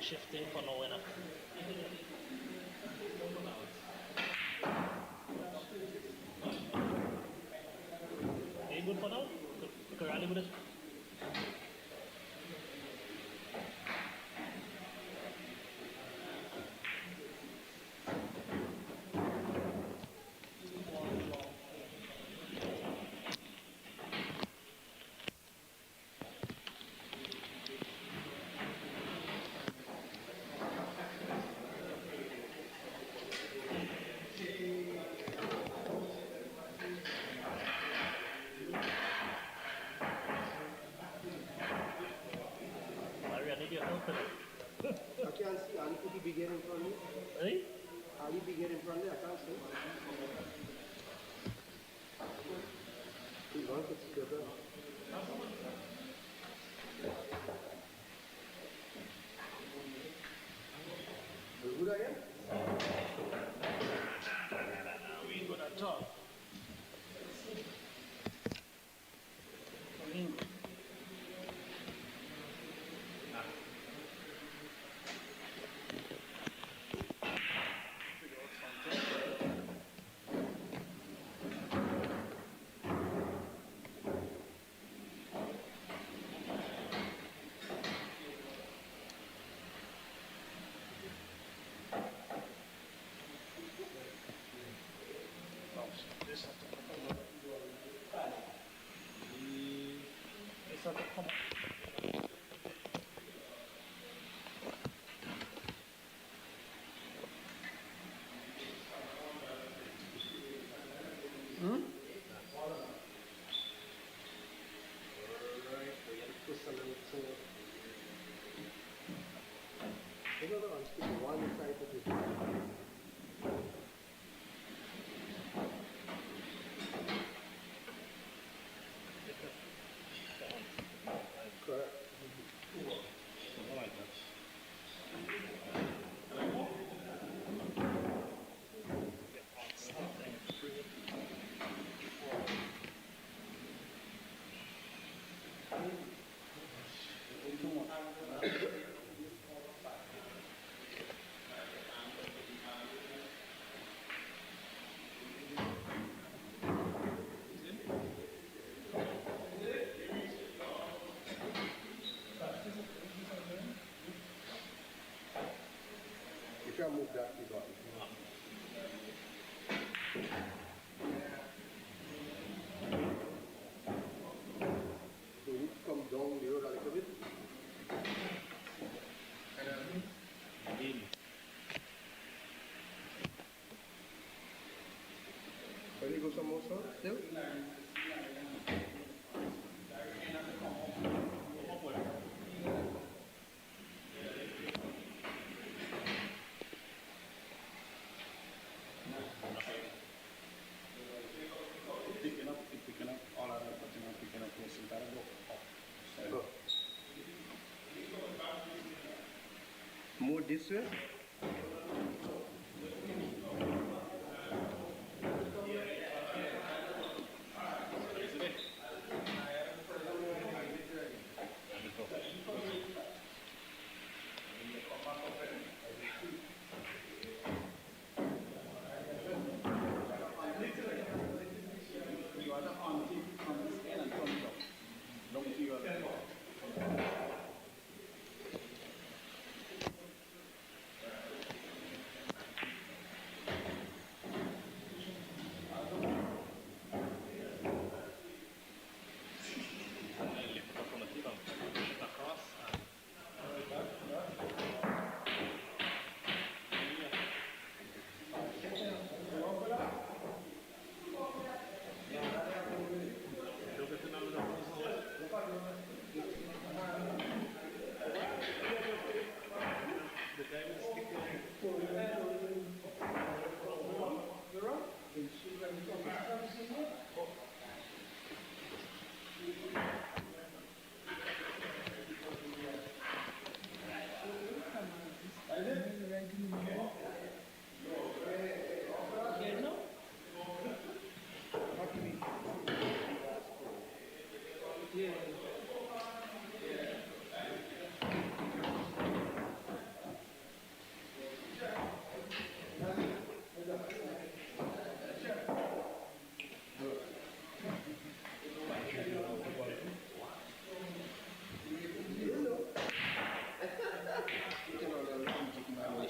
Shifting for no winner. Are you good for now? You can rally with it. I can't see. Ali could be getting in front of me. Ready? Ali be getting in front of me. I can't see. He's going to see the bell. Who I am? We good at top. You can move that key button. So you need to come down the road a little bit. Can you go some more, sir? Still? Picking up all of that, picking up this and that'll go up. More this way. Lift up from the table. Across.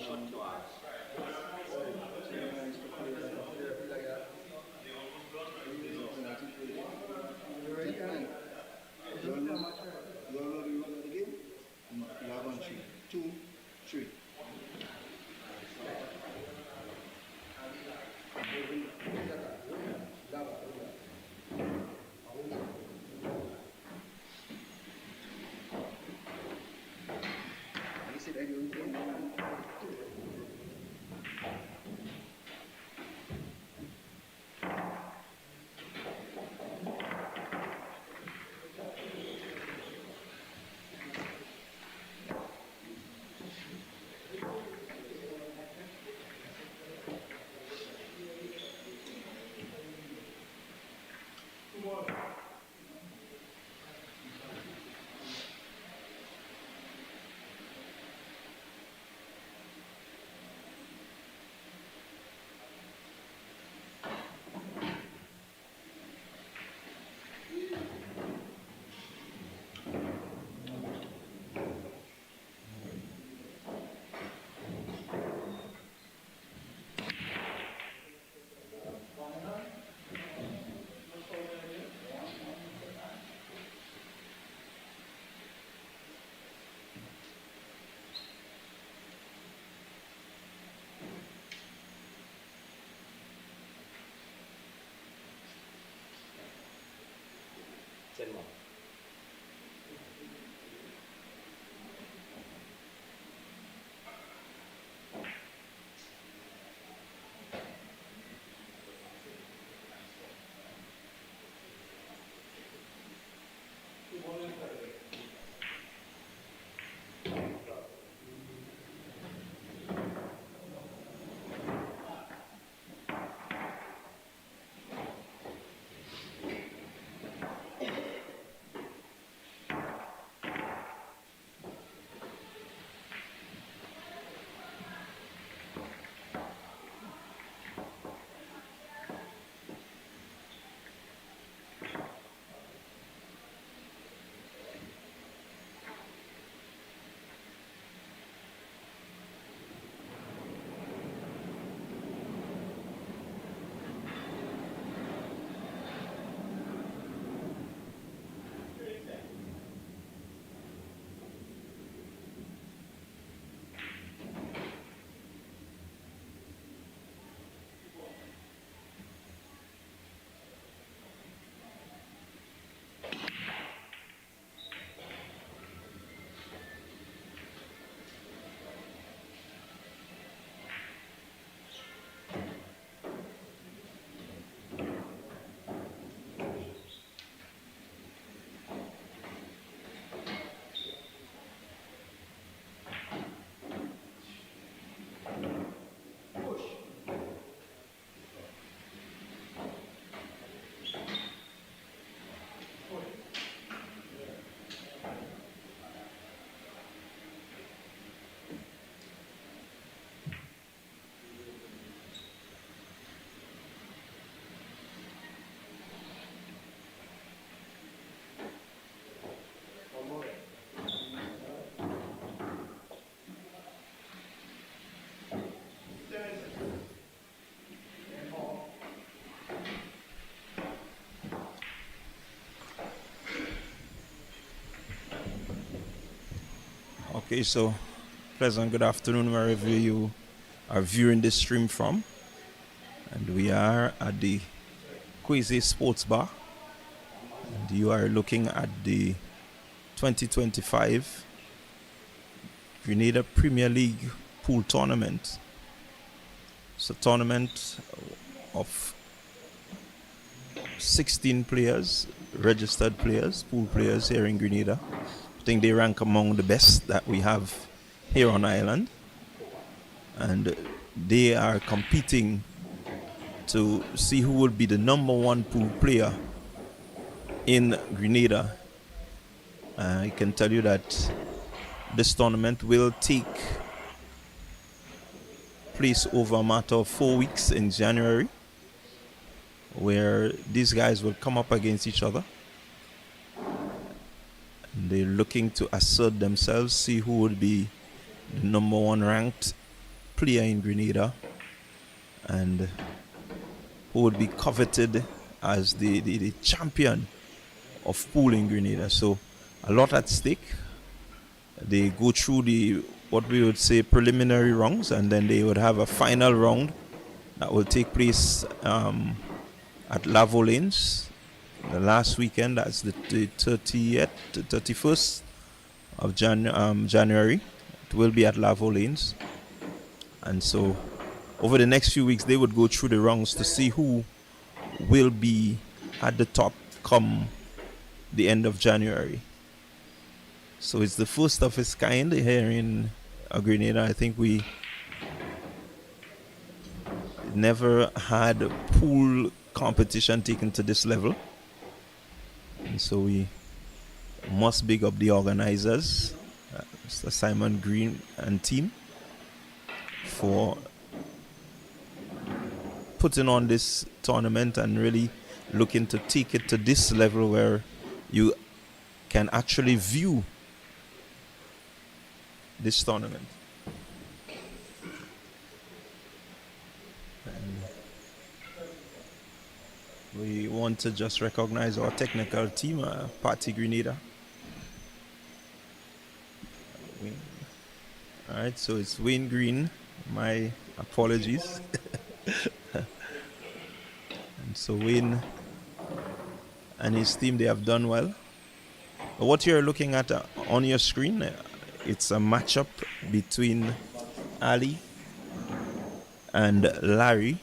Peter Noel, Okay, so pleasant good afternoon wherever you are viewing this stream from. And we are at the Quazya Sports Bar. And you are looking at the 2025 Grenada Premier League Pool Tournament. It's a tournament of 16 players, registered players, pool players here in Grenada. I think they rank among the best that we have here on island. And they are competing to see who will be the number one pool player in Grenada. I can tell you that this tournament will take place over a matter of 4 weeks in January, where these guys will come up against each other. And they're looking to assert themselves, see who would be the number one ranked player in Grenada and who would be coveted as the champion of pool in Grenada. So a lot at stake. They go through the what we would say preliminary rounds, and then they would have a final round that will take place at Lavolins the last weekend. That's the 30th, 31st of January. It will be at Lavolins. And so over the next few weeks, they would go through the rounds to see who will be at the top come the end of January. So it's the first of its kind here in Grenada. I think we never had a pool competition taken to this level. And so we must big up the organizers, Mr. Simon Green and team, for putting on this tournament and really looking to take it to this level where you can actually view this tournament. And we want to just recognize our technical team, Partygrenada. All right, so it's Wayne Green. My apologies. And so Wayne and his team, they have done well. But what you're looking at on your screen, it's a matchup between Ali and Larry.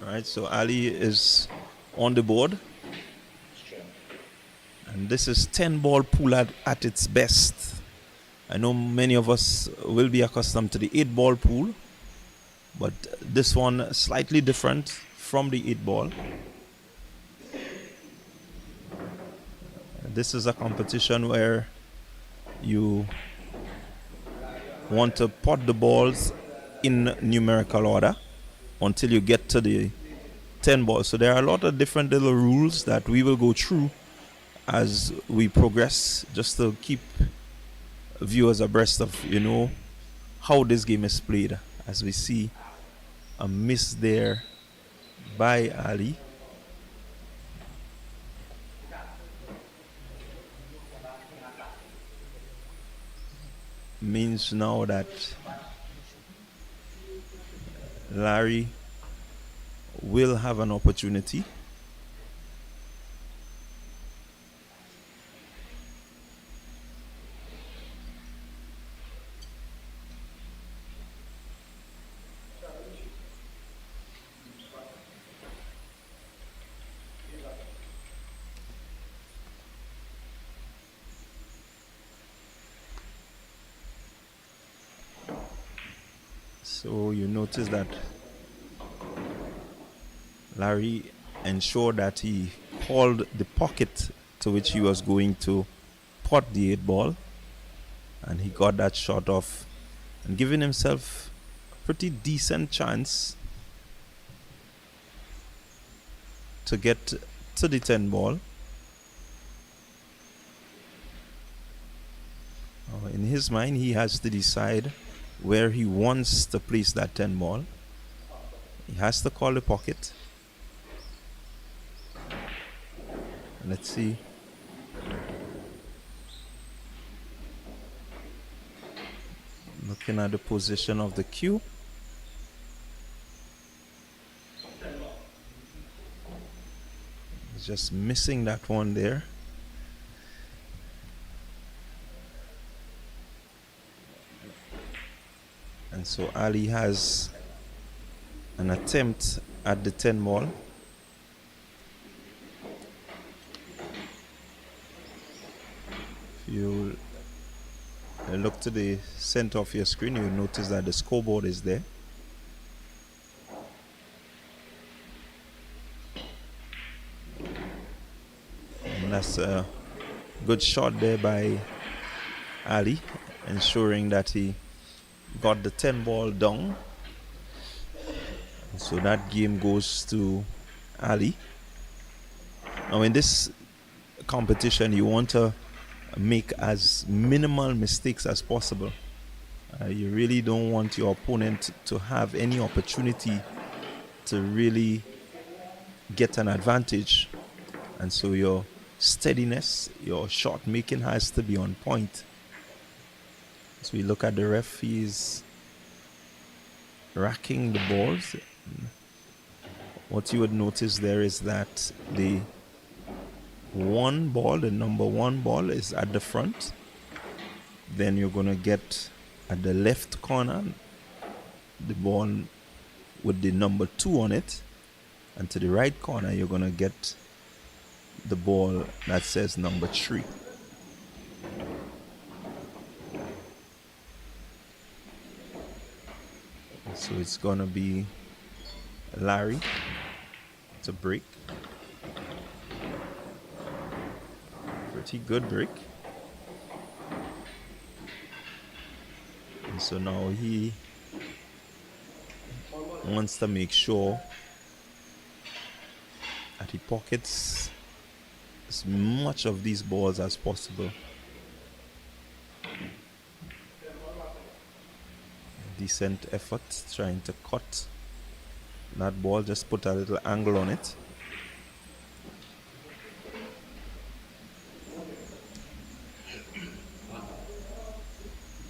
All right, so Ali is on the board. And this is 10-ball pool at its best. I know many of us will be accustomed to the 8-ball pool, but this one slightly different from the 8-ball. This is a competition where you want to pot the balls in numerical order until you get to the 10 balls. So there are a lot of different little rules that we will go through as we progress, just to keep viewers abreast of, how this game is played. As we see a miss there by Ali. Means now that Larry will have an opportunity. So you notice that Larry ensured that he called the pocket to which he was going to pot the 8-ball, and he got that shot off and giving himself a pretty decent chance to get to the 10-ball. In his mind, he has to decide where he wants to place that 10-ball. He has to call the pocket. Let's see. Looking at the position of the cue. He's just missing that one there. And so Ali has an attempt at the 10 ball. If you look to the center of your screen, you'll notice that the scoreboard is there. And that's a good shot there by Ali, ensuring that he got the 10 ball down. So that game goes to Ali. Now in this competition, you want to make as minimal mistakes as possible. You really don't want your opponent to have any opportunity to really get an advantage. And so your steadiness, your shot making has to be on point. So we look at the ref, he's racking the balls. What you would notice there is that the one ball, the number 1 ball, is at the front. Then you're going to get at the left corner the ball with the number 2 on it, and to the right corner you're going to get the ball that says number 3. So it's going to be Larry to break. Pretty good break. And so now he wants to make sure that he pockets as much of these balls as possible. Decent effort trying to cut that ball, just put a little angle on it.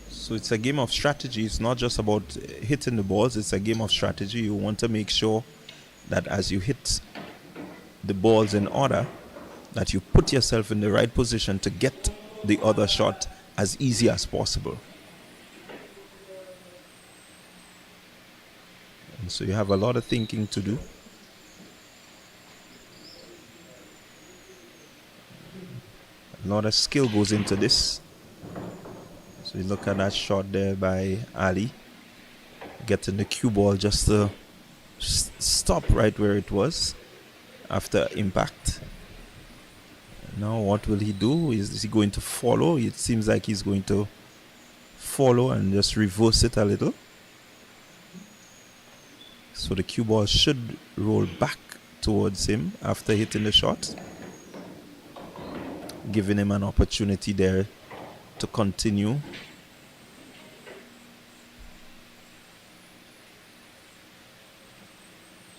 So it's a game of strategy. It's not just about hitting the balls, it's a game of strategy. You want to make sure that as you hit the balls in order, that you put yourself in the right position to get the other shot as easy as possible. And so you have a lot of thinking to do. A lot of skill goes into this. So you look at that shot there by Ali, getting the cue ball just to stop right where it was after impact. Now what will he do? Is he going to follow? It seems like he's going to follow and just reverse it a little. So the cue ball should roll back towards him after hitting the shot, giving him an opportunity there to continue.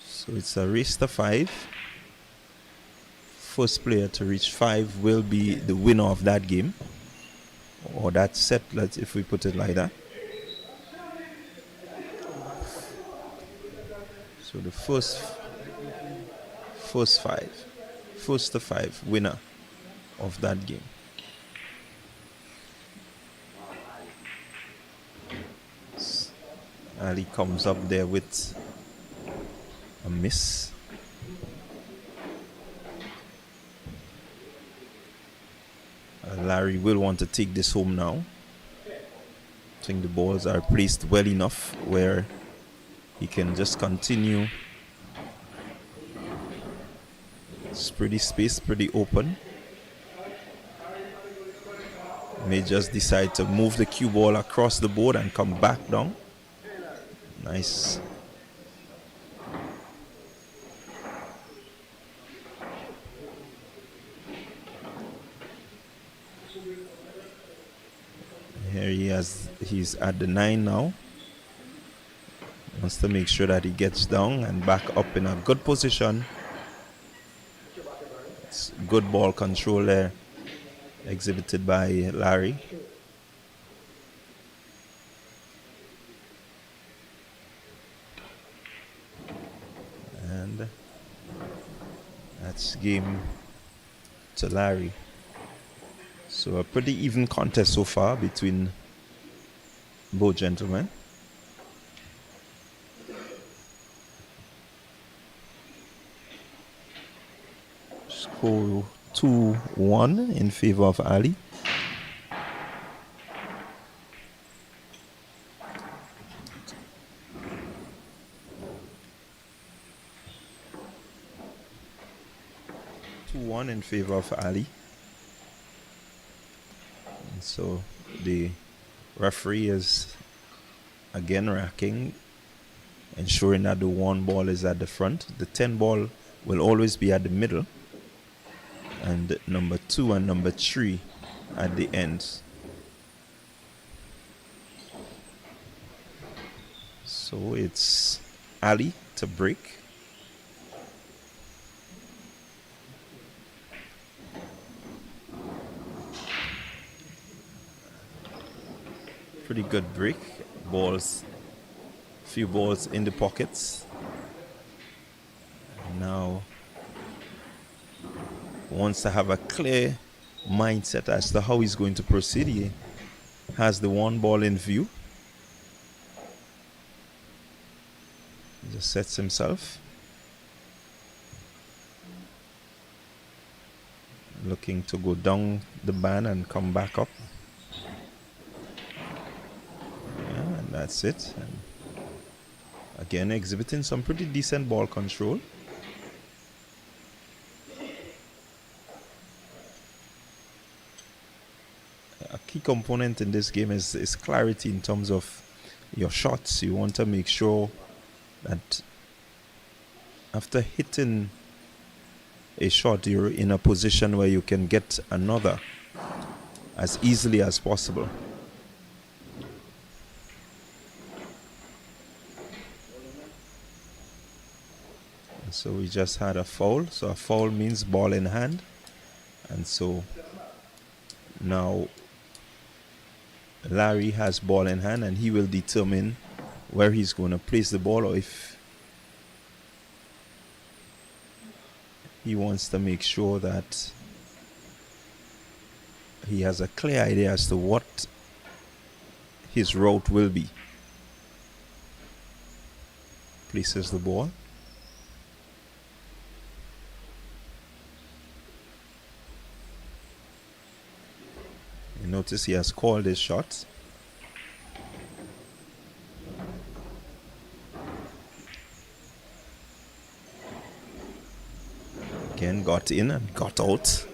So it's a race to 5. First player to reach 5 will be the winner of that game, or that set, if we put it like that. So the first to 5 winner of that game. Ali comes up there with a miss. Larry will want to take this home now. I think the balls are placed well enough where he can just continue. It's pretty spaced, pretty open. May just decide to move the cue ball across the board and come back down. Nice. Here he's at the 9 now. Wants to make sure that he gets down and back up in a good position. It's good ball control there, exhibited by Larry. And that's game to Larry. So a pretty even contest so far between both gentlemen. Score 2-1 in favor of Ali. In favor of Ali. And so the referee is again racking, ensuring that the 1 ball is at the front. The 10 ball will always be at the middle, and number 2 and number 3 at the ends. So it's Ali to break. Pretty good break. Balls, few balls in the pockets. And now wants to have a clear mindset as to how he's going to proceed. He has the 1 ball in view. He just sets himself. Looking to go down the band and come back up. That's it. And again, exhibiting some pretty decent ball control. A key component in this game is clarity in terms of your shots. You want to make sure that after hitting a shot, you're in a position where you can get another as easily as possible. So we just had a foul. So a foul means ball in hand. And so now Larry has ball in hand, and he will determine where he's going to place the ball, or if he wants to make sure that he has a clear idea as to what his route will be. Places the ball. You notice he has called his shot. Again, got in and got out.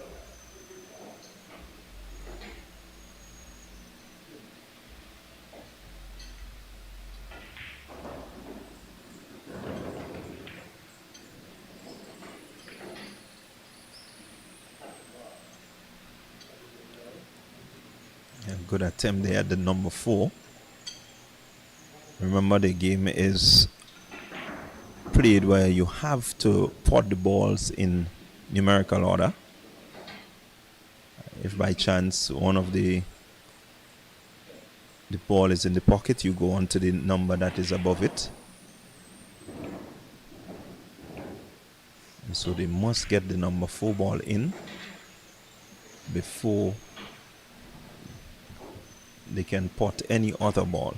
Good attempt there at the number 4. Remember, the game is played where you have to pot the balls in numerical order. If by chance one of the ball is in the pocket, you go on to the number that is above it. And so they must get the number 4 ball in before they can pot any other ball.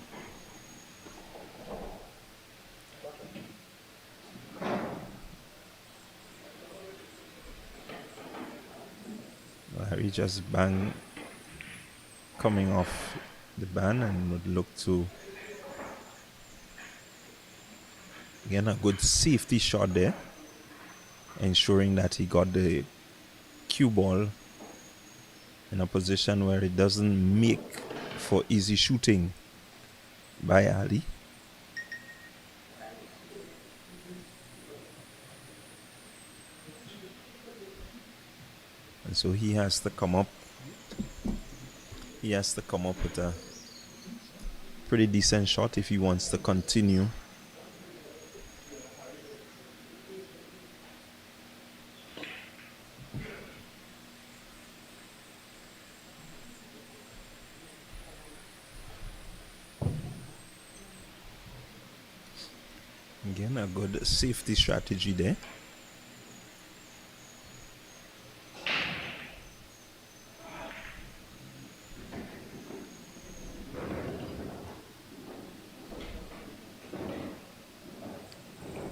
Larry just bang coming off the band and would look to, again, a good safety shot there, ensuring that he got the cue ball in a position where it doesn't make for easy shooting by Ali. And so he has to come up. He has to come up with a pretty decent shot if he wants to continue Again, a good safety strategy there.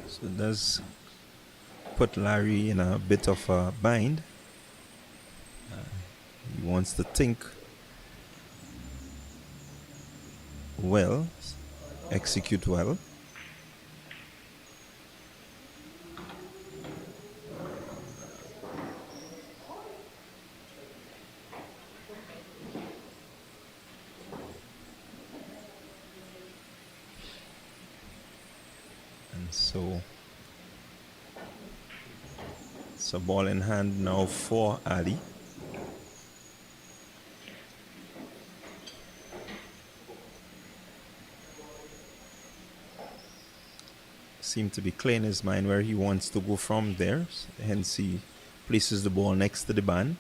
So it does put Larry in a bit of a bind. He wants to think well, execute well. And so it's a ball in hand now for Ali. Seemed to be clear in his mind where he wants to go from there. Hence he places the ball next to the band.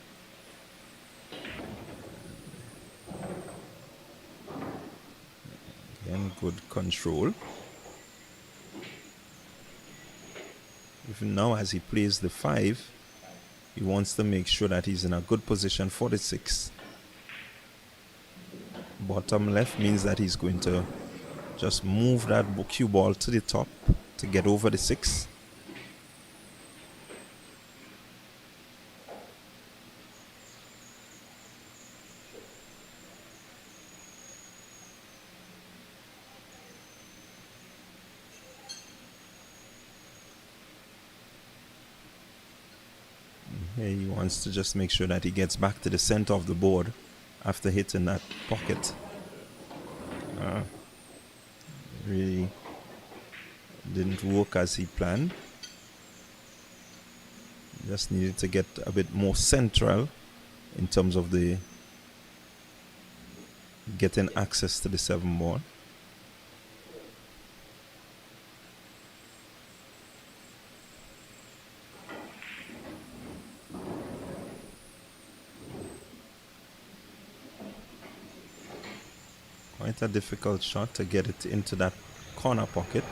Again, good control. Even now as he plays the 5, he wants to make sure that he's in a good position for the 6. Bottom left means that he's going to just move that cue ball to the top to get over the 6. Here he wants to just make sure that he gets back to the center of the board after hitting that pocket. Really didn't work as he planned. Just needed to get a bit more central in terms of the getting access to the 7 ball. Quite a difficult shot to get it into that corner pocket.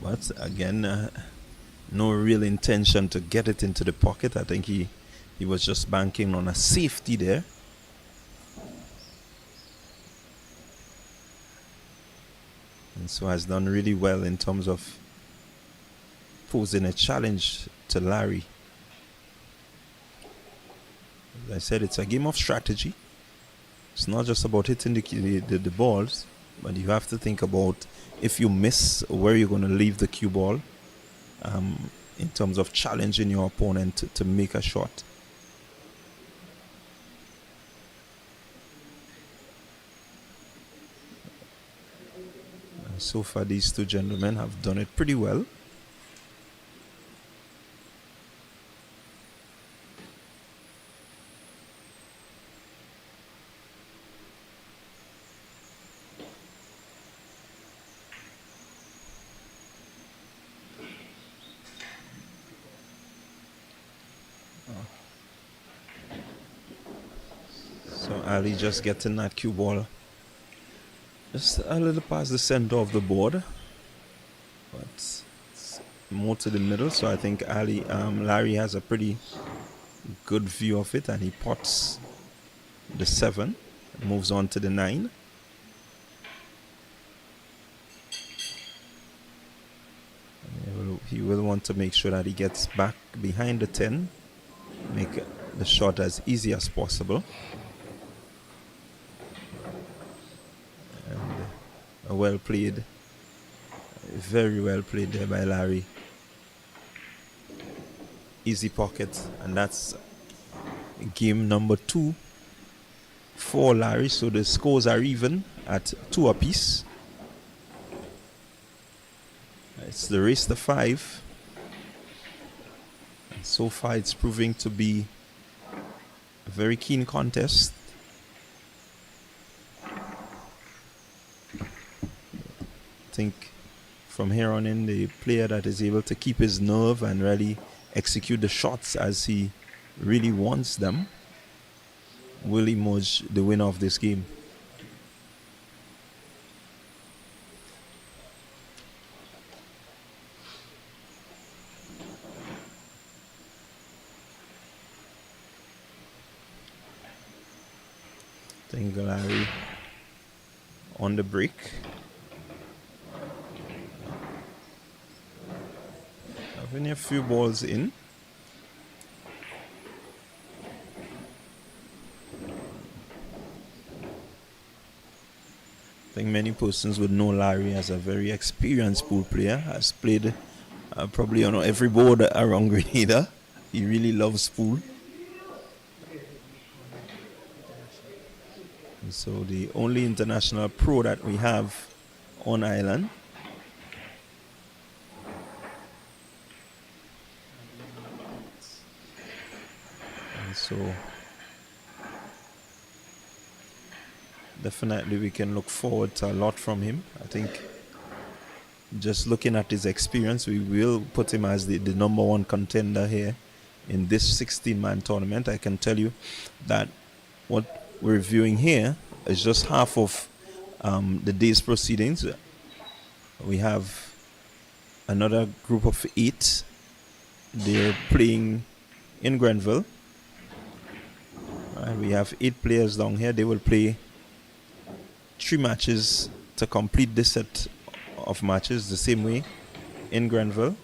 But again, no real intention to get it into the pocket. I think he was just banking on a safety there. And so has done really well in terms of posing a challenge to Larry. As I said, it's a game of strategy. It's not just about hitting the balls, but you have to think about if you miss, where you're going to leave the cue ball in terms of challenging your opponent to make a shot. And so far, these two gentlemen have done it pretty well. So Ali just getting that cue ball just a little past the center of the board, but it's more to the middle. So I think Larry has a pretty good view of it, and he pots the 7, moves on to the 9. He will want to make sure that he gets back behind the 10, make the shot as easy as possible. And well played, very well played there by Larry. Easy pocket, and that's game number 2 for Larry. So the scores are even at 2 apiece. It's the race to 5. And so far it's proving to be a very keen contest. I think from here on in, the player that is able to keep his nerve and really execute the shots as he really wants them will emerge the winner of this game. Larry on the break. Having a few balls in. I think many persons would know Larry as a very experienced pool player. Has played probably on every board around Grenada. He really loves pool. So the only international pro that we have on island. And so definitely we can look forward to a lot from him. I think just looking at his experience, we will put him as the number one contender here in this 16-man tournament. I can tell you that what we're viewing here is just half of the day's proceedings. We have another group of 8. They're playing in Grenville. We have 8 players down here. They will play 3 matches to complete this set of matches the same way in Grenville.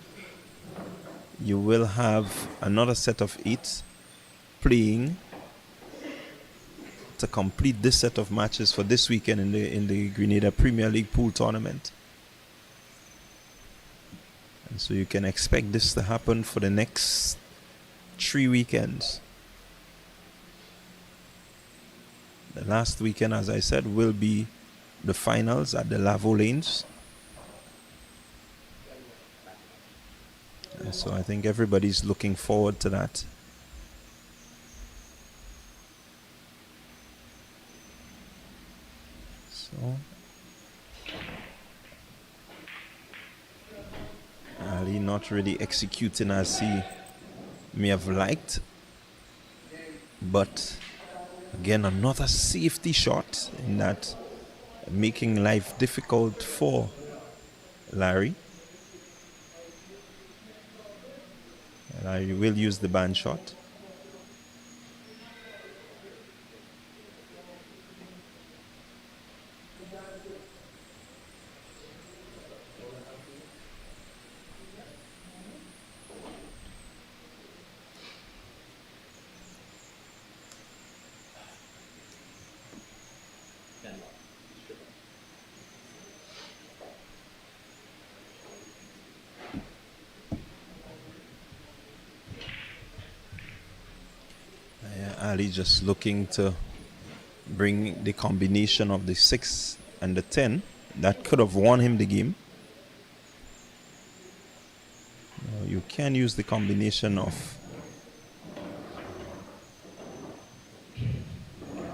You will have another set of 8 playing to complete this set of matches for this weekend in the Grenada Premier League pool tournament. And so you can expect this to happen for the next 3 weekends. The last weekend, as I said, will be the finals at the Lavo Lanes. And so I think everybody's looking forward to that. So Ali not really executing as he may have liked, but again another safety shot in that, making life difficult for Larry. Larry will use the band shot. Ali just looking to bring the combination of the 6 and the 10 that could have won him the game. You can use the combination of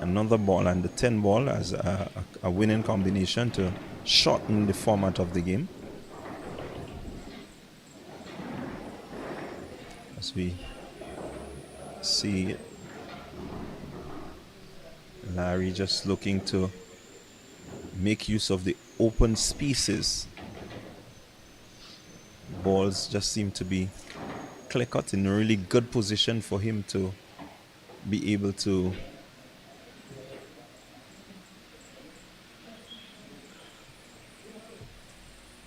another ball and the 10 ball as a winning combination to shorten the format of the game. As we see Larry just looking to make use of the open spaces. Balls just seem to be clear cut in a really good position for him to be able to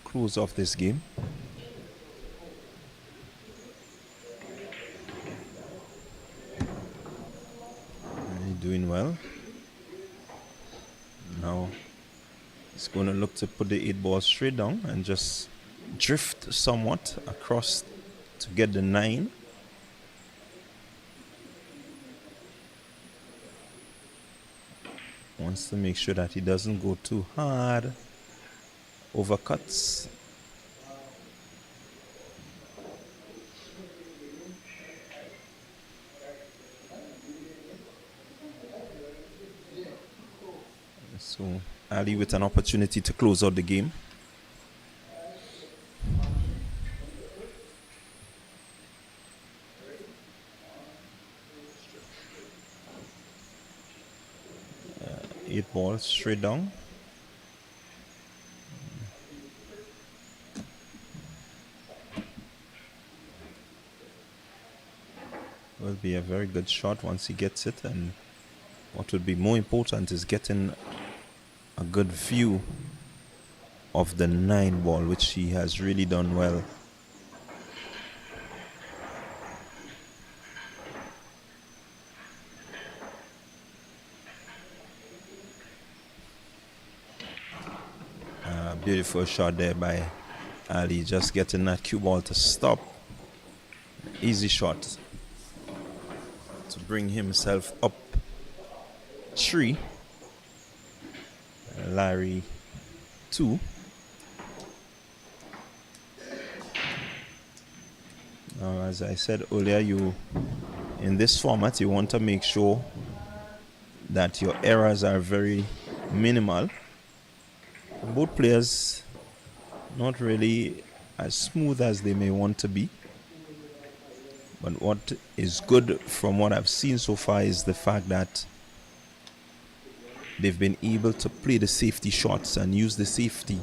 close off this game. Doing well. Now he's going to look to put the 8 ball straight down and just drift somewhat across to get the 9. Wants to make sure that he doesn't go too hard. Overcuts. So Ali with an opportunity to close out the game. 8 ball straight down. Will be a very good shot once he gets it, and what would be more important is getting a good view of the 9 ball, which he has really done well. Beautiful shot there by Ali, just getting that cue ball to stop. Easy shot to bring himself up 3. Larry 2. Now, as I said earlier, in this format you want to make sure that your errors are very minimal. Both players not really as smooth as they may want to be, but what is good from what I've seen so far is the fact that they've been able to play the safety shots and use the safety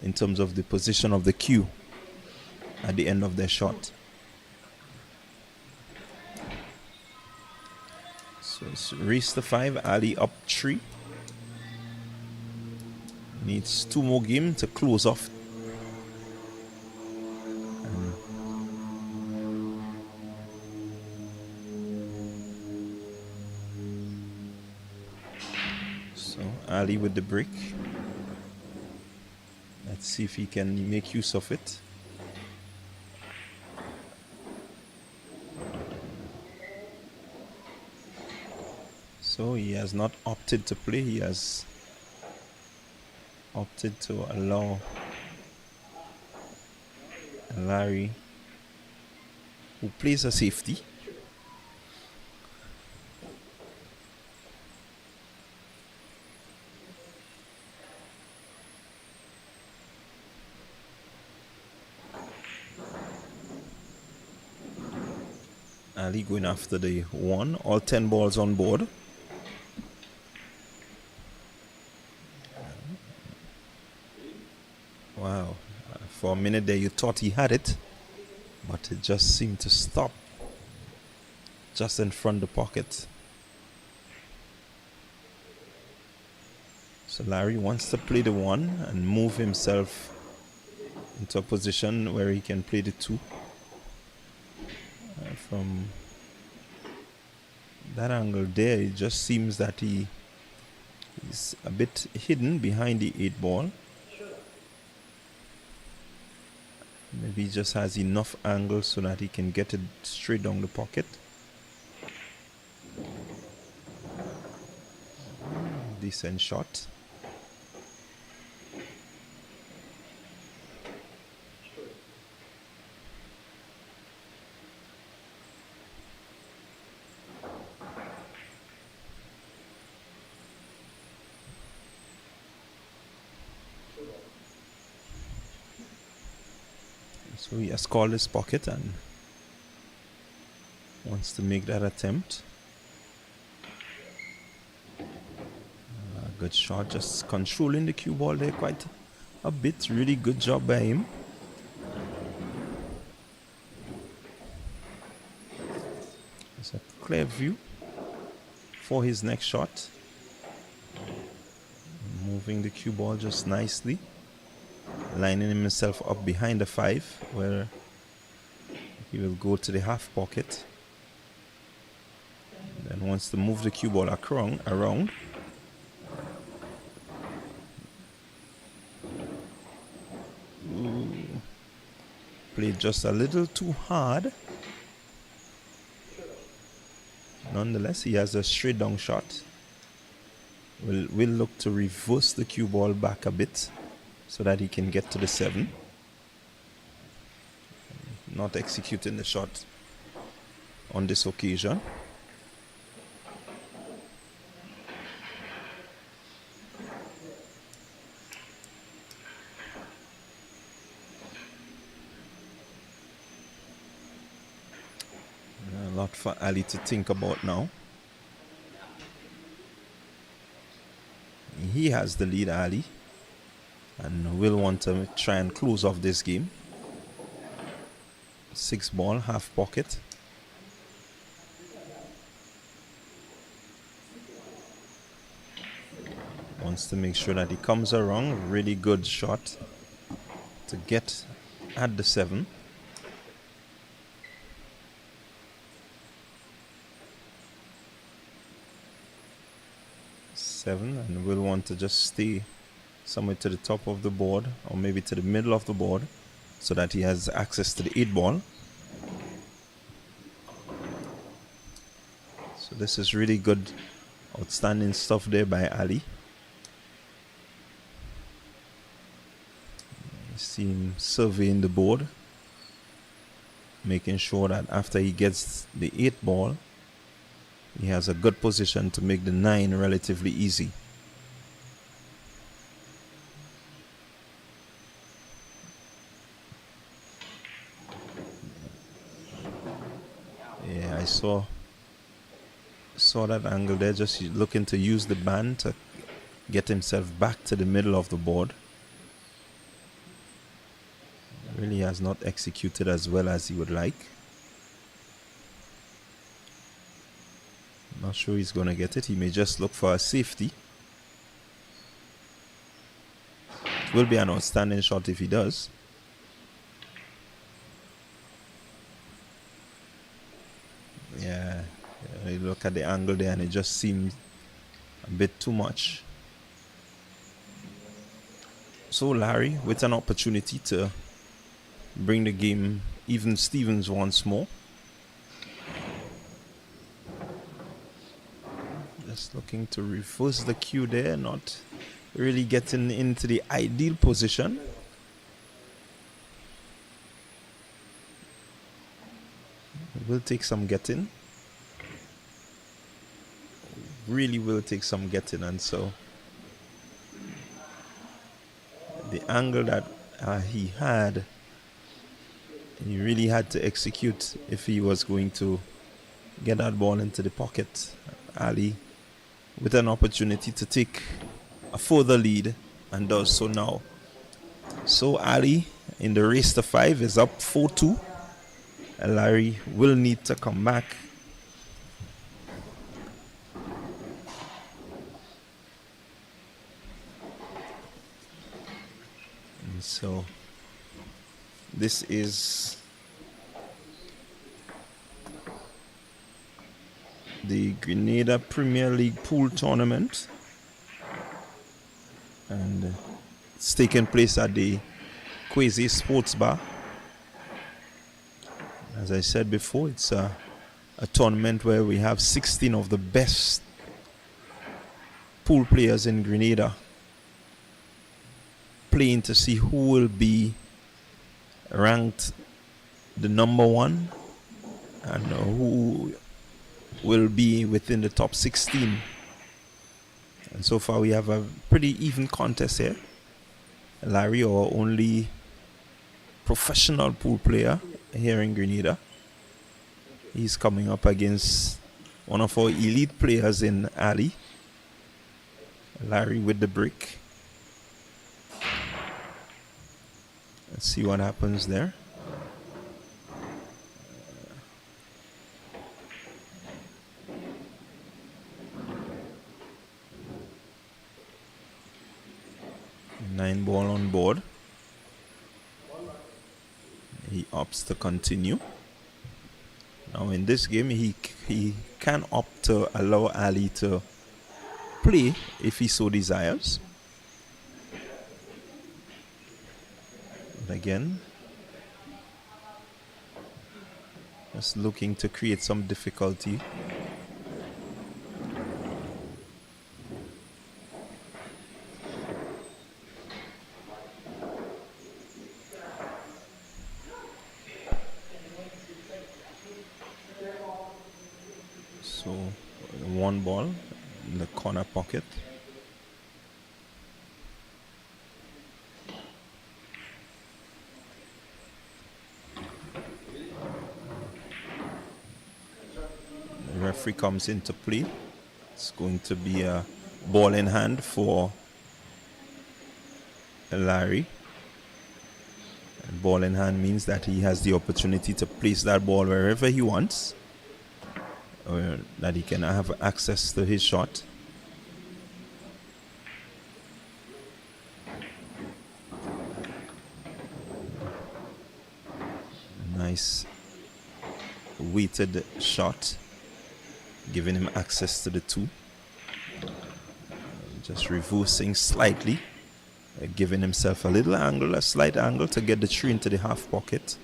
in terms of the position of the cue at the end of their shot. So it's race to 5, Ali up 3. Needs 2 more games to close off. So Ali with the break. Let's see if he can make use of it. So he has not opted to play, he has opted to allow Larry, who plays a safety, Ali going after the 1, all 10 balls on board. Wow, for a minute there you thought he had it, but it just seemed to stop just in front of the pocket. So Larry wants to play the 1 and move himself into a position where he can play the 2. From that angle there, it just seems that he's a bit hidden behind the 8 ball. Maybe he just has enough angle so that he can get it straight down the pocket. Decent shot. So he has called his pocket and wants to make that attempt. Good shot, just controlling the cue ball there quite a bit. Really good job by him. It's a clear view for his next shot. Moving the cue ball just nicely. Lining himself up behind the 5 where he will go to the half pocket. Then wants to move the cue ball around. Played just a little too hard. Nonetheless, he has a straight down shot. Will look to reverse the cue ball back a bit so that he can get to the 7. Not executing the shot on this occasion. A lot for Ali to think about now. He has the lead, Ali, and will want to try and close off this game. 6 ball, half pocket. Wants to make sure that he comes around. Really good shot to get at the 7. And will want to just stay somewhere to the top of the board or maybe to the middle of the board so that he has access to the 8 ball. So this is really good, outstanding stuff there by Ali. You see him surveying the board, making sure that after he gets the 8 ball, he has a good position to make the 9 relatively easy. Yeah, I saw that angle there, just looking to use the band to get himself back to the middle of the board. Really has not executed as well as he would like. Not sure he's going to get it. He may just look for a safety. It will be an outstanding shot if he does. Yeah, you look at the angle there and it just seems a bit too much. So Larry with an opportunity to bring the game even Stevens once more. Just looking to reverse the cue there, not really getting into the ideal position. It will take some getting. Really will take some getting, and so the angle that he had, he really had to execute if he was going to get that ball into the pocket. Ali with an opportunity to take a further lead and does so now. So Ali in the race to 5 is up 4-2. And Larry will need to come back. And so this is the Grenada Premier League pool tournament, and it's taking place at the Quazya Sports Bar. As I said before, it's a tournament where we have 16 of the best pool players in Grenada playing to see who will be ranked the number 1 and who will be within the top 16. And so far we have a pretty even contest here. Larry, our only professional pool player here in Grenada, he's coming up against one of our elite players in Ali. Larry with the brick. Let's see what happens there. Nine ball on board. He opts to continue. Now in this game he can opt to allow Ali to play if he so desires. But again, just looking to create some difficulty. So, 1 ball in the corner pocket. The referee comes into play. It's going to be a ball in hand for Larry. And ball in hand means that he has the opportunity to place that ball wherever he wants, or that he can have access to his shot. Nice weighted shot, giving him access to the two. Just reversing slightly, giving himself a little angle, a slight angle to get the three into the half pocket.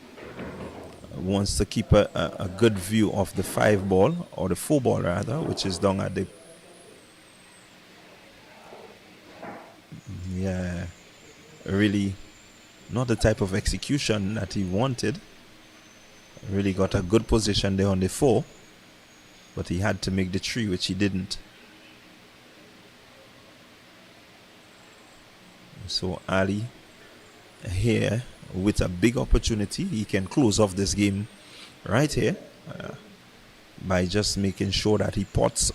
Wants to keep a good view of the 5 ball, or the 4 ball rather, which is down at the... Yeah, really not the type of execution that he wanted. Really got a good position there on the 4, but he had to make the 3, which he didn't. So Ali here with a big opportunity. He can close off this game right here by just making sure that he pots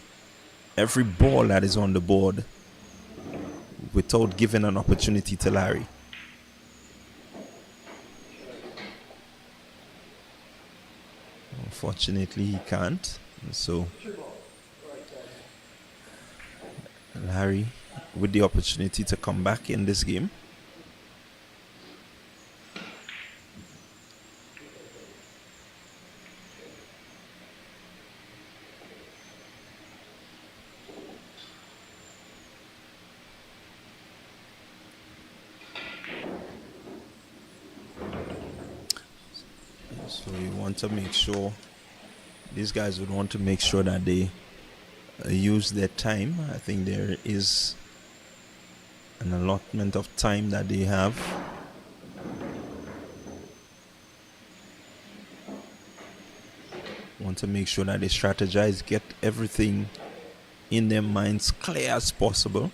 every ball that is on the board without giving an opportunity to Larry. Unfortunately, he can't. So Larry with the opportunity to come back in this game. So you want to make sure, these guys would want to make sure that they use their time. I think there is an allotment of time that they have. Want to make sure that they strategize, get everything in their minds clear as possible.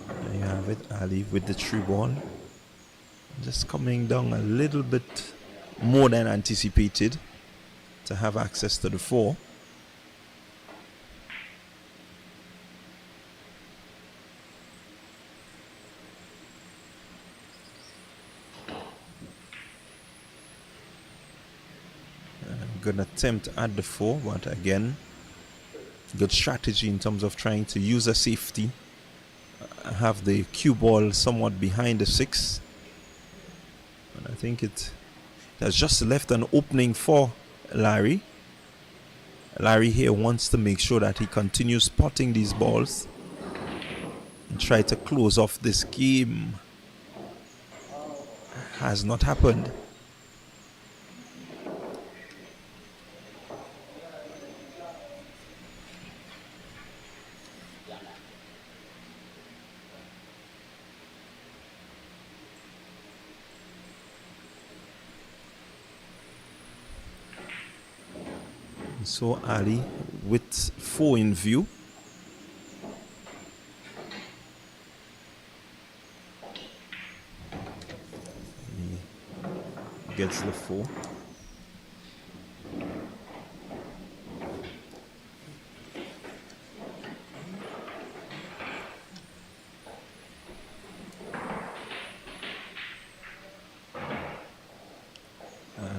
There you have it, Ali with the 3 ball. Just coming down a little bit more than anticipated to have access to the 4. Good attempt at the 4, but again, good strategy in terms of trying to use a safety. Have the cue ball somewhat behind the 6. And I think it has just left an opening for Larry. Larry here wants to make sure that he continues spotting these balls and try to close off this game. Has not happened. So Ali with 4 in view. He gets the 4.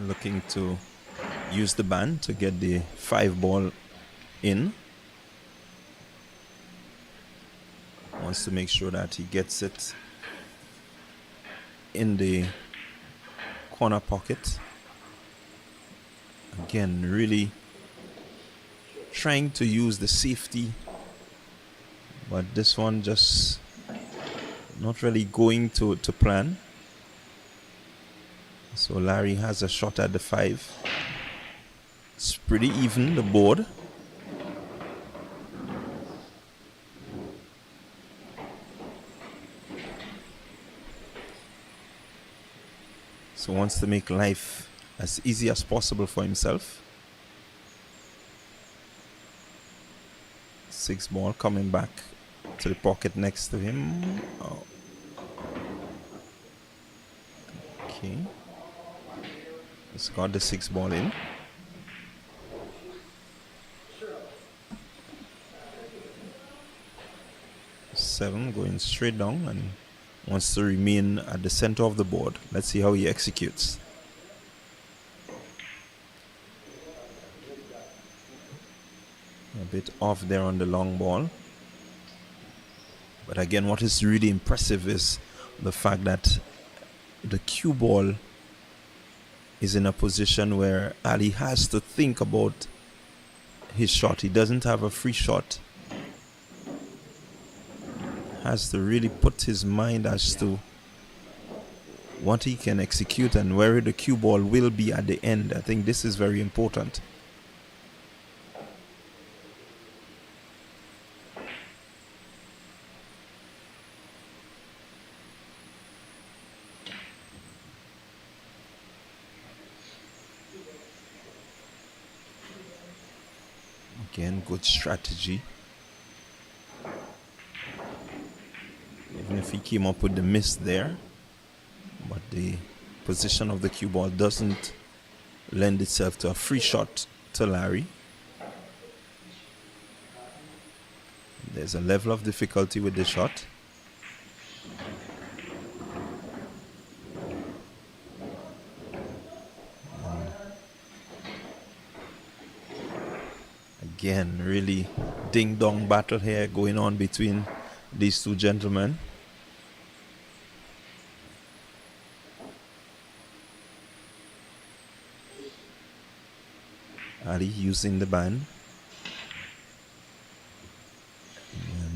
Looking to use the band to get the 5 ball in. Wants to make sure that he gets it in the corner pocket. Again, really trying to use the safety, but this one just not really going to plan. So Larry has a shot at the 5. It's pretty even, the board. So wants to make life as easy as possible for himself. 6 ball coming back to the pocket next to him. Oh. Okay. It's got the 6 ball in. Seven going straight down and wants to remain at the center of the board. Let's see how he executes. A bit off there on the long ball. But again, what is really impressive is the fact that the cue ball is in a position where Ali has to think about his shot. He doesn't have a free shot. Has to really put his mind as to what he can execute and where the cue ball will be at the end. I think this is very important. Again, good strategy. Even if he came up with the miss there, but the position of the cue ball doesn't lend itself to a free shot to Larry. There's a level of difficulty with the shot. Again, really ding-dong battle here going on between these two gentlemen. Ali using the band.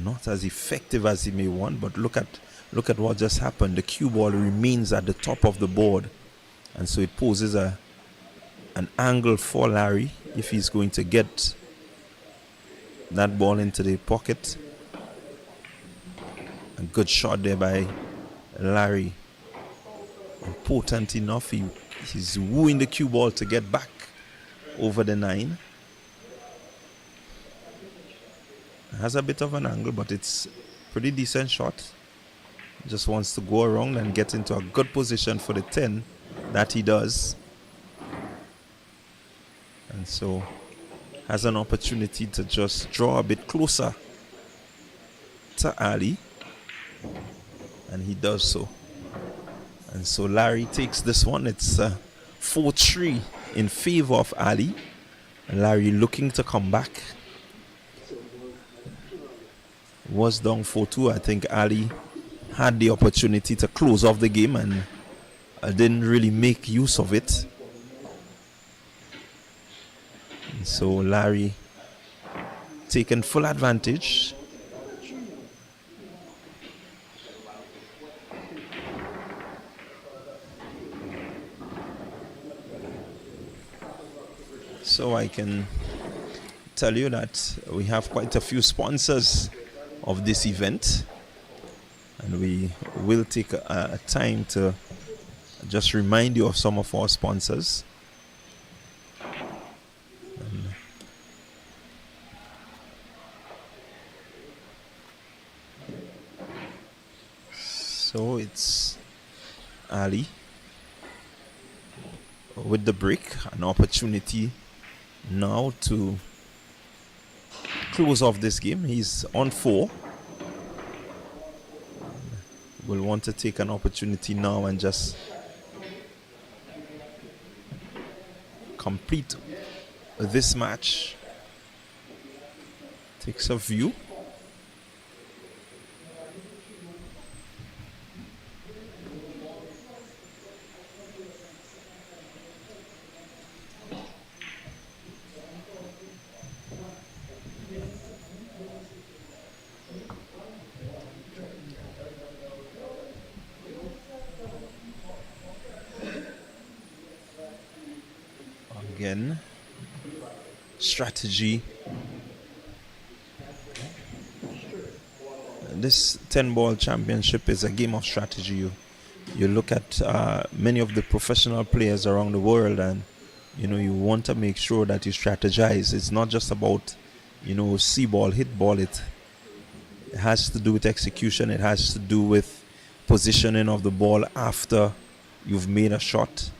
Not as effective as he may want, but look at what just happened. The cue ball remains at the top of the board, and so it poses an angle for Larry if he's going to get that ball into the pocket. A good shot there by Larry. Important enough. He's wooing the cue ball to get back over the 9. Has a bit of an angle, but it's pretty decent shot. Just wants to go around and get into a good position for the 10. That he does. And so has an opportunity to just draw a bit closer to Ali. And he does so. And so Larry takes this one. It's 4-3 in favor of Ali. Larry looking to come back. Was down 4-2. I think Ali had the opportunity to close off the game and didn't really make use of it. And so Larry taking full advantage. So I can tell you that we have quite a few sponsors of this event, and we will take a time to just remind you of some of our sponsors. So it's Ali with the break, an opportunity now to close off this game. He's on 4. Will want to take an opportunity now and just complete this match. Takes a view. Again, strategy. This 10-ball championship is a game of strategy. You look at many of the professional players around the world, and you want to make sure that you strategize. It's not just about see ball, hit ball. It has to do with execution. It has to do with positioning of the ball after you've made a shot.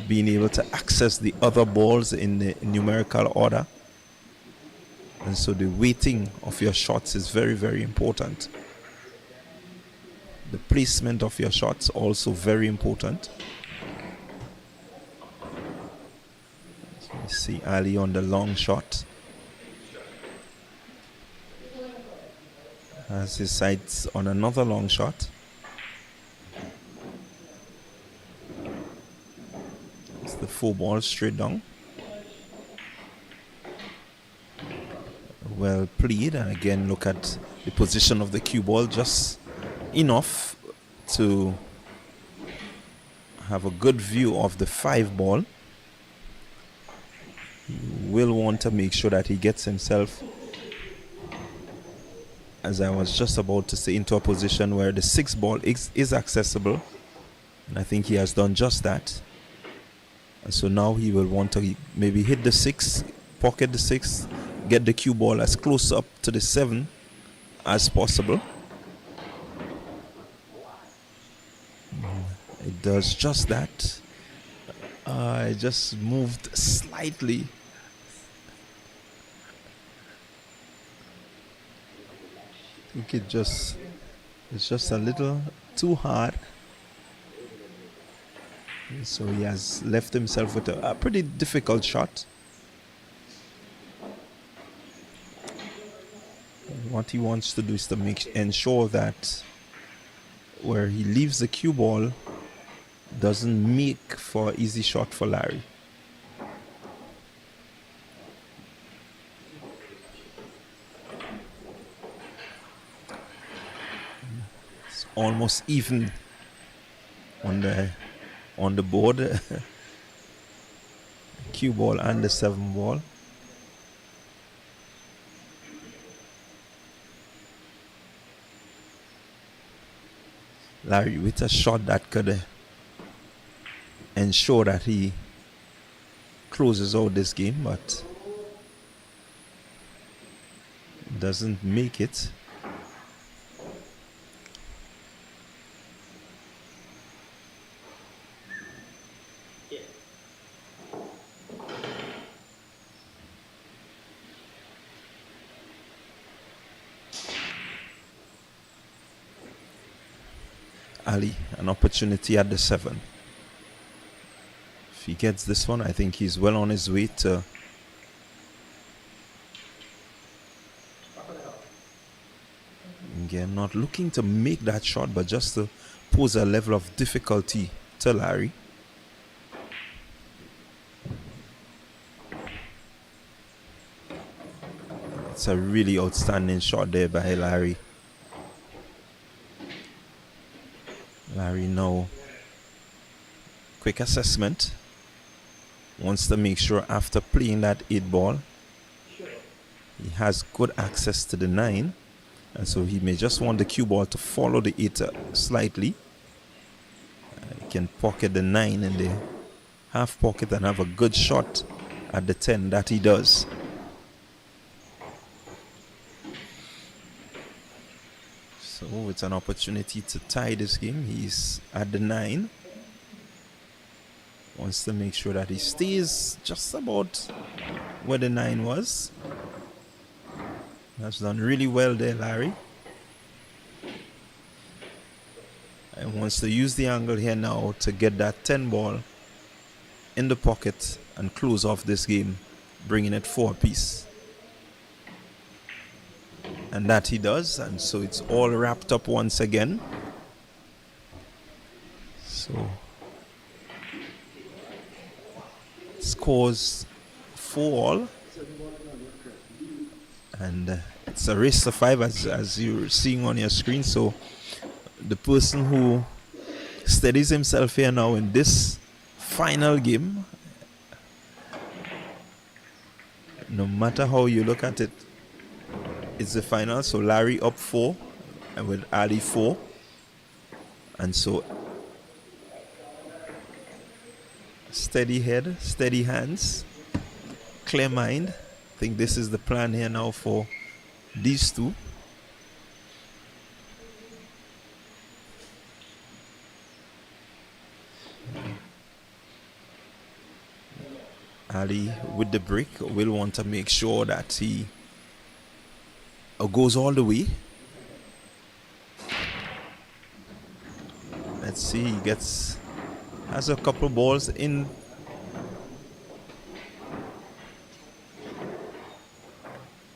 being able to access the other balls in the numerical order. And so the weighting of your shots is very, very important. The placement of your shots also very important. So you see Ali on the long shot. Has his sights on another long shot. It's the 4 ball straight down. Well played, and again look at the position of the cue ball, just enough to have a good view of the 5 ball. He will want to make sure that he gets himself, as I was just about to say, into a position where the 6 ball is accessible, and I think he has done just that. And so now he will want to maybe hit the 6, pocket the 6, get the cue ball as close up to the 7 as possible. It does just that. I just moved slightly. I think it's just a little too hard. So he has left himself with a pretty difficult shot. What he wants to do is to ensure that where he leaves the cue ball doesn't make for an easy shot for Larry. It's almost even on the board. Cue ball and the 7 ball. Larry with a shot that could ensure that he closes out this game, but doesn't make it. Ali, an opportunity at the 7. If he gets this one, I think he's well on his way to again, not looking to make that shot, but just to pose a level of difficulty to Larry. It's a really outstanding shot there by Larry. Larry now, quick assessment, wants to make sure after playing that 8 ball, he has good access to the 9, and so he may just want the cue ball to follow the 8 slightly. He can pocket the 9 in the half pocket and have a good shot at the 10. That he does. So it's an opportunity to tie this game. He's at the 9. Wants to make sure that he stays just about where the 9 was. That's done really well there, Larry. And wants to use the angle here now to get that 10 ball in the pocket and close off this game, bringing it 4 apiece. And that he does, and so it's all wrapped up once again. So scores 4-all, and it's a race to 5 as you're seeing on your screen. So the person who steadies himself here now in this final game, no matter how you look at it, it's the final. So Larry up 4 and with Ali 4, and so steady head, steady hands, clear mind. I think this is the plan here now for these two. Ali with the brick will want to make sure that he goes all the way. Let's see, he has a couple balls in.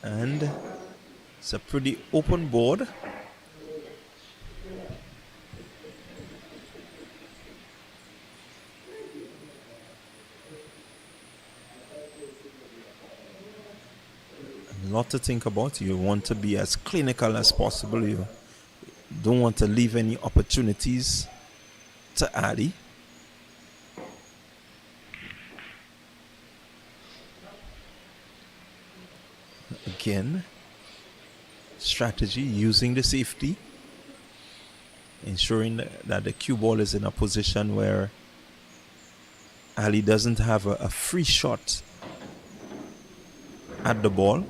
And it's a pretty open board. A lot to think about. You want to be as clinical as possible. You don't want to leave any opportunities to Ali. Again, strategy using the safety, ensuring that the cue ball is in a position where Ali doesn't have a free shot at the ball.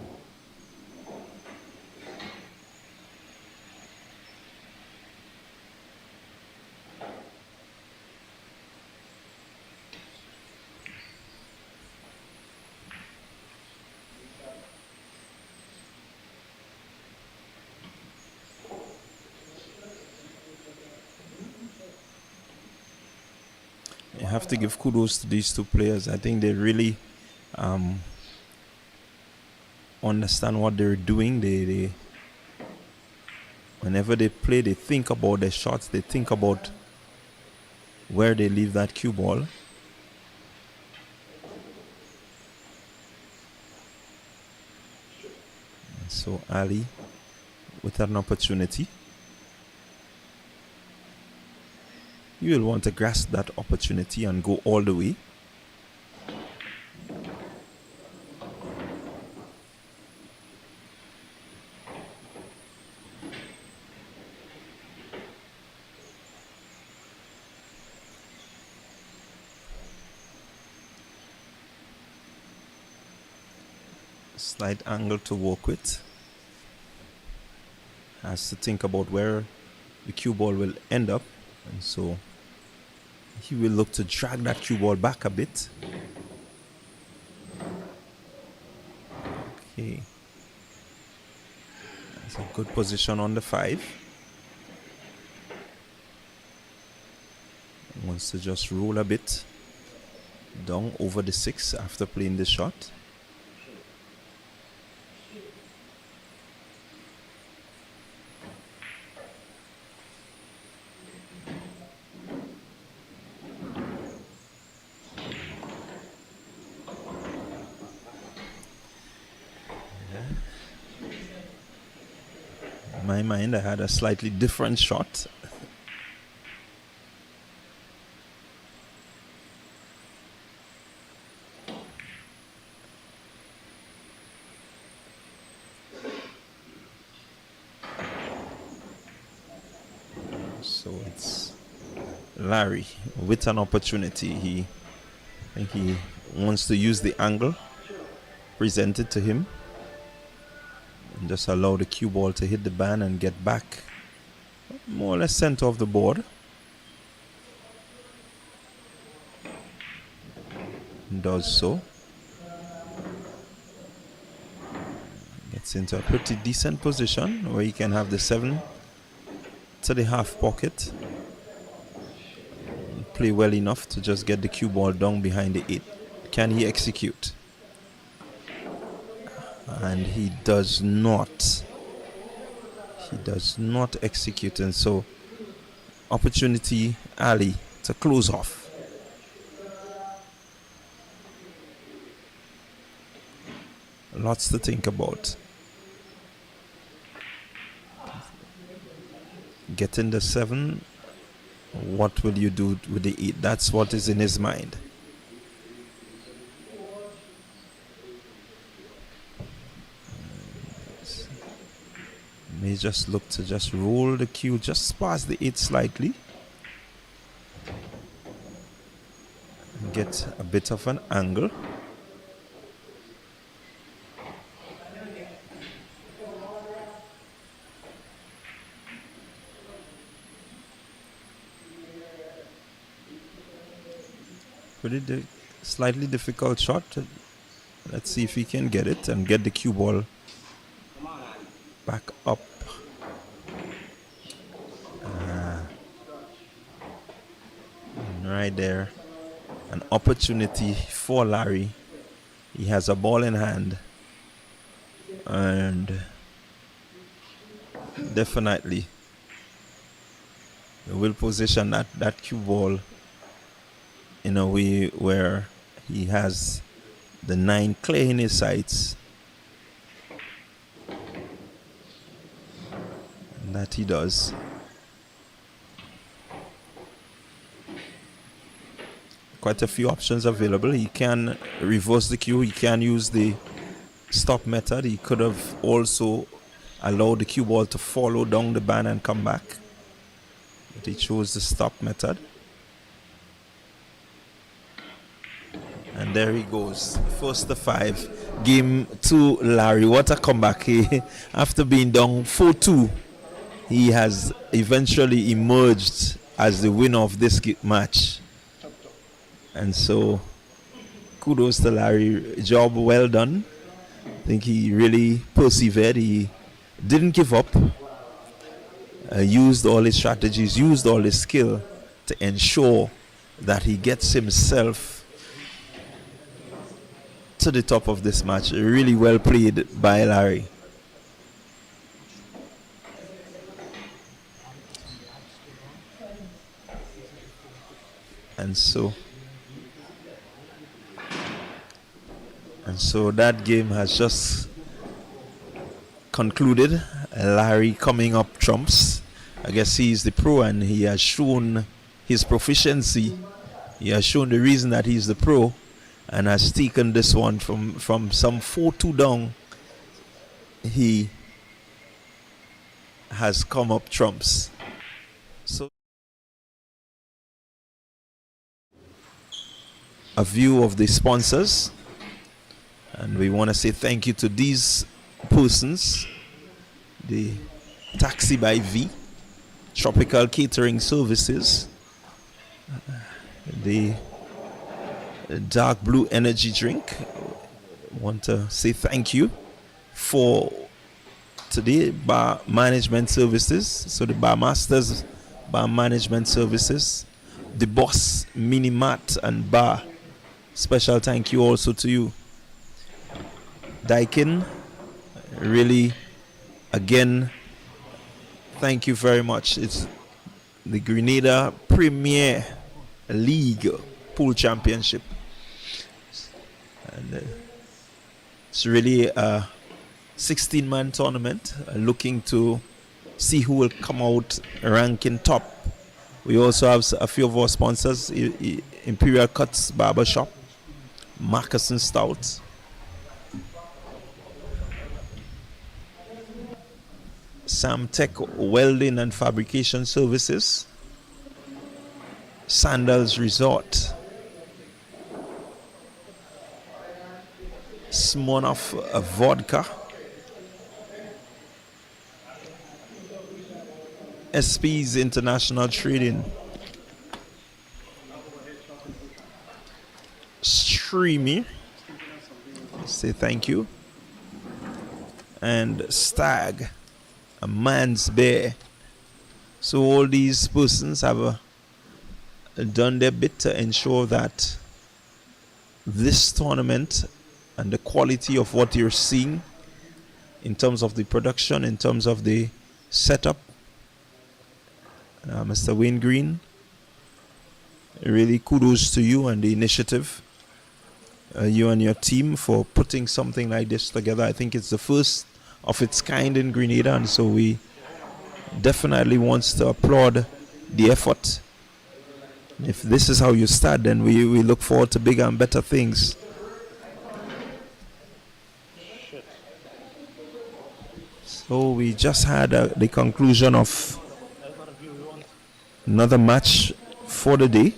You have to give kudos to these two players. I think they really understand what they're doing. They whenever they play, they think about their shots. They think about where they leave that cue ball. And so Ali with an opportunity. You will want to grasp that opportunity and go all the way. Slight angle to work with. Has to think about where the cue ball will end up. And so he will look to drag that cue ball back a bit. Okay. That's a good position on the 5. Wants to just roll a bit down over the 6 after playing the shot. In my mind, I had a slightly different shot. So it's Larry with an opportunity. I think he wants to use the angle presented to him and just allow the cue ball to hit the band and get back more or less center of the board. Does so. Gets into a pretty decent position where he can have the 7 to the half pocket. Play well enough to just get the cue ball down behind the 8. Can he execute? And he does not. He does not execute. And so opportunity Ali to close off. Lots to think about. Getting the 7. What will you do with the 8? That's what is in his mind. May just look to just roll the cue just past the 8 slightly. Get a bit of an angle. Pretty Slightly difficult shot. Let's see if he can get it and get the cue ball back up. Right there. An opportunity for Larry. He has a ball in hand. And definitely will position that cue ball in a way where he has the 9 clear in his sights. And that he does. Quite a few options available. He can reverse the cue. He can use the stop method. He could have also allowed the cue ball to follow down the band and come back. But he chose the stop method. And there he goes. First to 5. Game 2, Larry. What a comeback. After being down 4-2, he has eventually emerged as the winner of this match. And so, kudos to Larry. Job well done. I think he really persevered. He didn't give up. Used all his strategies, used all his skill to ensure that he gets himself to the top of this match. Really well played by Larry. And so that game has just concluded. Larry coming up trumps. I guess he's the pro and he has shown his proficiency. He has shown the reason that he's the pro and has taken this one from some 4-2 down. He has come up trumps. So a view of the sponsors. And we want to say thank you to these persons. The Taxi by V, Tropical Catering Services, the Dark Blue Energy Drink. Want to say thank you for today. Bar Management Services, so the Bar Masters Bar Management Services, the Boss Mini Mart and Bar. Special thank you also to you. Daikin, really, again, thank you very much. It's the Grenada Premier League Pool Championship. And it's really a 16-man tournament, looking to see who will come out ranking top. We also have a few of our sponsors, Imperial Cuts Barbershop, Marcus and Stout, Sam Tech Welding and Fabrication Services, Sandals Resort, Smirnoff Vodka, SP's International Trading, Streamy, say thank you, and Stag, a man's bear. So all these persons have done their bit to ensure that this tournament and the quality of what you're seeing in terms of the production, in terms of the setup, Mr. Wayne Green, really kudos to you and the initiative, you and your team, for putting something like this together. I think it's the first of its kind in Grenada, and so we definitely want to applaud the effort. If this is how you start, then we look forward to bigger and better things. So we just had the conclusion of another match for the day.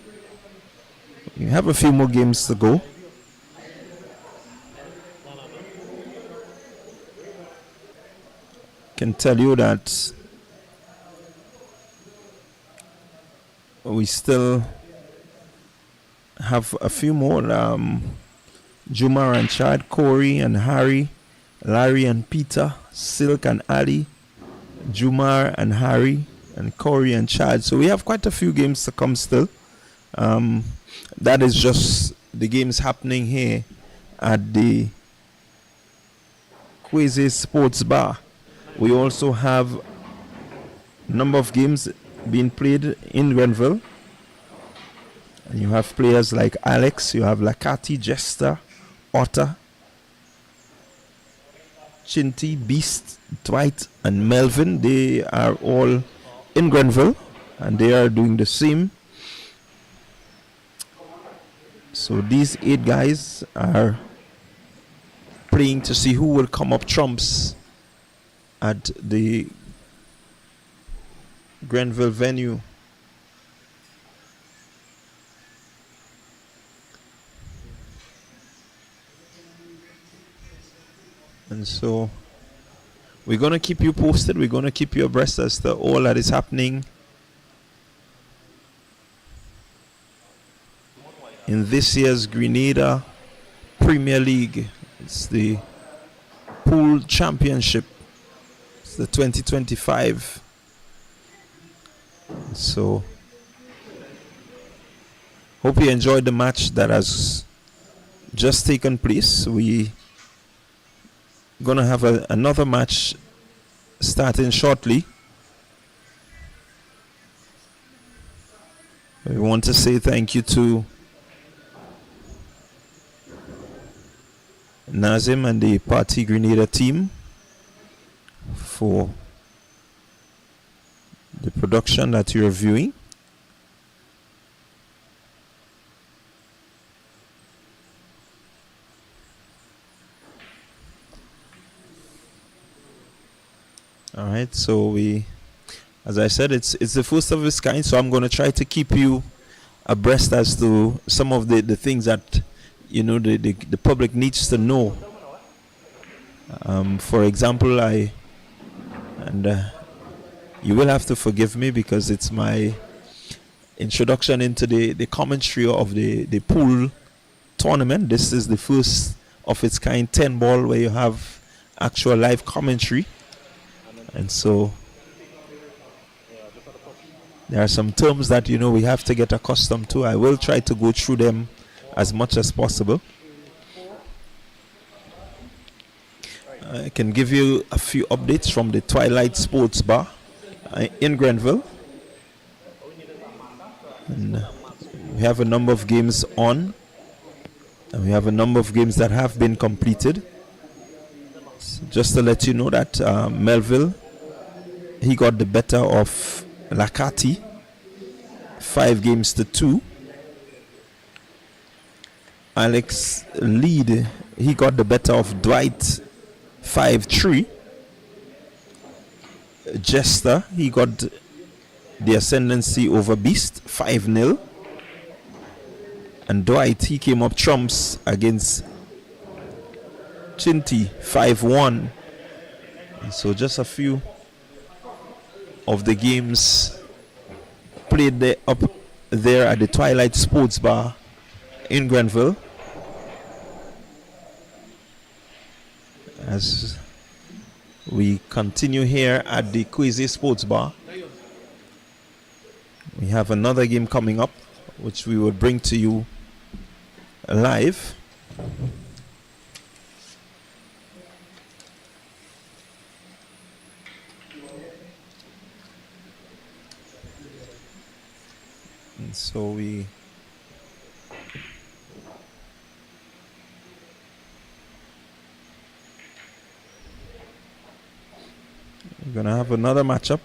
We have a few more games to go. Can tell you that we still have a few more. Jumar and Chad, Corey and Harry, Larry and Peter, Silk and Ali, Jumar and Harry, and Corey and Chad. So we have quite a few games to come still. That is just the games happening here at the Quazya Sports Bar. We also have a number of games being played in Grenville. And you have players like Alex, you have Lakati, Jester, Otter, Chinty, Beast, Dwight, and Melvin. They are all in Grenville and they are doing the same. So these 8 guys are playing to see who will come up trumps at the Grenville venue. And so we're going to keep you posted. We're going to keep you abreast as to all that is happening in this year's Grenada Premier League. It's the Pool Championship. It's the 2025. So hope you enjoyed the match that has just taken place. We gonna have another match starting shortly. We want to say thank you to Nazim and the Partygrenada team for the production that you're viewing. All right, so as I said, it's the first of its kind, so I'm going to try to keep you abreast as to some of the things that the public needs to know. For example, you will have to forgive me because it's my introduction into the commentary of the pool tournament. This is the first of its kind 10 ball where you have actual live commentary. And so there are some terms that we have to get accustomed to. I will try to go through them as much as possible. I can give you a few updates from the Twilight Sports Bar in Grenville. And we have a number of games on, and we have a number of games that have been completed. So just to let you know that Melville, he got the better of Lakati 5-2. Alex Lead, he got the better of Dwight 5-3. Jester, he got the ascendancy over Beast 5-0. And Dwight, he came up trumps against Chinty 5-1. So just a few of the games played up there at the Twilight Sports Bar in Grenville. As we continue here at the Quazya Sports Bar, we have another game coming up which we will bring to you live. And so we're gonna have another matchup.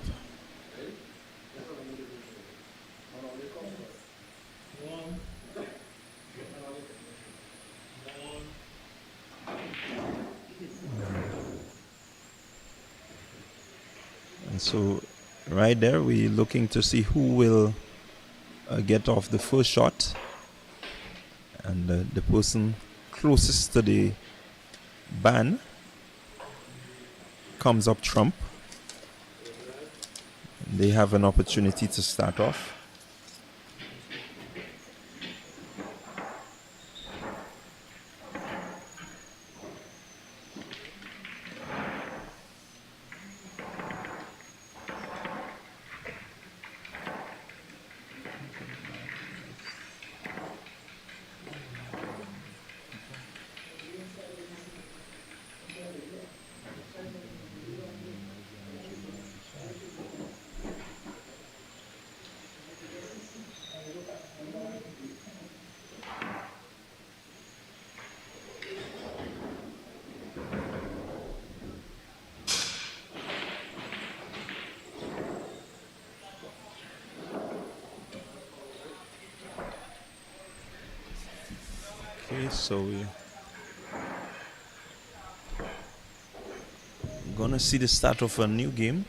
And so right there we're looking to see who will get off the first shot, and the person closest to the ban comes up trump. They have an opportunity to start off. Okay, so we're gonna see the start of a new game.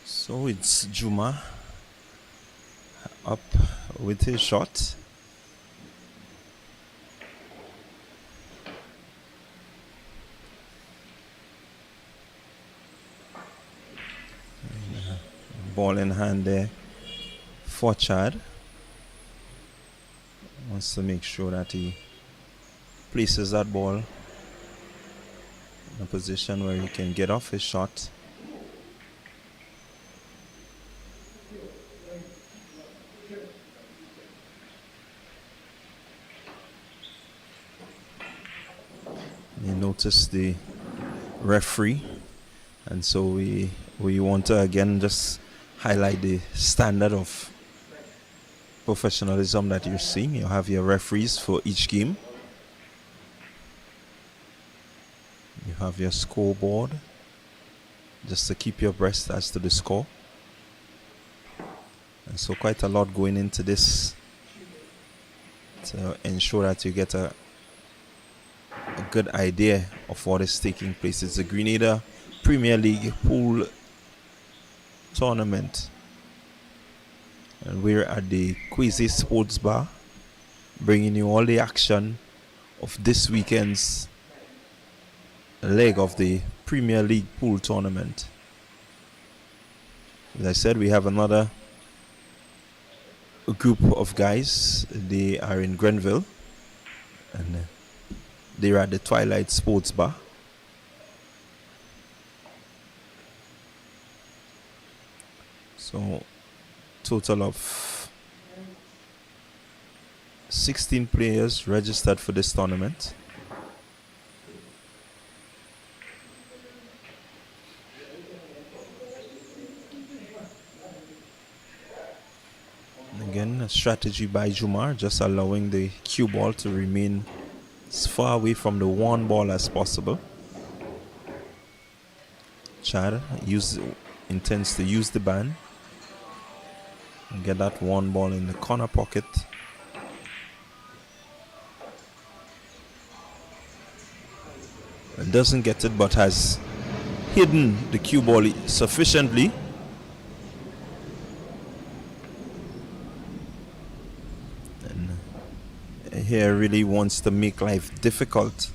So it's Jumar up with his shot. Ball in hand there for Chad. Wants to make sure that he places that ball in a position where he can get off his shot. You notice the referee, and so we want to again just highlight the standard of professionalism that you're seeing. You have your referees for each game. You have your scoreboard just to keep your abreast as to the score. And so quite a lot going into this to ensure that you get a good idea of what is taking place. It's the Grenada Premier League pool tournament, and we're at the Quazya Sports Bar, bringing you all the action of this weekend's leg of the Premier League pool tournament. As I said, we have another group of guys. They are in Grenville, and they're at the Twilight Sports Bar. So, total of 16 players registered for this tournament. And again, a strategy by Jumar, just allowing the cue ball to remain as far away from the one ball as possible. Chad intends to use the band and get that one ball in the corner pocket. And doesn't get it, but has hidden the cue ball sufficiently. And here really wants to make life difficult.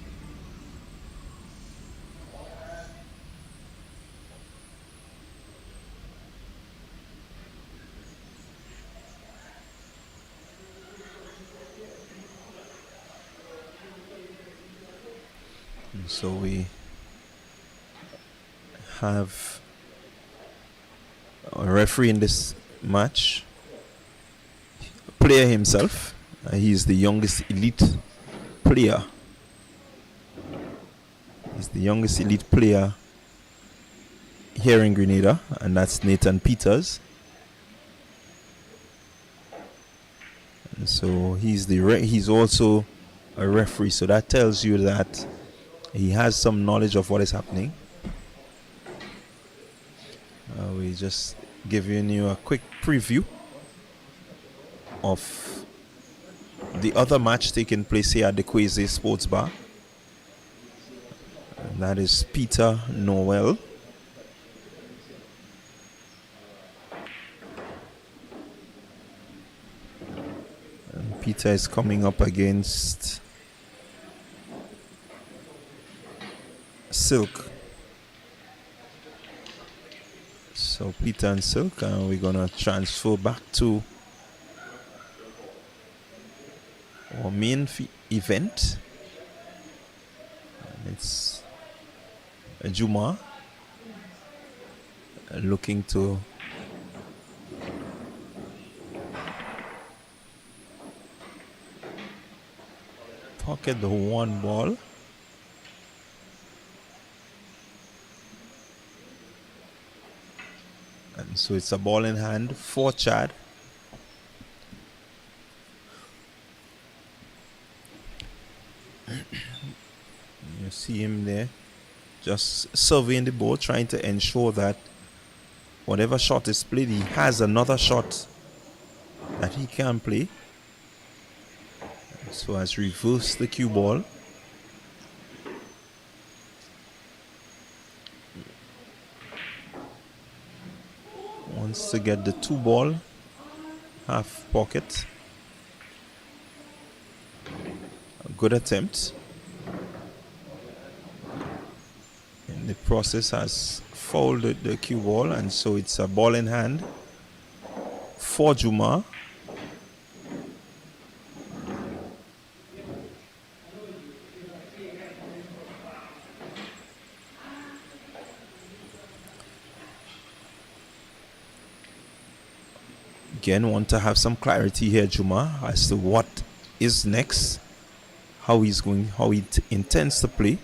So we have a referee in this match, player himself. He is the youngest elite player. He's the youngest elite player here in Grenada, and that's Nathan Peters. So he's also a referee. So that tells you that he has some knowledge of what is happening. We just giving you a quick preview of the other match taking place here at the Quazya Sports Bar. And that is Peter Noel. And Peter is coming up against Silk. So Peter and Silk, and we're gonna transfer back to our main event. And it's Jumar looking to pocket the one ball. And so it's a ball in hand for Chad. You see him there just surveying the ball, trying to ensure that whatever shot is played, he has another shot that he can play. So has reversed the cue ball. Wants to get the 2 ball, half pocket. A good attempt. In the process has fouled the cue ball, and so it's a ball in hand for Jumar. Again, want to have some clarity here, Jumar, as to what is next, how he intends to play.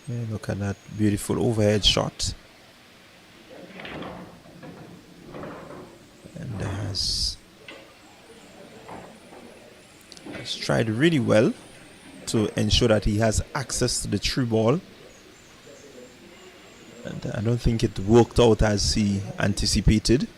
Yeah, look at that beautiful overhead shot. And has tried really well to ensure that he has access to the true ball. And I don't think it worked out as he anticipated.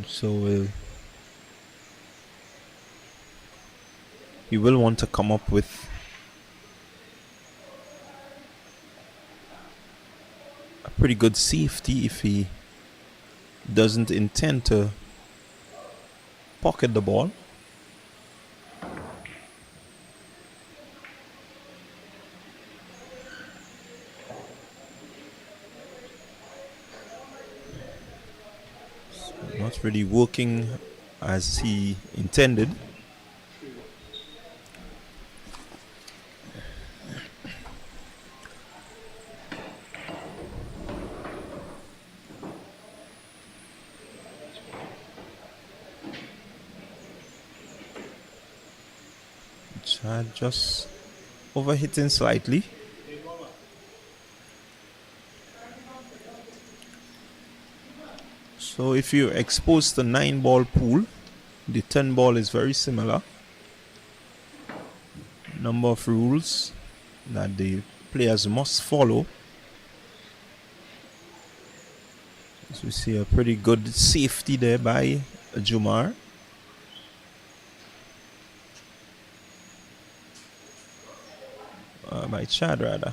So he will want to come up with a pretty good safety if he doesn't intend to pocket the ball. Not really working as he intended. Chad just overhitting slightly. So if you expose the 9-ball pool, the 10-ball is very similar. Number of rules that the players must follow. So we see a pretty good safety there by Jumar. By Chad rather.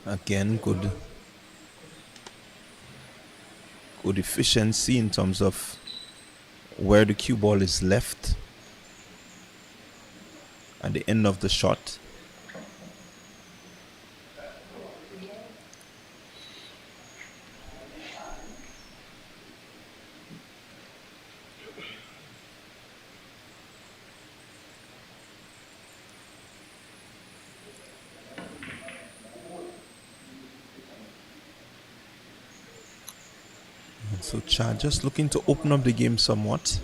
Again, good efficiency in terms of where the cue ball is left at the end of the shot. So Chad just looking to open up the game somewhat.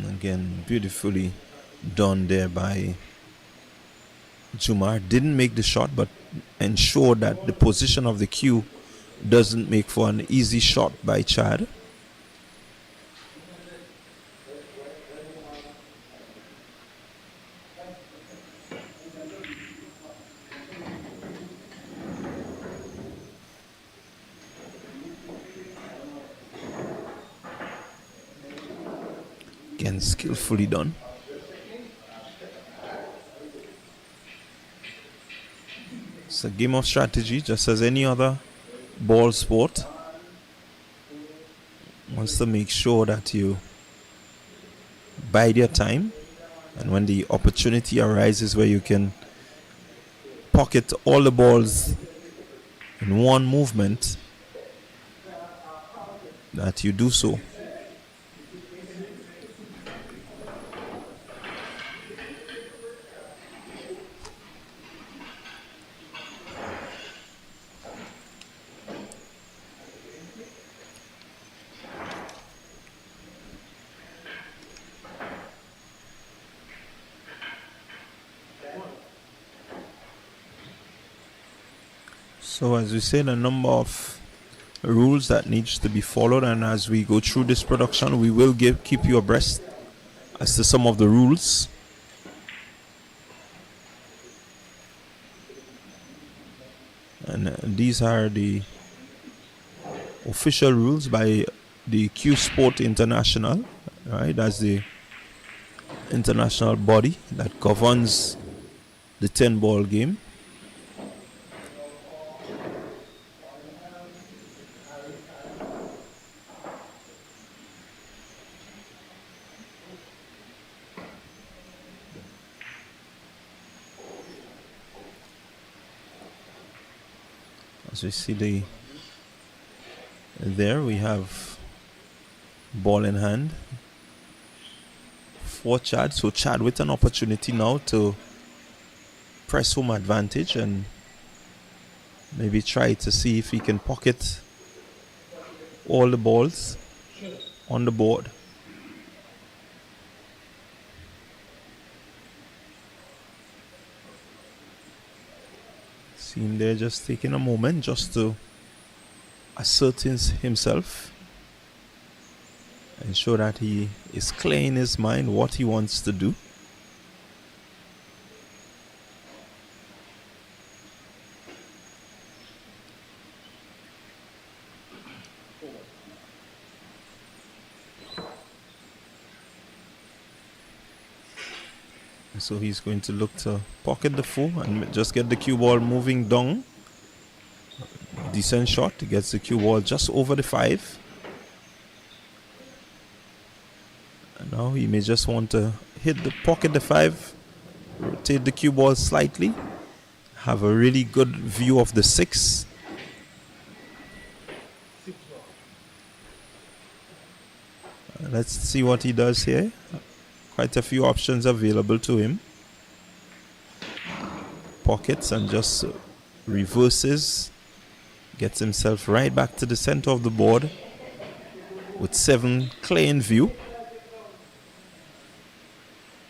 Again, beautifully done there by Jumar. Didn't make the shot, but ensured that the position of the cue doesn't make for an easy shot by Chad. Again, skillfully done. It's a game of strategy, just as any other ball sport. Wants to make sure that you bide your time, and when the opportunity arises where you can pocket all the balls in one movement, that you do so. So as we said, a number of rules that needs to be followed, and as we go through this production, we will keep you abreast as to some of the rules. And these are the official rules by the Q Sport International, right? That's the international body that governs the 10-ball game. As we see there we have ball in hand for Chad. So Chad with an opportunity now to press home advantage and maybe try to see if he can pocket all the balls on the board. See him there just taking a moment just to assert himself, ensure that he is clear in his mind what he wants to do. So he's going to look to pocket the 4 and just get the cue ball moving down. Decent shot. He gets the cue ball just over the 5. And now he may just want to pocket the 5, rotate the cue ball slightly, have a really good view of the 6. Let's see what he does here. Quite a few options available to him. Pockets and just reverses. Gets himself right back to the center of the board with 7 clear in view.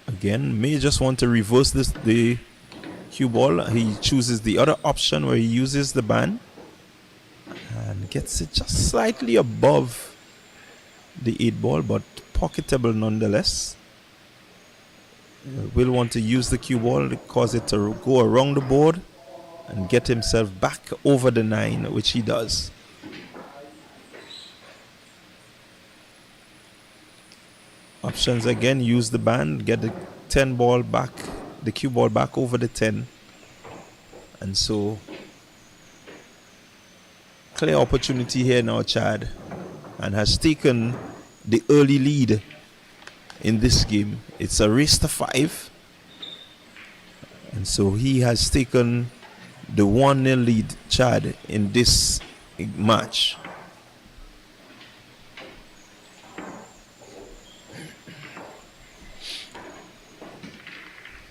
Again, may just want to reverse the cue ball. He chooses the other option where he uses the band and gets it just slightly above the 8 ball, but pocketable nonetheless. will want to use the cue ball, cause it to go around the board and get himself back over the 9, which he does. Options again, use the band, get the 10 ball back, the cue ball back over the 10. And so, clear opportunity here now, Chad, and has taken the early lead in this game. It's a race to 5. And so he has taken the 1-0 lead, Chad, in this match.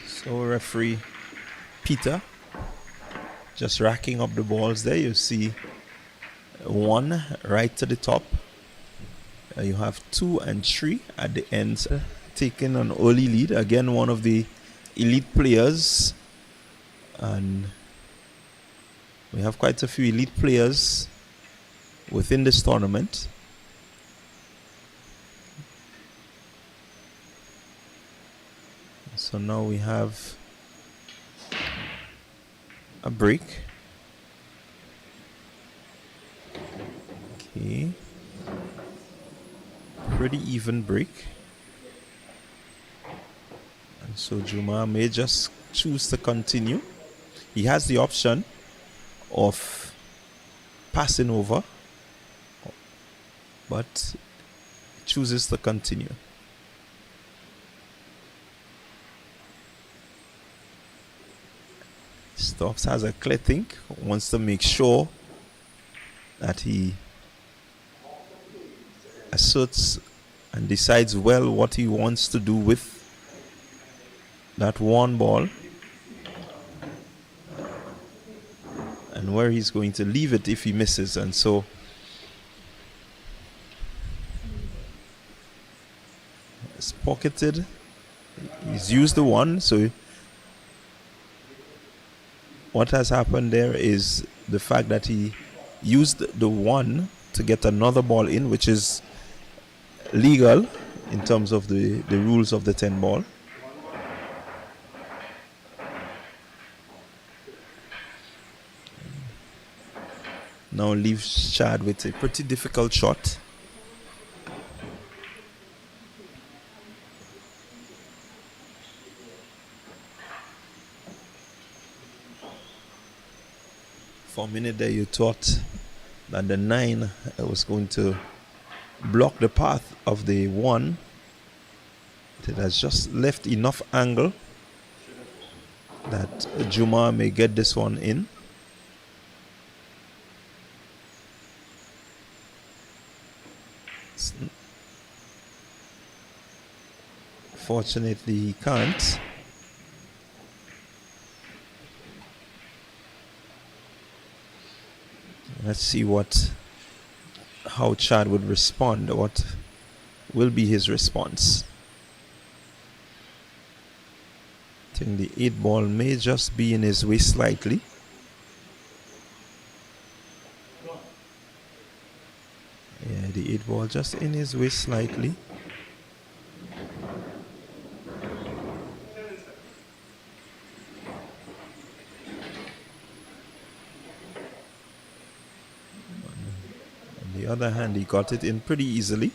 So referee Peter just racking up the balls there. You see 1 right to the top. You have 2 and 3 at the ends, taking an early lead. Again, one of the elite players. And we have quite a few elite players within this tournament. So now we have a break. Okay. Pretty even break. And so Jumar may just choose to continue. He has the option of passing over, but chooses to continue. Stops, has a clear think, wants to make sure that he asserts and decides well what he wants to do with that 1 ball and where he's going to leave it if he misses. And so it's pocketed. He's used the 1, so what has happened there is the fact that he used the 1 to get another ball in, which is legal in terms of the rules of the 10 ball. Now leaves Chad with a pretty difficult shot. For a minute there you thought that the 9 was going to block the path of the 1. It has just left enough angle that Jumar may get this one in. Fortunately he can't. Let's see how Chad would respond. What will be his response? I think the 8 ball may just be in his way slightly. Yeah, the 8 ball just in his way slightly. On the other hand, he got it in pretty easily.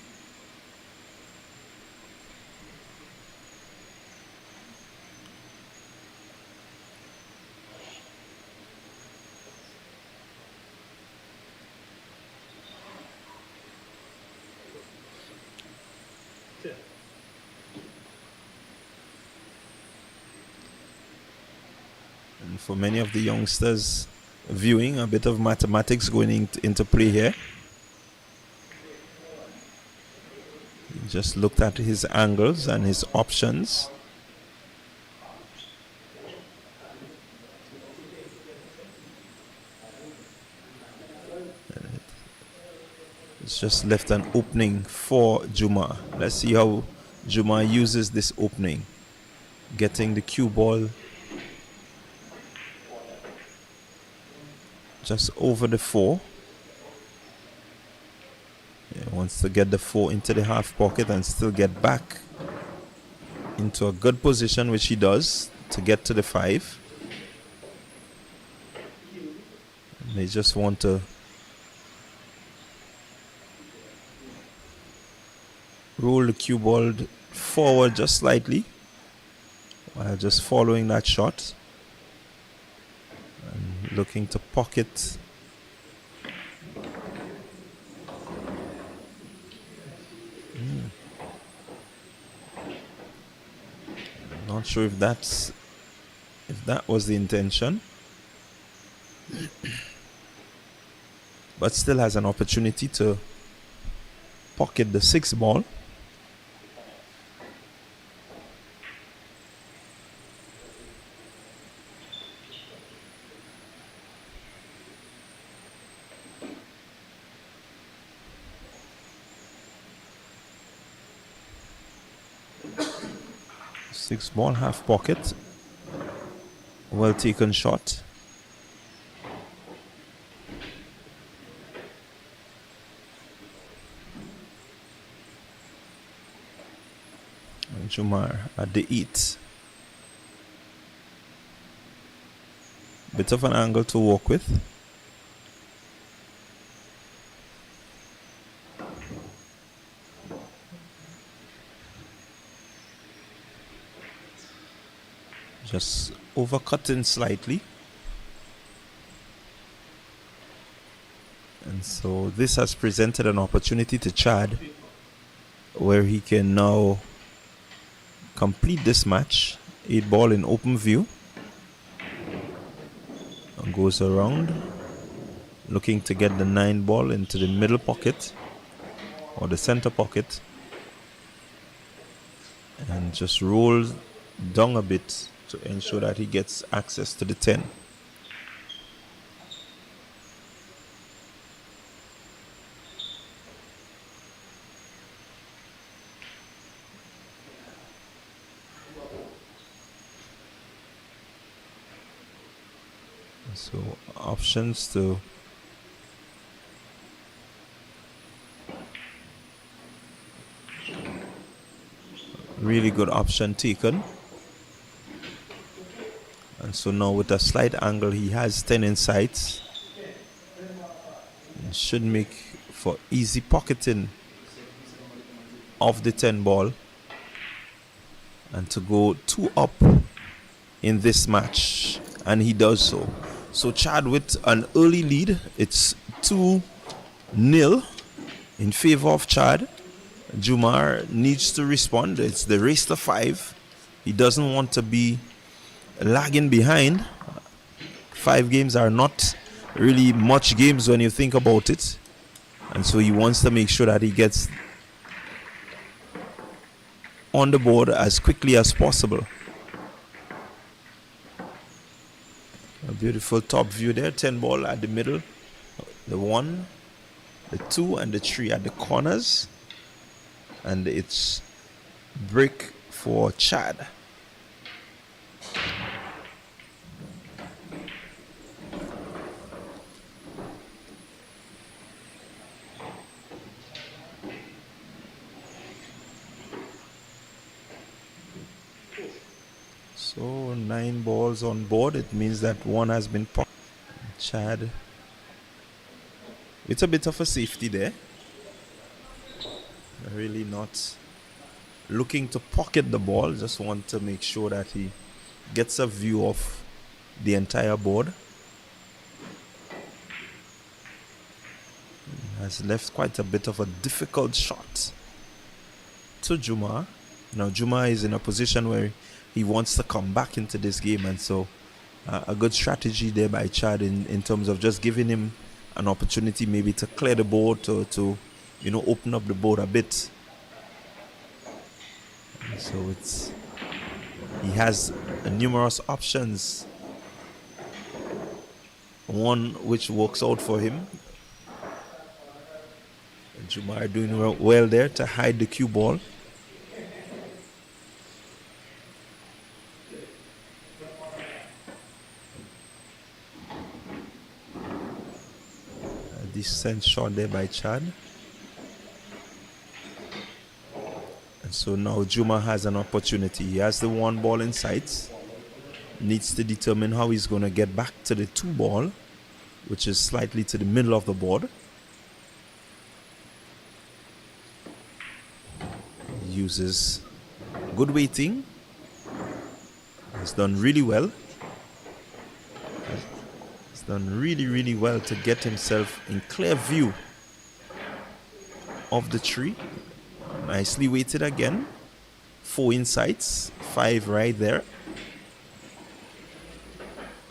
And for many of the youngsters viewing, a bit of mathematics going into play here. He just looked at his angles and his options. It's just left an opening for Jumar. Let's see how Jumar uses this opening. Getting the cue ball just over the 4. Yeah, wants to get the 4 into the half pocket and still get back into a good position, which he does, to get to the 5. And they just want to roll the cue ball forward just slightly while just following that shot and looking to pocket. Not sure if that was the intention, but still has an opportunity to pocket the 6 ball. Six ball, half pocket. Well taken shot. And Jumar at the 8. Bit of an angle to work with. Just overcutting slightly. And so this has presented an opportunity to Chad where he can now complete this match. 8 ball in open view. And goes around looking to get the 9 ball into the middle pocket or the center pocket. And just rolls down a bit to ensure that he gets access to the 10. So options to really good option taken. And so now with a slight angle, he has 10 in sights. It should make for easy pocketing of the 10 ball and to go 2 up in this match. And he does so. So Chad with an early lead. It's 2-0 in favor of Chad. Jumar needs to respond. It's the race to 5. He doesn't want to be lagging behind. 5 games are not really much games when you think about it, and so he wants to make sure that he gets on the board as quickly as possible. A beautiful top view there. 10 ball at the middle, the 1, the 2 and the 3 at the corners, and it's break for Chad. So 9 balls on board. It means that 1 has been popped. Chad with a bit of a safety there. Really not looking to pocket the ball. Just want to make sure that he gets a view of the entire board. Has left quite a bit of a difficult shot to Jumar. Now Jumar is in a position where he wants to come back into this game, and so a good strategy there by Chad in terms of just giving him an opportunity maybe to clear the board, to open up the board a bit. And so he has numerous options, one which works out for him. And Jumar doing well there to hide the cue ball. Decent shot there by Chad. And So now Jumar has an opportunity. He has the 1 ball in sight. Needs to determine how he's going to get back to the 2 ball, which is slightly to the middle of the board. He uses good weighting. He's done really well. He's done really well to get himself in clear view of the tree. Nicely weighted again. 4 insights, 5 right there.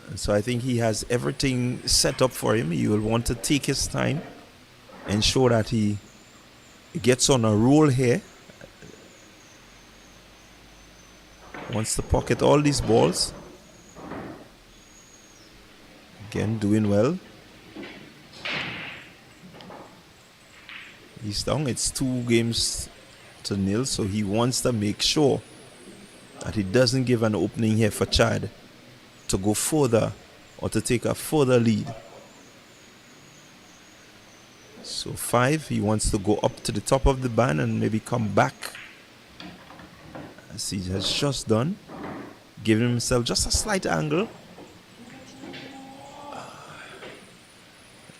And so I think he has everything set up for him. He will want to take his time, ensure that he gets on a roll here. Wants to pocket all these balls. Again, doing well. He's down. It's 2-0, so he wants to make sure that he doesn't give an opening here for Chad to go further or to take a further lead. So 5, he wants to go up to the top of the band and maybe come back, as he has just done, giving himself just a slight angle.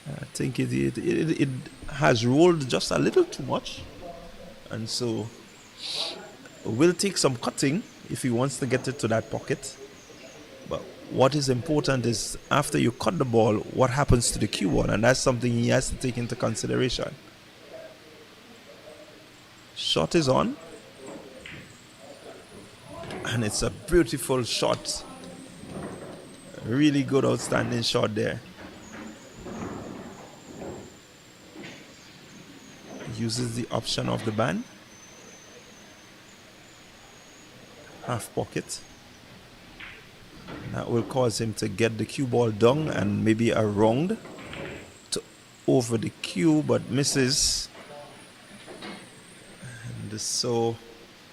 I think it has rolled just a little too much, and so will take some cutting if he wants to get it to that pocket. But what is important is, after you cut the ball, what happens to the cue ball, and that's something he has to take into consideration. Shot is on, and it's a beautiful shot. Really good, outstanding shot there. Uses the option of the band. Half pocket. That will cause him to get the cue ball down and maybe around to over the cue, but misses. And so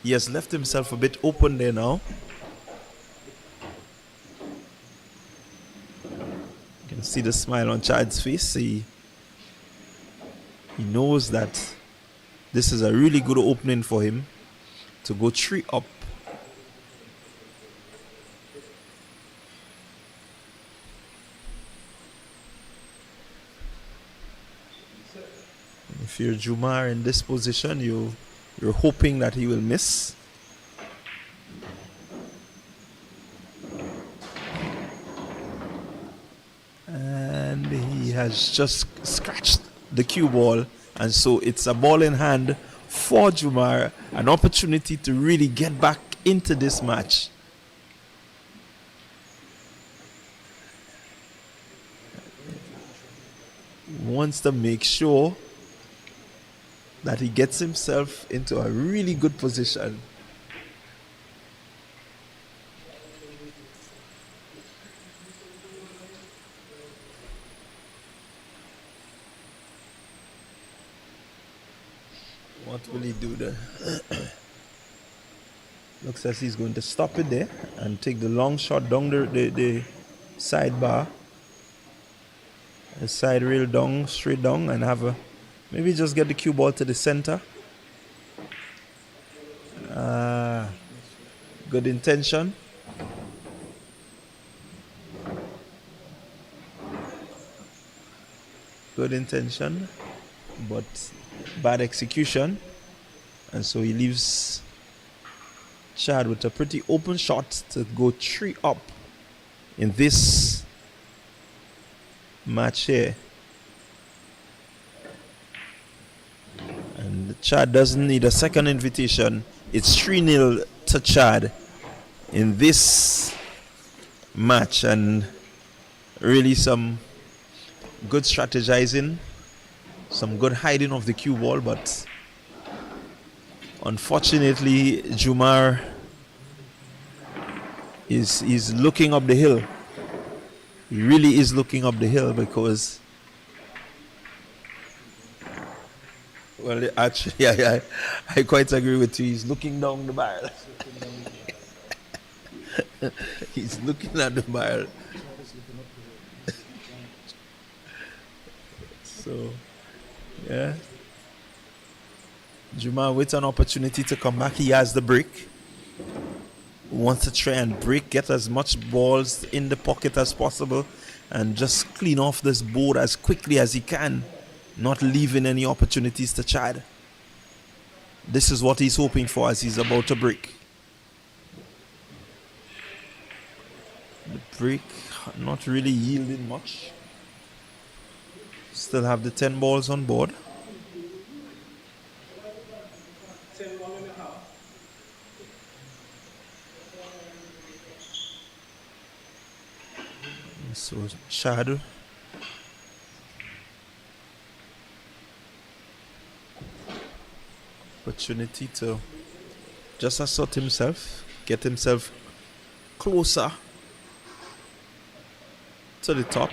he has left himself a bit open there now. You can see the smile on Chad's face. He knows that this is a really good opening for him to go 3 up. If you're Jumar in this position, you're hoping that he will miss. And he has just scratched the cue ball, and so it's a ball in hand for Jumar, an opportunity to really get back into this match. Wants to make sure that he gets himself into a really good position. What will he do there? Looks as he's going to stop it there and take the long shot down the side bar. The side rail down, straight down, and have a maybe just get the cue ball to the center. Good intention. Good intention, but bad execution. And so he leaves Chad with a pretty open shot to go 3 up in this match here. And Chad doesn't need a second invitation. It's 3-0 to Chad in this match, and really some good strategizing, some good hiding of the cue ball, but unfortunately Jumar is looking up the hill. He really is looking up the hill, because well, actually, I quite agree with you. He's looking down the barrel. He's looking at the barrel. So, yeah. Jumar with an opportunity to come back. He has the break. Wants to try and break, get as much balls in the pocket as possible, and just clean off this board as quickly as he can, not leaving any opportunities to Chad. This is what he's hoping for as he's about to break. The break not really yielding much. Still have the 10 balls on board. So Chad opportunity to just assert himself, get himself closer to the top.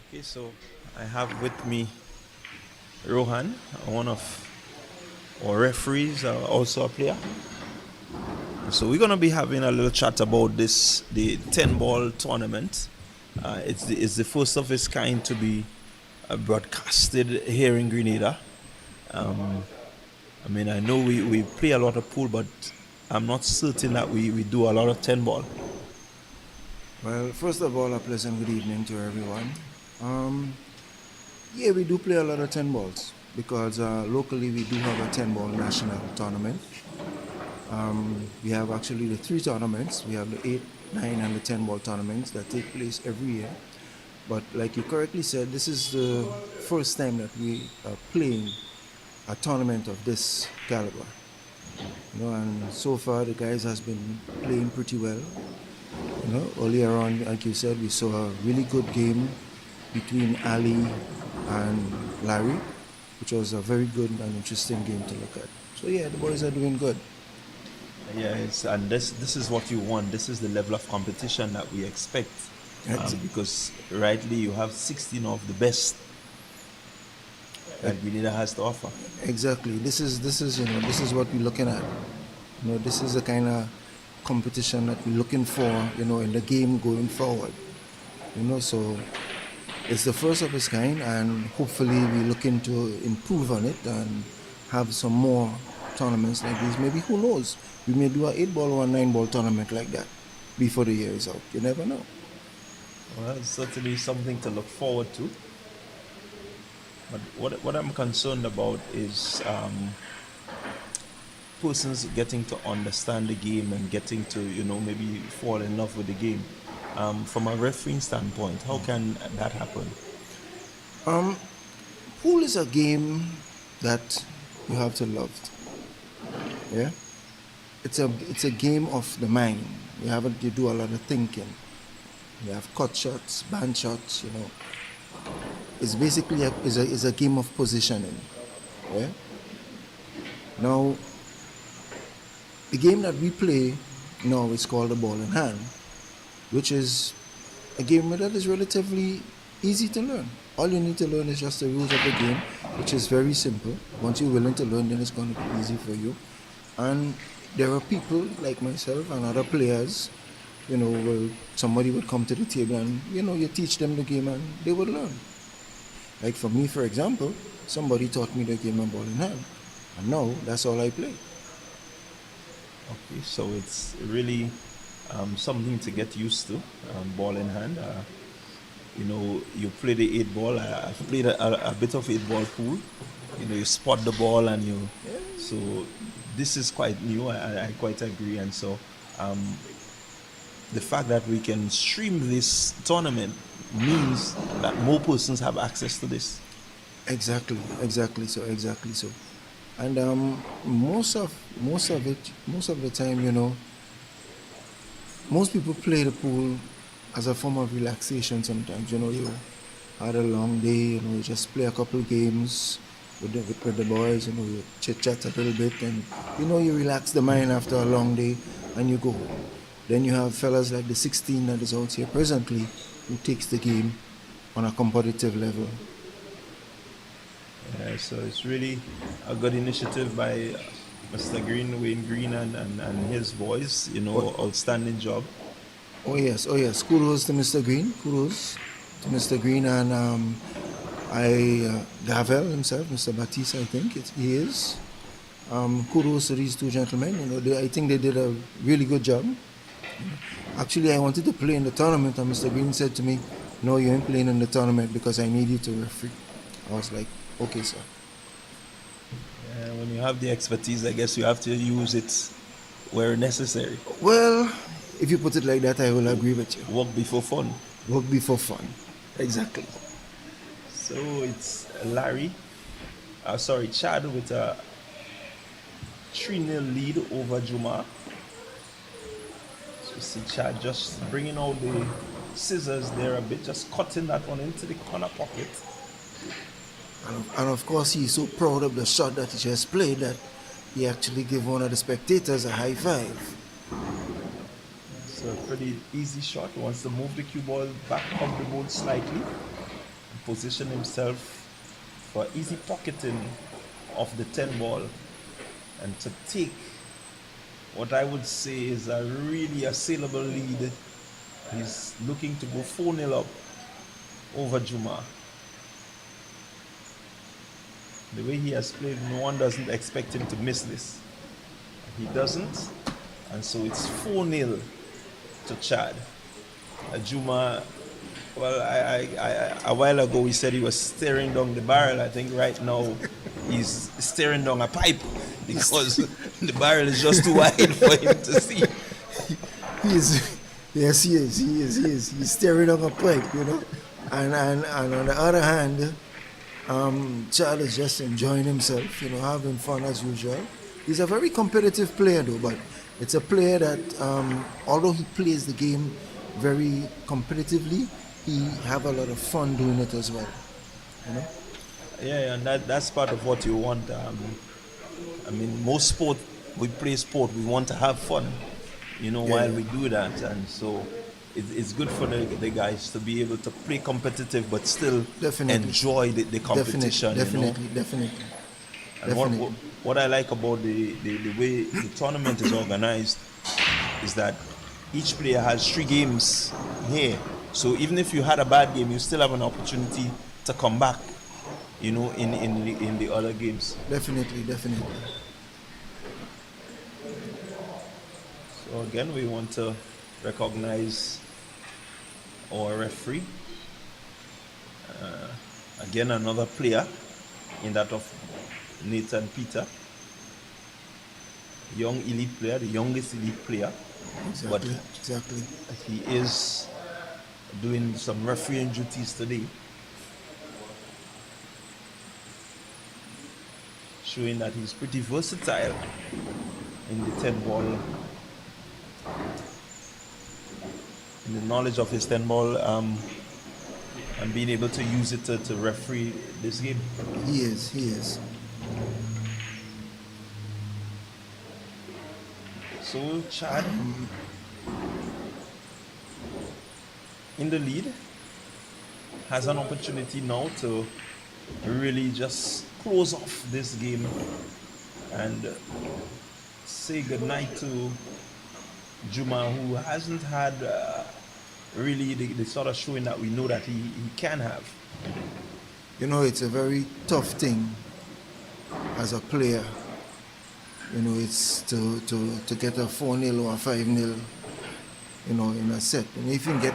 Okay, so I have with me Rohan, one of our referees, also a player. So we're gonna be having a little chat about this, the 10 ball tournament. It's the first of its kind to be broadcasted here in Grenada. I mean, I know we play a lot of pool, but I'm not certain that we do a lot of 10 ball. Well, first of all, a pleasant good evening to everyone. Yeah, we do play a lot of 10 balls because locally we do have a 10 ball national tournament. We have actually the 3 tournaments. We have the 8, 9 and the 10 ball tournaments that take place every year. But like you correctly said, this is the first time that we are playing a tournament of this caliber. You know, and so far the guys has been playing pretty well. You know, earlier on, like you said, we saw a really good game between Ali and Larry, which was a very good and interesting game to look at. So yeah, the boys are doing good. Yeah, and this is what you want. This is the level of competition that we expect. Because rightly you have 16 of the best that Grenada has to offer. Exactly. This is what we're looking at. You know, this is the kind of competition that we're looking for, you know, in the game going forward. You know, so it's the first of its kind, and hopefully we're looking to improve on it and have some more tournaments like these. Maybe, who knows, we may do a 8 ball or a 9 ball tournament like that before the year is out. You never know. Well, it's certainly something to look forward to. But what I'm concerned about is persons getting to understand the game and getting to, you know, maybe fall in love with the game. From a refereeing standpoint, how can that happen? Pool is a game that you have to love. Yeah, it's a game of the mind. You do a lot of thinking. You have cut shots, band shots. You know, it's basically a game of positioning. Yeah. Now, the game that we play now is called the ball in hand, which is a game that is relatively easy to learn. All you need to learn is just the rules of the game, which is very simple. Once you're willing to learn, then it's going to be easy for you. And there are people like myself and other players, you know, where somebody would come to the table and, you know, you teach them the game and they would learn. Like for me, for example, somebody taught me the game of ball in hand, and now that's all I play. Okay, so it's really something to get used to, ball in hand. You know, you play the 8 ball. I've played a bit of 8 ball pool. You know, you spot the ball and you. So this is quite new. I quite agree. And so the fact that we can stream this tournament means that more persons have access to this. Exactly so. And most of the time, you know, most people play the pool as a form of relaxation. Sometimes, you know, you had a long day, you know, you just play a couple games with the boys, you know, you chit chat a little bit, and you know, you relax the mind after a long day. and you go. Then you have fellas like the 16 that is out here presently who takes the game on a competitive level. Yeah, so it's really a good initiative by Mr. Green, Wayne Green, and his boys. Outstanding job. Oh yes. Kudos to Mr. Green. Kudos to Mr. Green and Gavel himself, Mr. Batiste, I think he is. Kudos to these two gentlemen. I think they did a really good job. Actually, I wanted to play in the tournament, and Mr. Green said to me, "No, you ain't playing in the tournament because I need you to referee." I was like, "Okay, sir." Yeah, when you have the expertise, I guess you have to use it where necessary. Well, if you put it like that, I will agree with you. Work before fun. Work before fun. Exactly. So it's Chad with a 3-0 lead over Jumar. So see Chad just bringing out the scissors there a bit, just cutting that one into the corner pocket. And of course, he's so proud of the shot that he just played that he actually gave one of the spectators a high five. It's a pretty easy shot. He wants to move the cue ball back up the board slightly and position himself for easy pocketing of the 10 ball and to take what I would say is a really assailable lead. He's looking to go 4-0 up over Jumar. The way he has played, no one doesn't expect him to miss this. He doesn't, and so it's 4-0 to Chad. Jumar, well, a while ago he said he was staring down the barrel. I think right now he's staring down a pipe because the barrel is just too wide for him to see. Yes, he is. He's staring down a pipe, And on the other hand, Chad is just enjoying himself, having fun as usual. He's a very competitive player though, but it's a player that, although he plays the game very competitively, he have a lot of fun doing it as well. Yeah, and that's part of what you want. Most sport, we play sport, we want to have fun, while we do that, and so it's good for the guys to be able to play competitive but still enjoy the competition. Definitely. And what I like about the way the tournament is organized is that each player has 3 games here. So even if you had a bad game, you still have an opportunity to come back, in the other games. Definitely. So again, we want to recognize our referee. Again, another player in that of Nathan Peter. Young elite player, the youngest elite player. Exactly. But he is doing some refereeing duties today. Showing that he's pretty versatile in the 10 ball. In the knowledge of his 10 ball and being able to use it to referee this game. He is. So Chad in the lead has an opportunity now to really just close off this game and say goodnight to Jumar, who hasn't had really the sort of showing that we know that he can have. It's a very tough thing as a player. It's to get a 4-0 or a 5-0, in a set. And if you can get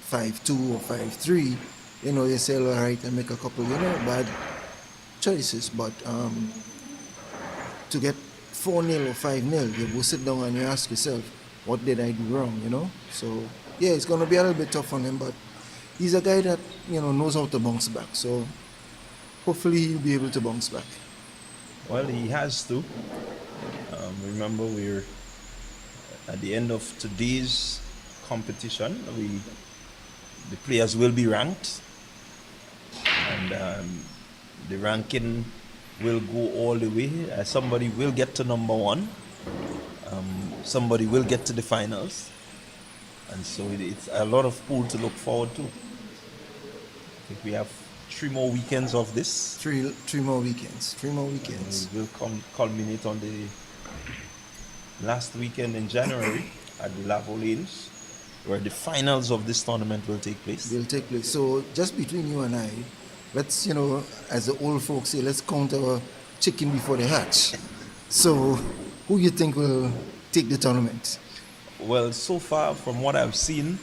5-2 or 5-3, you say, all right, and make a couple, bad choices. But to get 4-0 or 5-0, you go sit down and you ask yourself, what did I do wrong, So, yeah, it's going to be a little bit tough on him, but he's a guy that, knows how to bounce back. So, hopefully he'll be able to bounce back. Well, he has to. Remember, we're at the end of today's competition. The players will be ranked, and the ranking will go all the way. Somebody will get to number 1. somebody will get to the finals. And so it's a lot of pool to look forward to. I think we have 3 more weekends of this. Three more weekends. It will culminate on the last weekend in January at the Lavo Lanes, where the finals of this tournament will take place. They'll take place. So just between you and I, let's, as the old folks say, let's count our chicken before they hatch. So who you think will take the tournament? Well, so far from what I've seen,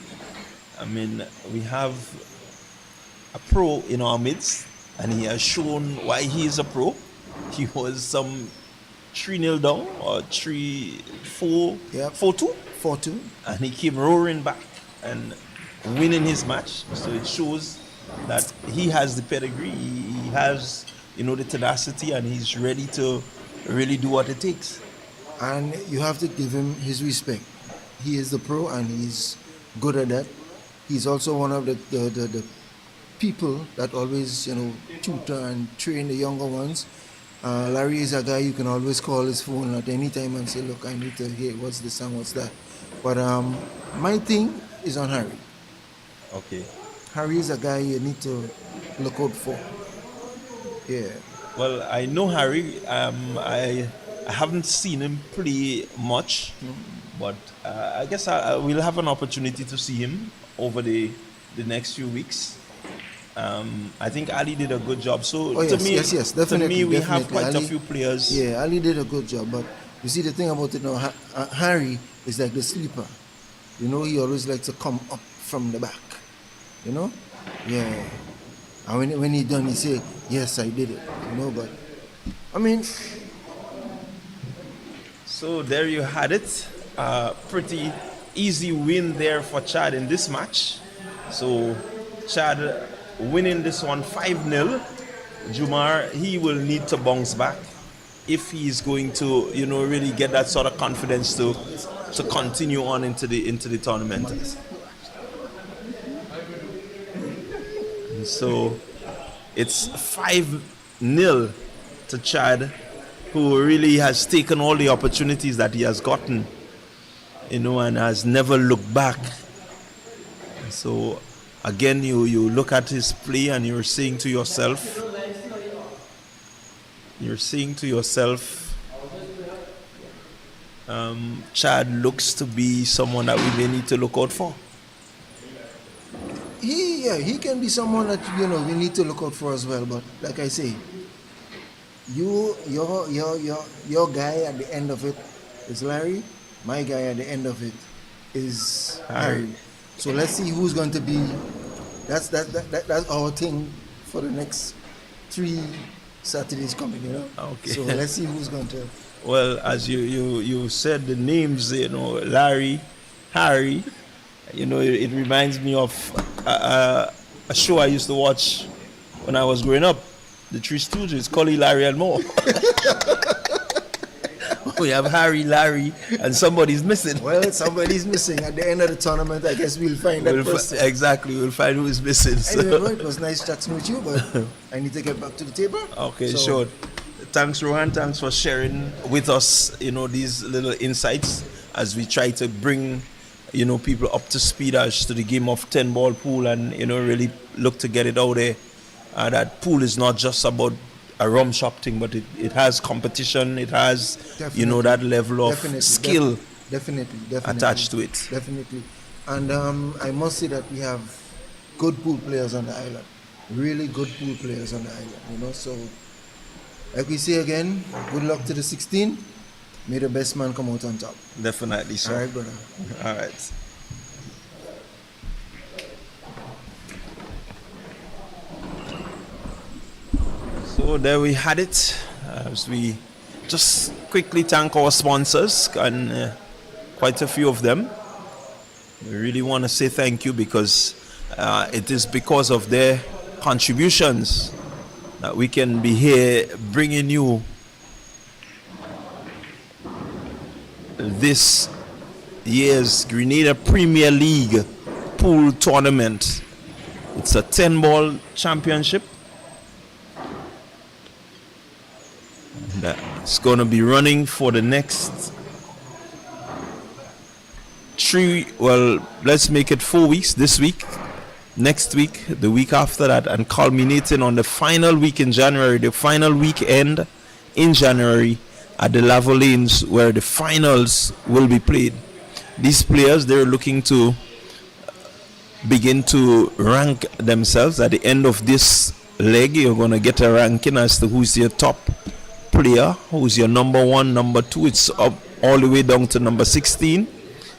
I mean, we have a pro in our midst, and he has shown why he is a pro. He was some 3-0 down or 3-4, Yep. 4-2, 4-2. and he came roaring back and winning his match. So it shows that he has the pedigree, he has, the tenacity, and he's ready to really do what it takes. And you have to give him his respect. He is the pro, and he's good at that. He's also one of the people that always, tutor and train the younger ones. Larry is a guy you can always call his phone at any time and say, look, I need to hear what's this and what's that. But my thing is on Harry. Okay. Harry is a guy you need to look out for. Yeah. Well, I know Harry. I haven't seen him play much, but I guess I will have an opportunity to see him over the next few weeks. I think Ali did a good job. So yes, definitely. To me, we have definitely. quite Ali, a few players. Yeah, Ali did a good job. But you see, the thing about it now, Harry is like the sleeper. He always likes to come up from the back. Yeah. And when he done, he say, yes, I did it. But I mean. So there you had it. Pretty easy win there for Chad in this match. So Chad winning this one 5-0. Jumar, he will need to bounce back if he's going to, really get that sort of confidence to continue on into the tournament. So it's 5-0 to Chad, who really has taken all the opportunities that he has gotten, and has never looked back. So again, you look at his play and you're saying to yourself, Chad looks to be someone that we may need to look out for. He can be someone that we need to look out for as well. But like I say, your guy at the end of it is Larry. My guy at the end of it is Harry. So let's see who's going to be. That's our thing for the next 3 Saturdays coming. Okay. So let's see who's going to. Well, as you said the names, Larry, Harry. It reminds me of a show I used to watch when I was growing up, The Three Stooges, Collie, Larry, and Moe. We have Harry, Larry, and somebody's missing. Well, somebody's missing. At the end of the tournament, I guess we'll find that person. Exactly, we'll find who is missing. Anyway, it was nice chatting with you, but I need to get back to the table. Okay, sure. Thanks, Rohan. Thanks for sharing with us, these little insights as we try to bring people up to speed as to the game of 10-ball pool and, really look to get it out there. That pool is not just about a rum shop thing, but it has competition, it has, that level of skill definitely attached to it. Definitely. And I must say that we have good pool players on the island. Really good pool players on the island, So, like we say again, good luck to the 16. May the best man come out on top. Definitely, sir. All right, brother. All right. So there we had it. As we just quickly thank our sponsors, and quite a few of them. We really want to say thank you because it is because of their contributions that we can be here bringing you this year's Grenada Premier League pool tournament. It's a 10-ball championship. And it's going to be running for the next let's make it 4 weeks. This week, next week, the week after that, and culminating on the final week in January, the final weekend in January at the Lavo Lanes, where the finals will be played. These players, they're looking to begin to rank themselves. At the end of this leg, you're going to get a ranking as to who's your top player, who's your number one, number two. It's up all the way down to number 16,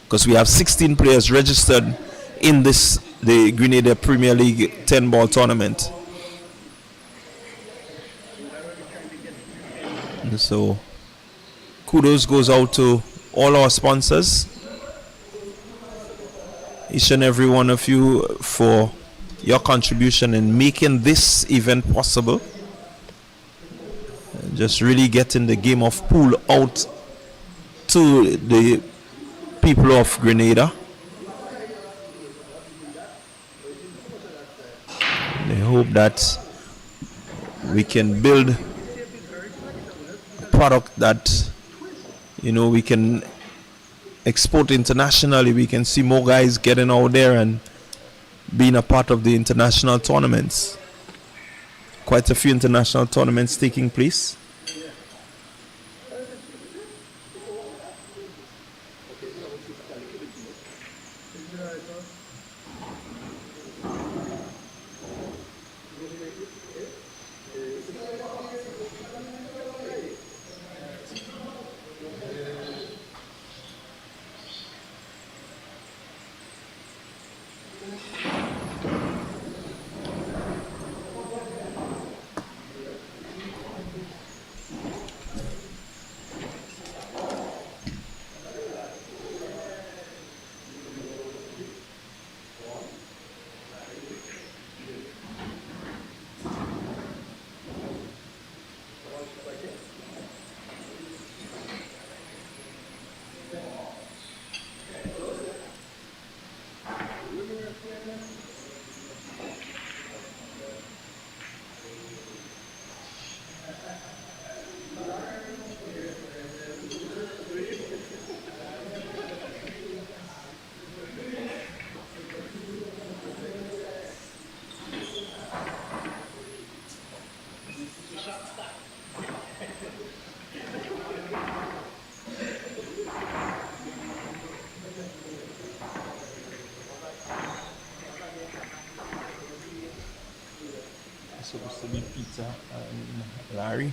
because we have 16 players registered in the Grenada Premier League 10 ball tournament. And so kudos goes out to all our sponsors, each and every one of you, for your contribution in making this event possible. Just really getting the game of pool out to the people of Grenada. I hope that we can build a product that, you know, we can export internationally. We can see more guys getting out there and being a part of the international tournaments. Quite a few international tournaments taking place. Supposed to be Peter and Larry.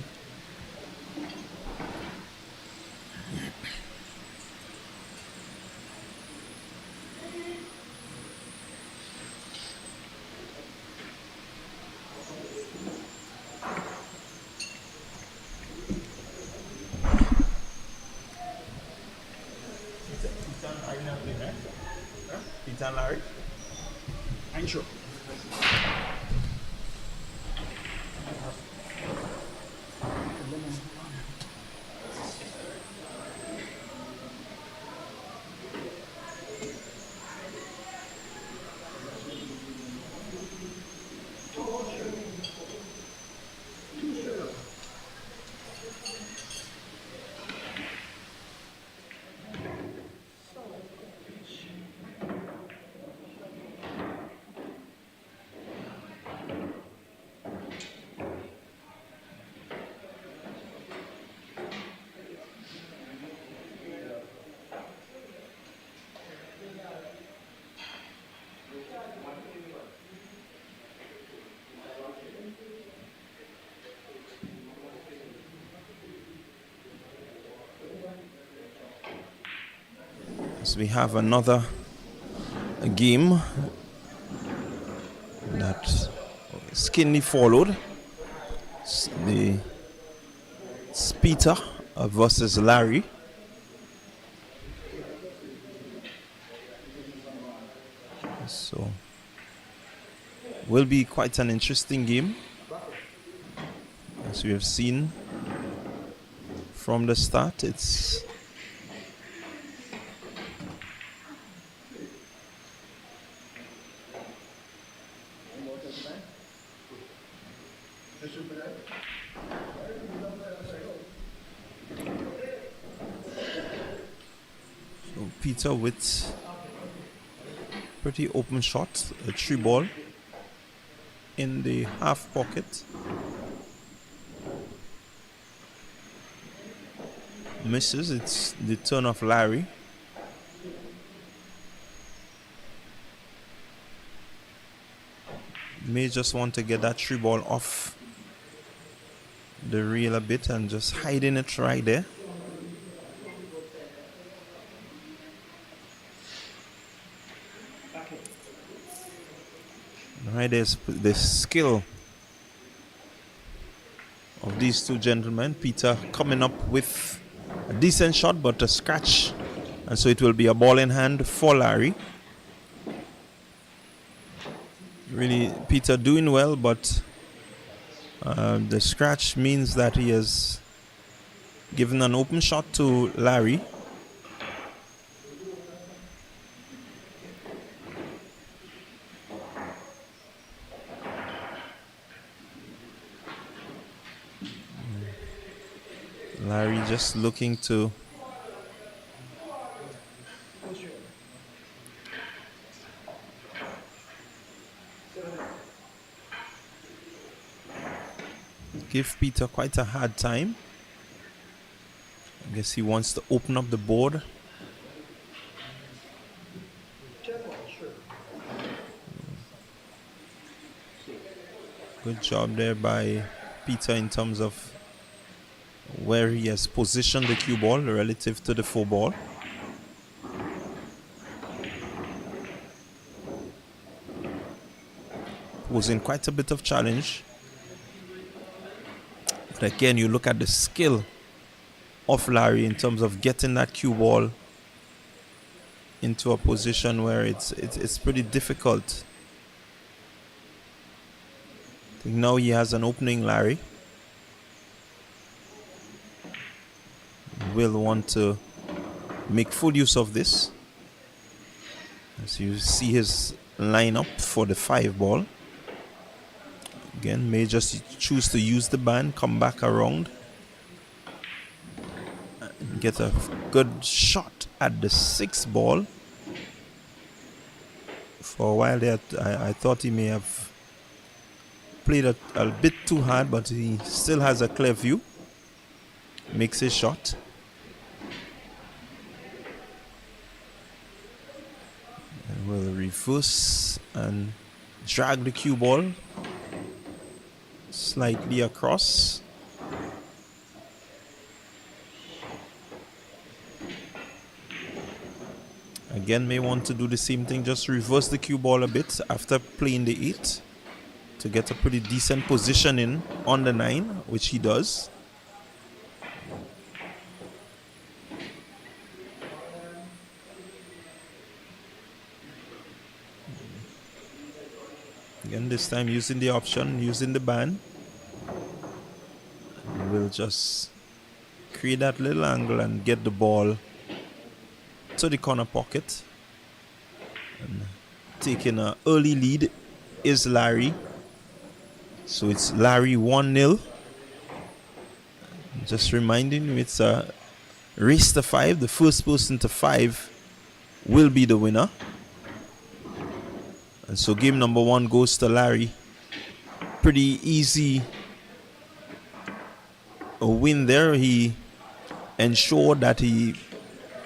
Peter and Larry? I'm sure. So we have another game that is keenly followed. It's Peter versus Larry. So will be quite an interesting game, as we have seen from the start. It's Peter with Pretty open shot, a 3 ball in the half pocket. Misses. It's the turn of Larry. May just want to get that 3 ball off the reel a bit and just hiding it right there. Right, there's the skill of these two gentlemen. Peter coming up with a decent shot, but a scratch, and so it will be a ball in hand for Larry. Really, Peter doing well, but the scratch means that he has given an open shot to Larry. Larry just looking to give Peter quite a hard time. I guess he wants to open up the board. Good job there by Peter in terms of where he has positioned the cue ball relative to the 4 ball. Posing quite a bit of challenge. But again, you look at the skill of Larry in terms of getting that cue ball into a position where it's pretty difficult. I think now he has an opening, Larry. Will want to make full use of this. As you see his lineup for the 5 ball. Again, may just choose to use the band, come back around, and get a good shot at the 6 ball. For a while there, I thought he may have played a bit too hard, but he still has a clear view. Makes his shot. And will reverse and drag the cue ball slightly across. Again, may want to do the same thing, just reverse the cue ball a bit after playing the 8 to get a pretty decent position in on the 9, which he does. Again, this time using the option, using the band. And we'll just create that little angle and get the ball to the corner pocket. And taking an early lead is Larry. So it's Larry 1-0. Just reminding you, it's a race to 5. The first person to 5 will be the winner. And so game number 1 goes to Larry. Pretty easy a win there. He ensured that he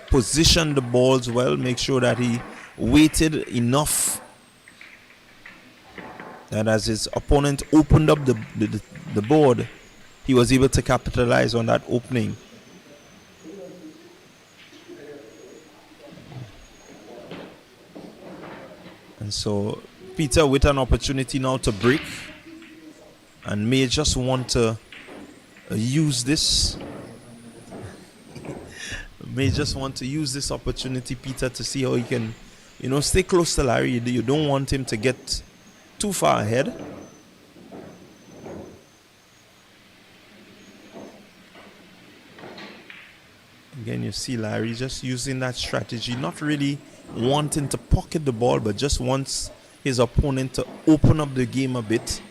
positioned the balls well, make sure that he waited enough that as his opponent opened up the board, he was able to capitalize on that opening. And so Peter with an opportunity now to break, and may just want to use this. May just want to use this opportunity, Peter, to see how he can, stay close to Larry. You don't want him to get too far ahead. Again, you see Larry just using that strategy, not really wanting to pocket the ball, but just wants his opponent to open up the game a bit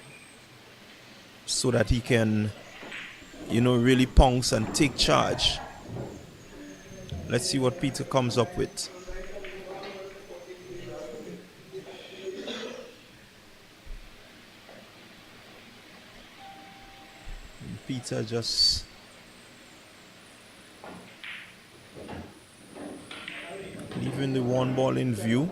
so that he can, really pounce and take charge. Let's see what Peter comes up with. Peter just leaving the one ball in view.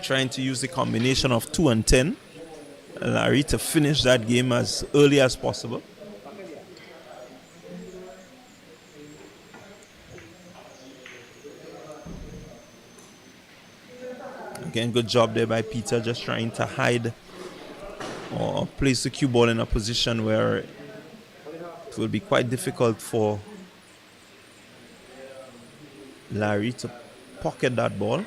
Trying to use the combination of 2 and 10, Larry, to finish that game as early as possible. Again, good job there by Peter, just trying to hide or place the cue ball in a position where it will be quite difficult for Larry to pocket that ball.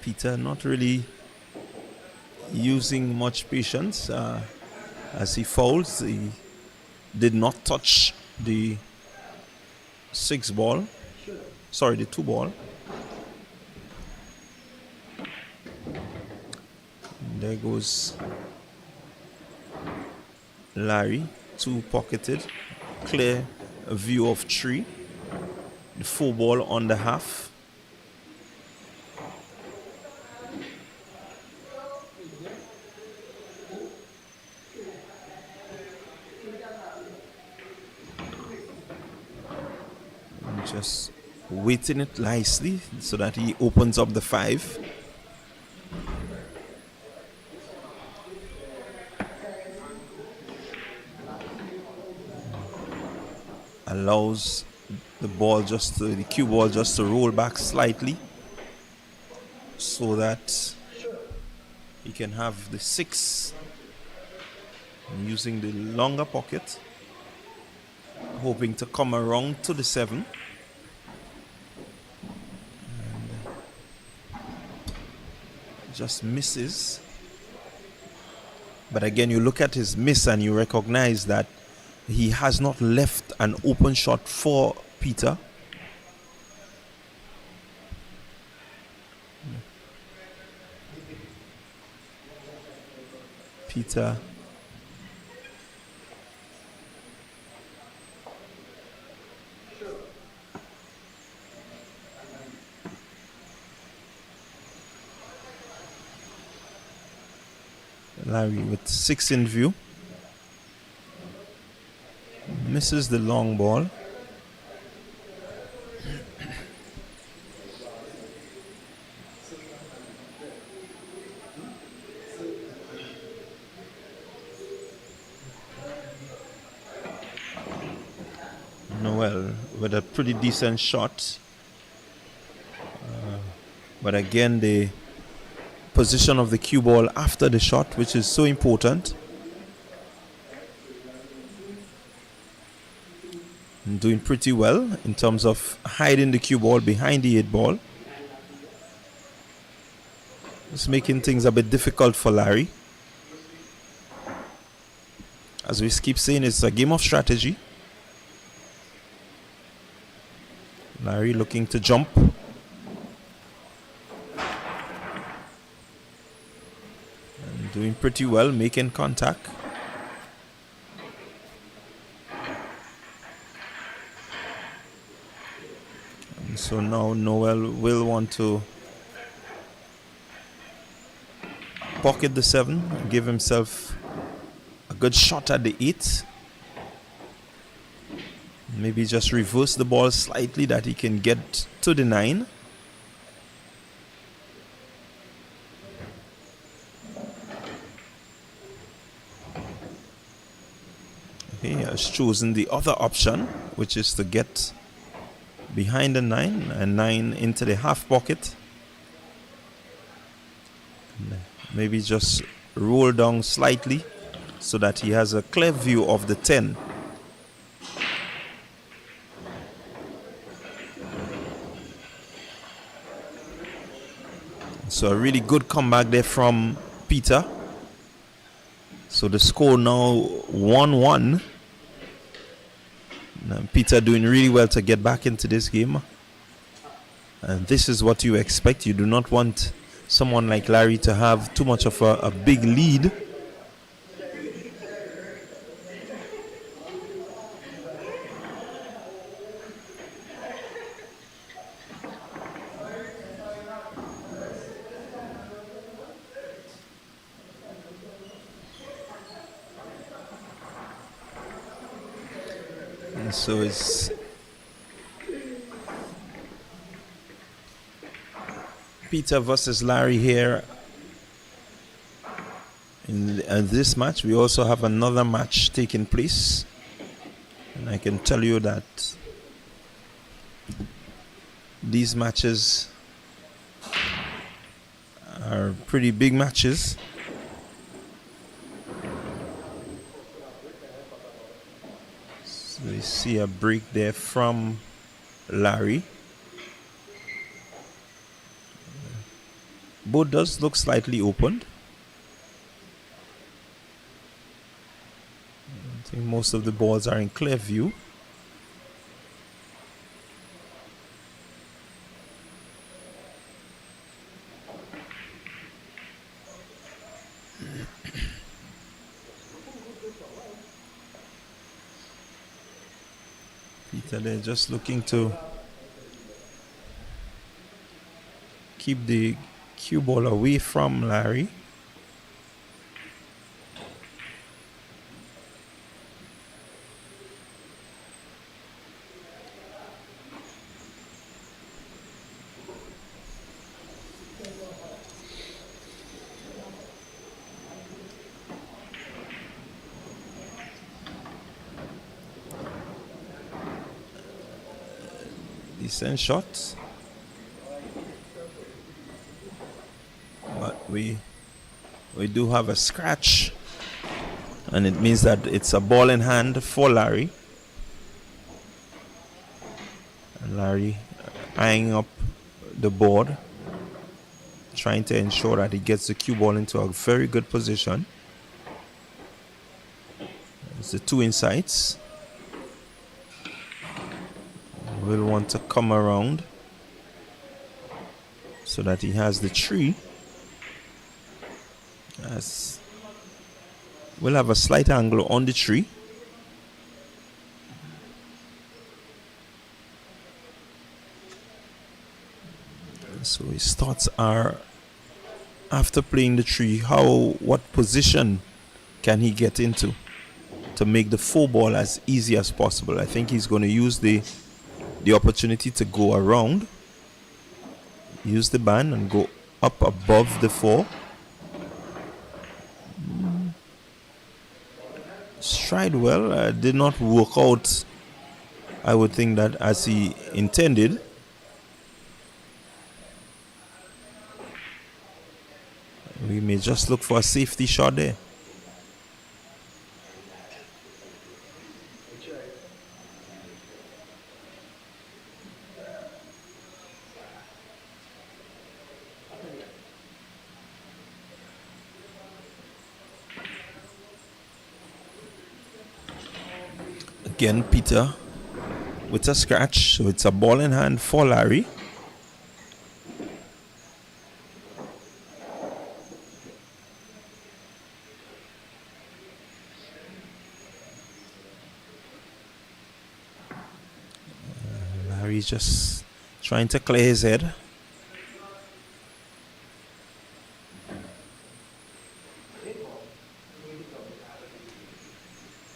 Peter not really using much patience as he fouls. He did not touch the 6 ball. Sorry, the 2 ball. And there goes Larry, 2 pocketed. Clear view of 3. The 4 ball on the half. Just waiting it nicely so that he opens up the 5. Allows the cue ball just to roll back slightly so that he can have the 6 using the longer pocket, hoping to come around to the 7. Just misses. But again, you look at his miss and you recognize that he has not left an open shot for Peter. Peter Larry with 6 in view. Misses the long ball. Noel with a pretty decent shot. But again, the position of the cue ball after the shot, which is so important. And doing pretty well in terms of hiding the cue ball behind the 8 ball. It's making things a bit difficult for Larry. As we keep saying, it's a game of strategy. Larry looking to jump. Doing pretty well, making contact. And so now Noel will want to pocket the 7 and give himself a good shot at the 8. Maybe just reverse the ball slightly that he can get to the 9. He has chosen the other option, which is to get behind the 9 and 9 into the half pocket. Maybe just roll down slightly so that he has a clear view of the 10. So a really good comeback there from Peter. So the score now 1-1. Peter doing really well to get back into this game. And this is what you expect. You do not want someone like Larry to have too much of a big lead. And so it's Peter versus Larry here in this match. We also have another match taking place, and I can tell you that these matches are pretty big matches. So we see a break there from Larry. Boat does look slightly opened. I think most of the balls are in clear view. Peter there just looking to keep the cue ball away from Larry. Decent shot. But we do have a scratch, and it means that it's a ball in hand for Larry. And Larry eyeing up the board, trying to ensure that he gets the cue ball into a very good position. It's the two insides. Will want to come around so that he has the tree. As we'll have a slight angle on the tree. So his thoughts are, after playing the tree, what position can he get into to make the 4-ball as easy as possible. I think he's going to use the opportunity to go around, use the band and go up above the 4. Tried well, did not work out, I would think, that as he intended. We may just look for a safety shot there. Again, Peter with a scratch, so it's a ball in hand for Larry. Larry's just trying to clear his head.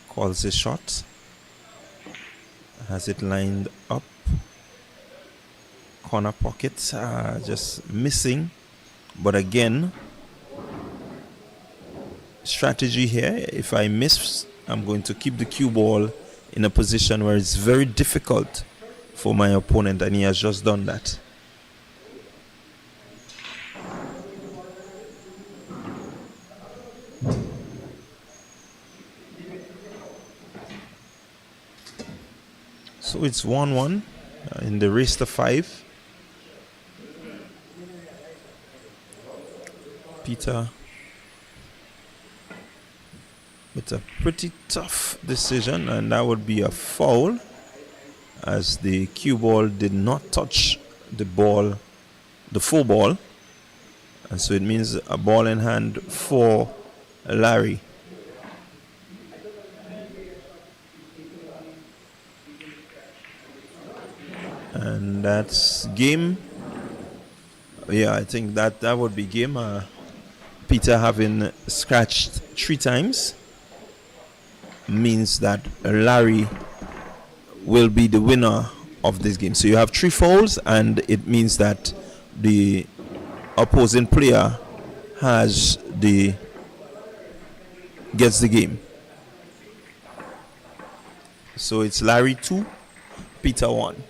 Calls his shot. Has it lined up. Corner pockets just missing. But again, strategy here. If I miss, I'm going to keep the cue ball in a position where it's very difficult for my opponent, and he has just done that. So it's 1-1 in the race to 5. Peter with a pretty tough decision, and that would be a foul, as the cue ball did not touch the ball, the full ball, and so it means a ball in hand for Larry. And that's game. Yeah, I think that would be game. Peter having scratched 3 times means that Larry will be the winner of this game. So you have 3 fouls, and it means that the opposing player gets the game. So it's Larry 2, Peter 1.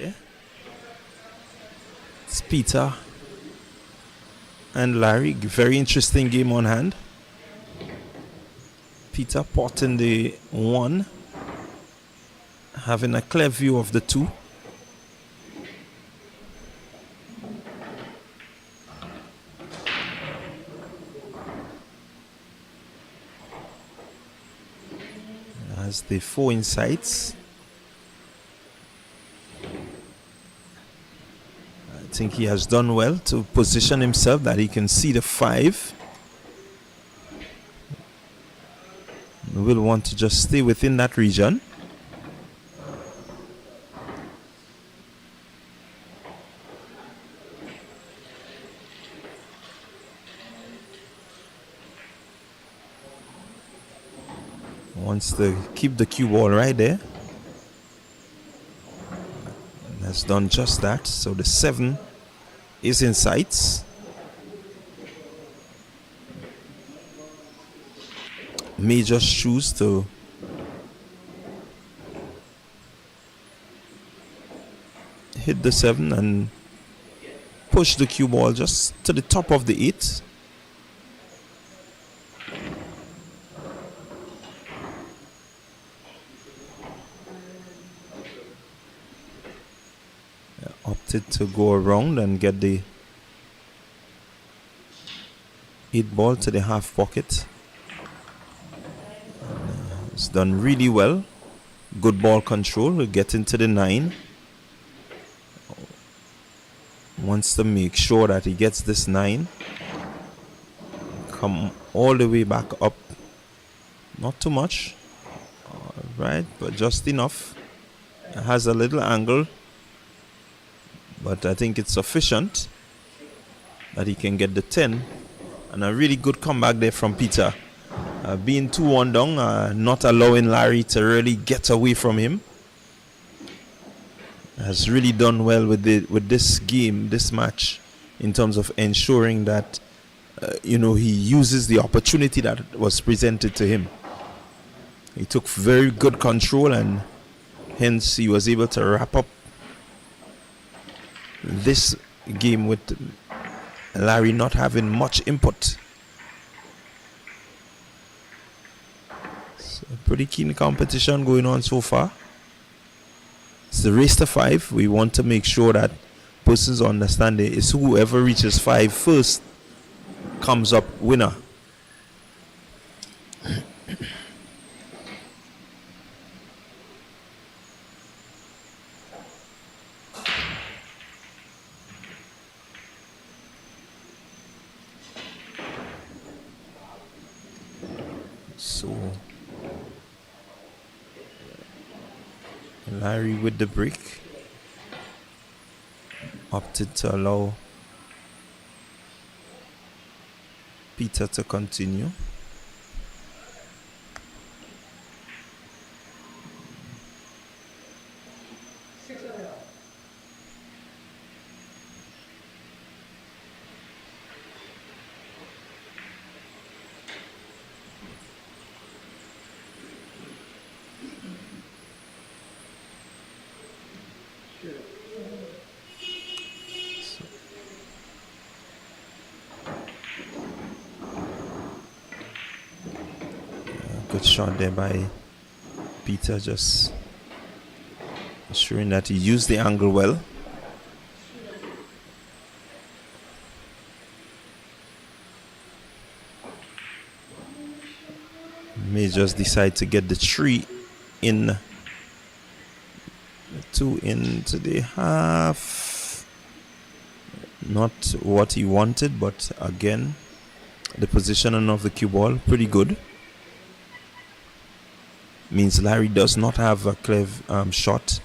Yeah. It's Peter and Larry. Very interesting game on hand. Peter potting the 1, having a clear view of the 2. Has the 4 insights. I think he has done well to position himself that he can see the 5. We will want to just stay within that region. Wants to keep the cue ball right there. And has done just that. So the 7 is in sights. May just choose to hit the 7 and push the cue ball just to the top of the 8. Opted to go around and get the 8 ball to the half pocket. It's done really well. Good ball control. We'll get into the 9. Wants to make sure that he gets this 9. Come all the way back up. Not too much. Alright, but just enough. It has a little angle. But I think it's sufficient that he can get the 10. And a really good comeback there from Peter. Being 2-1 down, not allowing Larry to really get away from him. Has really done well with this game, this match, in terms of ensuring that he uses the opportunity that was presented to him. He took very good control, and hence he was able to wrap up this game with Larry not having much input. So pretty keen competition going on so far. It's the race to 5. We want to make sure that persons understand it is whoever reaches 5 first comes up winner. So Larry with the break opted to allow Peter to continue. Good shot there by Peter, just ensuring that he used the angle well. May just decide to get the 3 in, 2 into the half. Not what he wanted, but again, the positioning of the cue ball pretty good. Means Larry does not have a clear shot.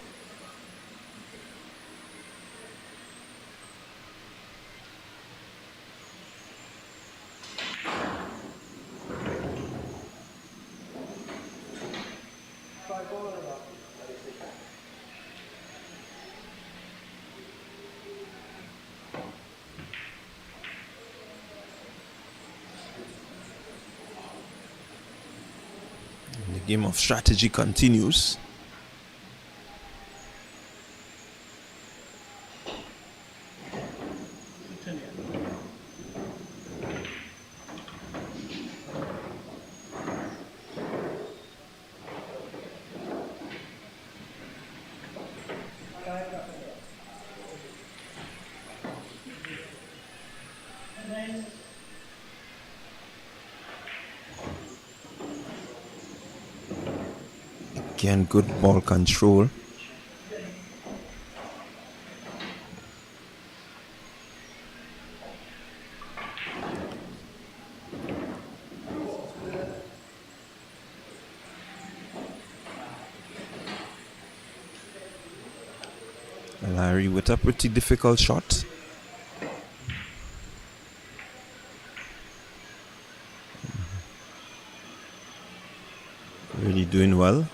The game of strategy continues. Again, good ball control. Larry with a pretty difficult shot. Really doing well.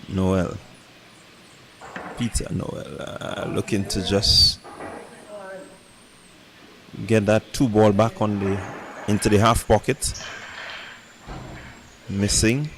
Noel, Peter Noel, looking to just get that 2 ball back on into the half pocket. Missing.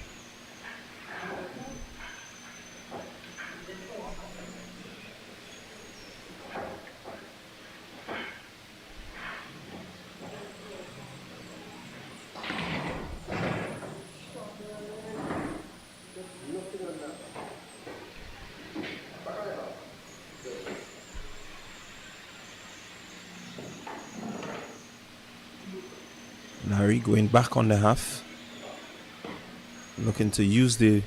Larry going back on the half, looking to use the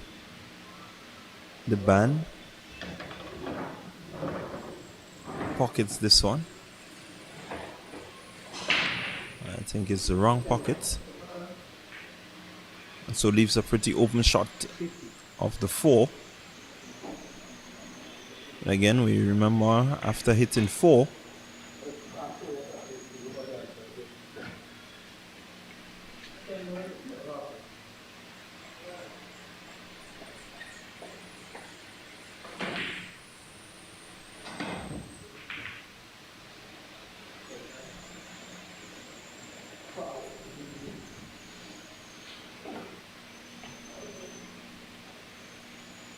band. Pockets this one. I think it's the wrong pocket, and so leaves a pretty open shot of the 4. And again, we remember after hitting 4,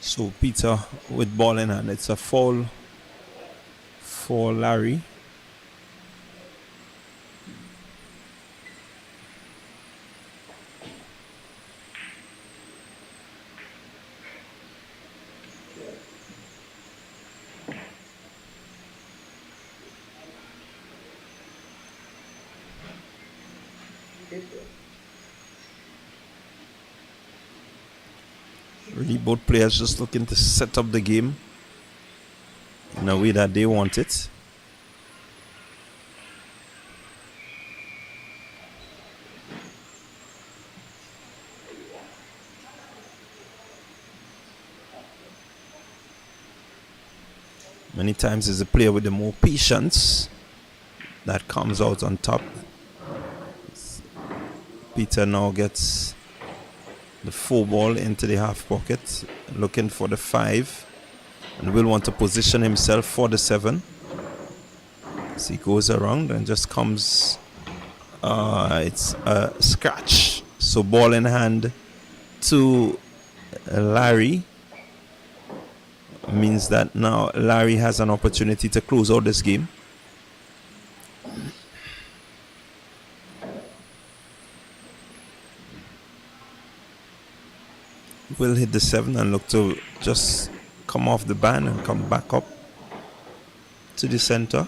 so Peter with ball in hand. It's a foul for Larry. Really, both players just looking to set up the game in a way that they want it. Many times is the player with the more patience that comes out on top. Peter now gets the 4 ball into the half pocket, looking for the 5, and will want to position himself for the 7. As he goes around and just comes, it's a scratch. So ball in hand to Larry means that now Larry has an opportunity to close out this game. Will hit the 7 and look to just come off the band and come back up to the center.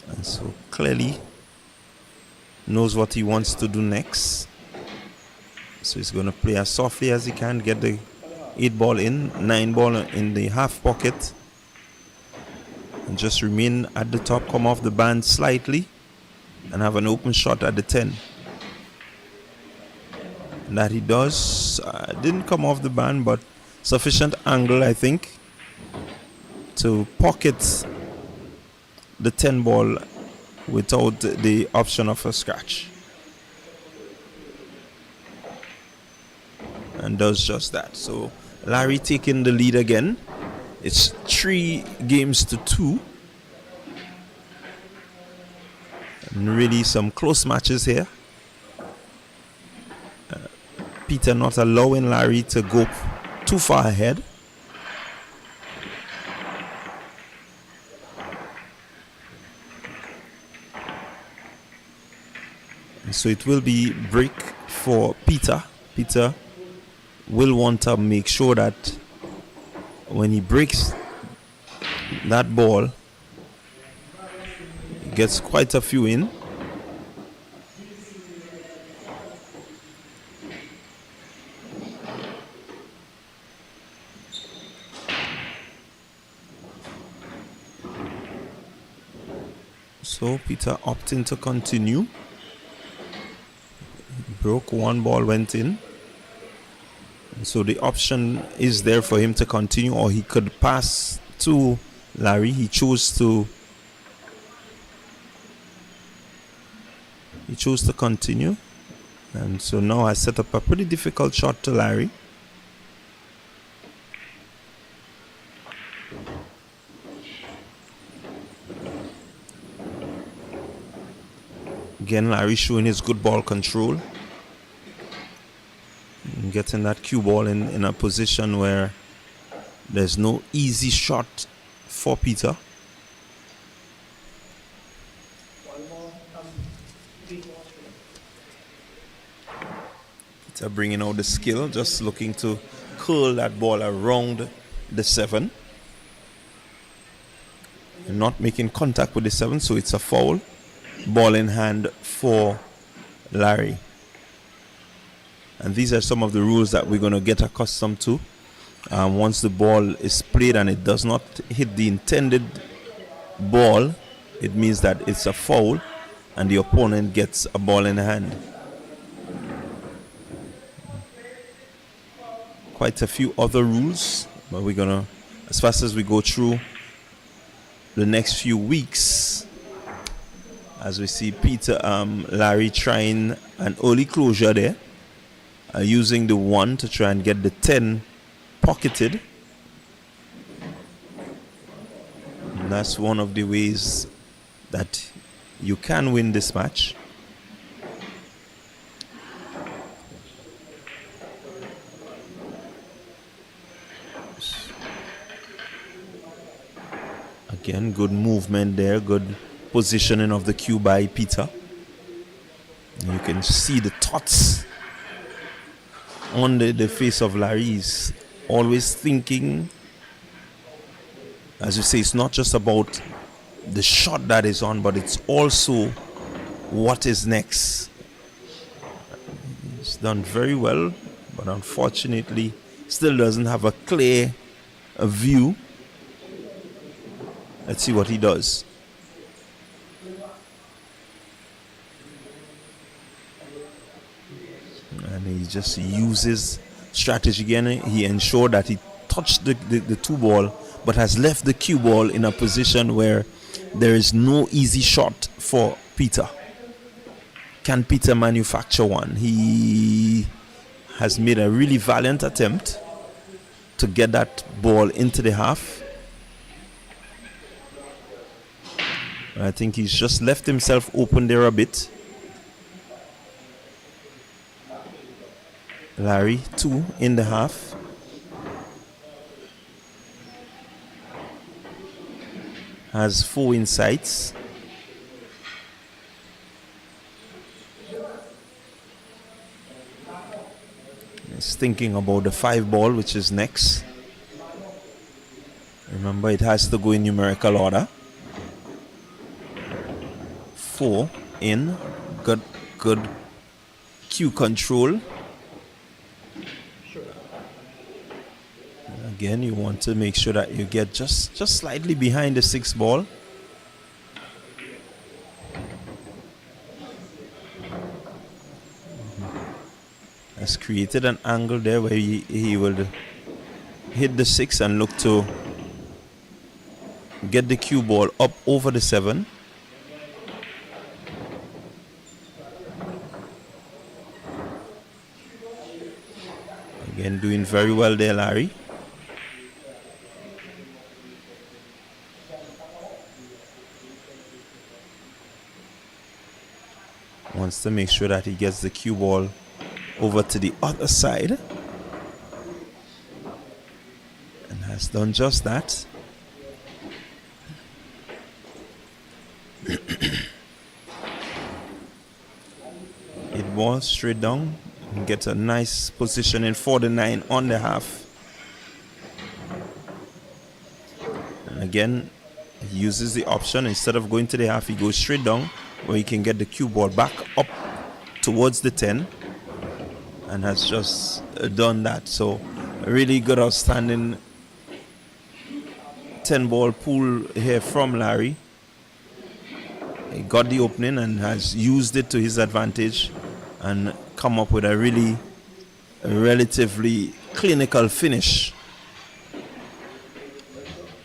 And so clearly knows what he wants to do next. So he's going to play as softly as he can, get the 8 ball in, 9 ball in the half pocket, and just remain at the top, come off the band slightly, and have an open shot at the 10. And that he does. Didn't come off the band, but sufficient angle, I think, to pocket the 10 ball without the option of a scratch. And does just that. So Larry taking the lead again. It's 3 games to 2. And really some close matches here. Peter not allowing Larry to go too far ahead. And so it will be break for Peter. Peter will want to make sure that when he breaks that ball, he gets quite a few in. So Peter opting to continue. Broke 1 ball, went in. So the option is there for him to continue, or he could pass to Larry. He chose to continue, and so now I set up a pretty difficult shot to Larry. Again, Larry showing his good ball control. Getting that cue ball in a position where there's no easy shot for Peter. Peter bringing out the skill, just looking to curl that ball around the 7. And not making contact with the 7, so it's a foul. Ball in hand for Larry. And these are some of the rules that we're going to get accustomed to. Once the ball is played and it does not hit the intended ball, it means that it's a foul and the opponent gets a ball in hand. Quite a few other rules, but we're going to, as fast as we go through the next few weeks, as we see Larry trying an early closure there. Using the 1 to try and get the 10 pocketed. And that's one of the ways that you can win this match. Again, good movement there, good positioning of the cue by Peter. You can see the thoughts on the face of Larry. He's always thinking. As you say, it's not just about the shot that is on, but it's also what is next. He's done very well, but unfortunately still doesn't have a clear view. Let's see what he does. he just uses strategy again. He ensured that he touched the two ball, but has left the cue ball in a position where there is no easy shot for Peter. Can Peter manufacture one? He has made a really valiant attempt to get that ball into the half. I think he's just left himself open there a bit. Larry, 2 in the half. Has 4 insights. He's thinking about the 5 ball, which is next. Remember, it has to go in numerical order. 4 in. Good cue control. Again, you want to make sure that you get just slightly behind the 6 ball. Has created an angle there where he will hit the 6 and look to get the cue ball up over the 7. Again, doing very well there, Larry. Wants to make sure that he gets the cue ball over to the other side, and has done just that. It was straight down and gets a nice position in 49 on the half. And again, he uses the option. Instead of going to the half, he goes straight down where he can get the cue ball back up towards the 10, and has just done that. So a really good outstanding 10 ball pool here from Larry. He got the opening and has used it to his advantage and come up with a relatively clinical finish.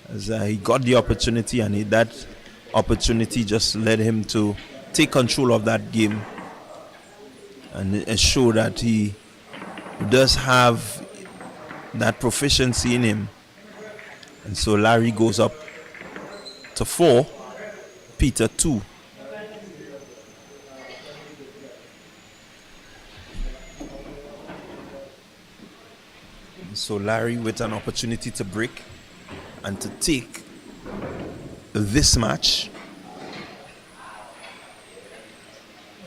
As he got the opportunity, and that opportunity just led him to take control of that game and show that he does have that proficiency in him. And so Larry goes up to 4, Peter 2. So Larry with an opportunity to break and to take this match.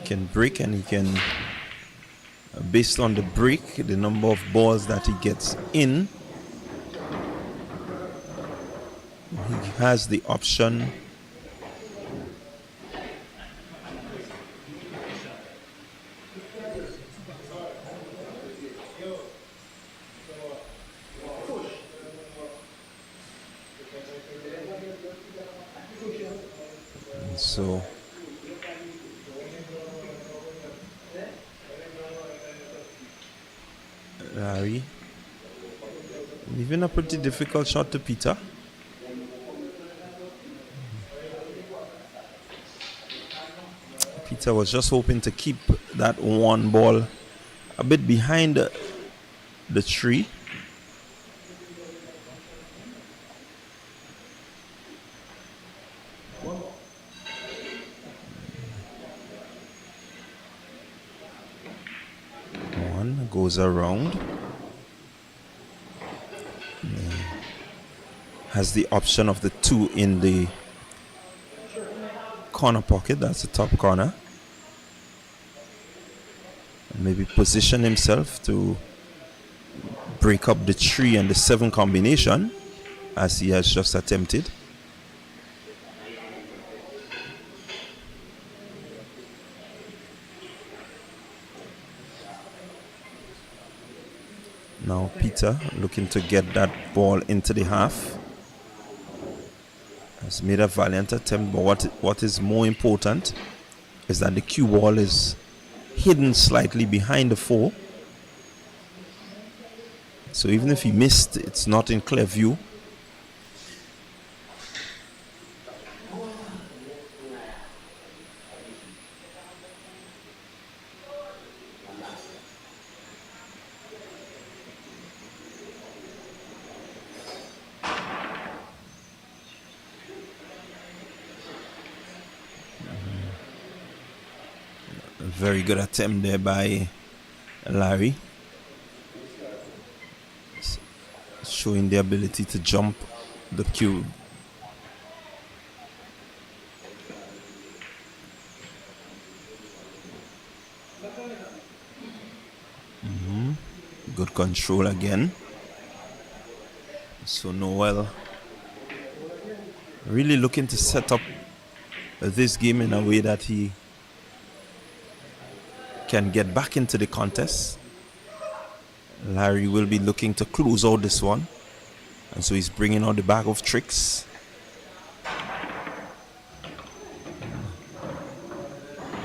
Can break, and he can, based on the break, the number of balls that he gets in, he has the option so Larry leaving a pretty difficult shot to Peter. Peter was just hoping to keep that 1 ball a bit behind the tree. One goes around. Has the option of the 2 in the corner pocket. That's the top corner. And maybe position himself to break up the 3 and the 7 combination, as he has just attempted. Now Peter looking to get that ball into the half. Has made a valiant attempt, but what is more important is that the cue ball is hidden slightly behind the 4, So even if he missed, it's not in clear view. A very good attempt there by Larry. Showing the ability to jump the cube. Good control again. So Noel really looking to set up this game in a way that he can get back into the contest. Larry will be looking to close out this one, and so he's bringing out the bag of tricks.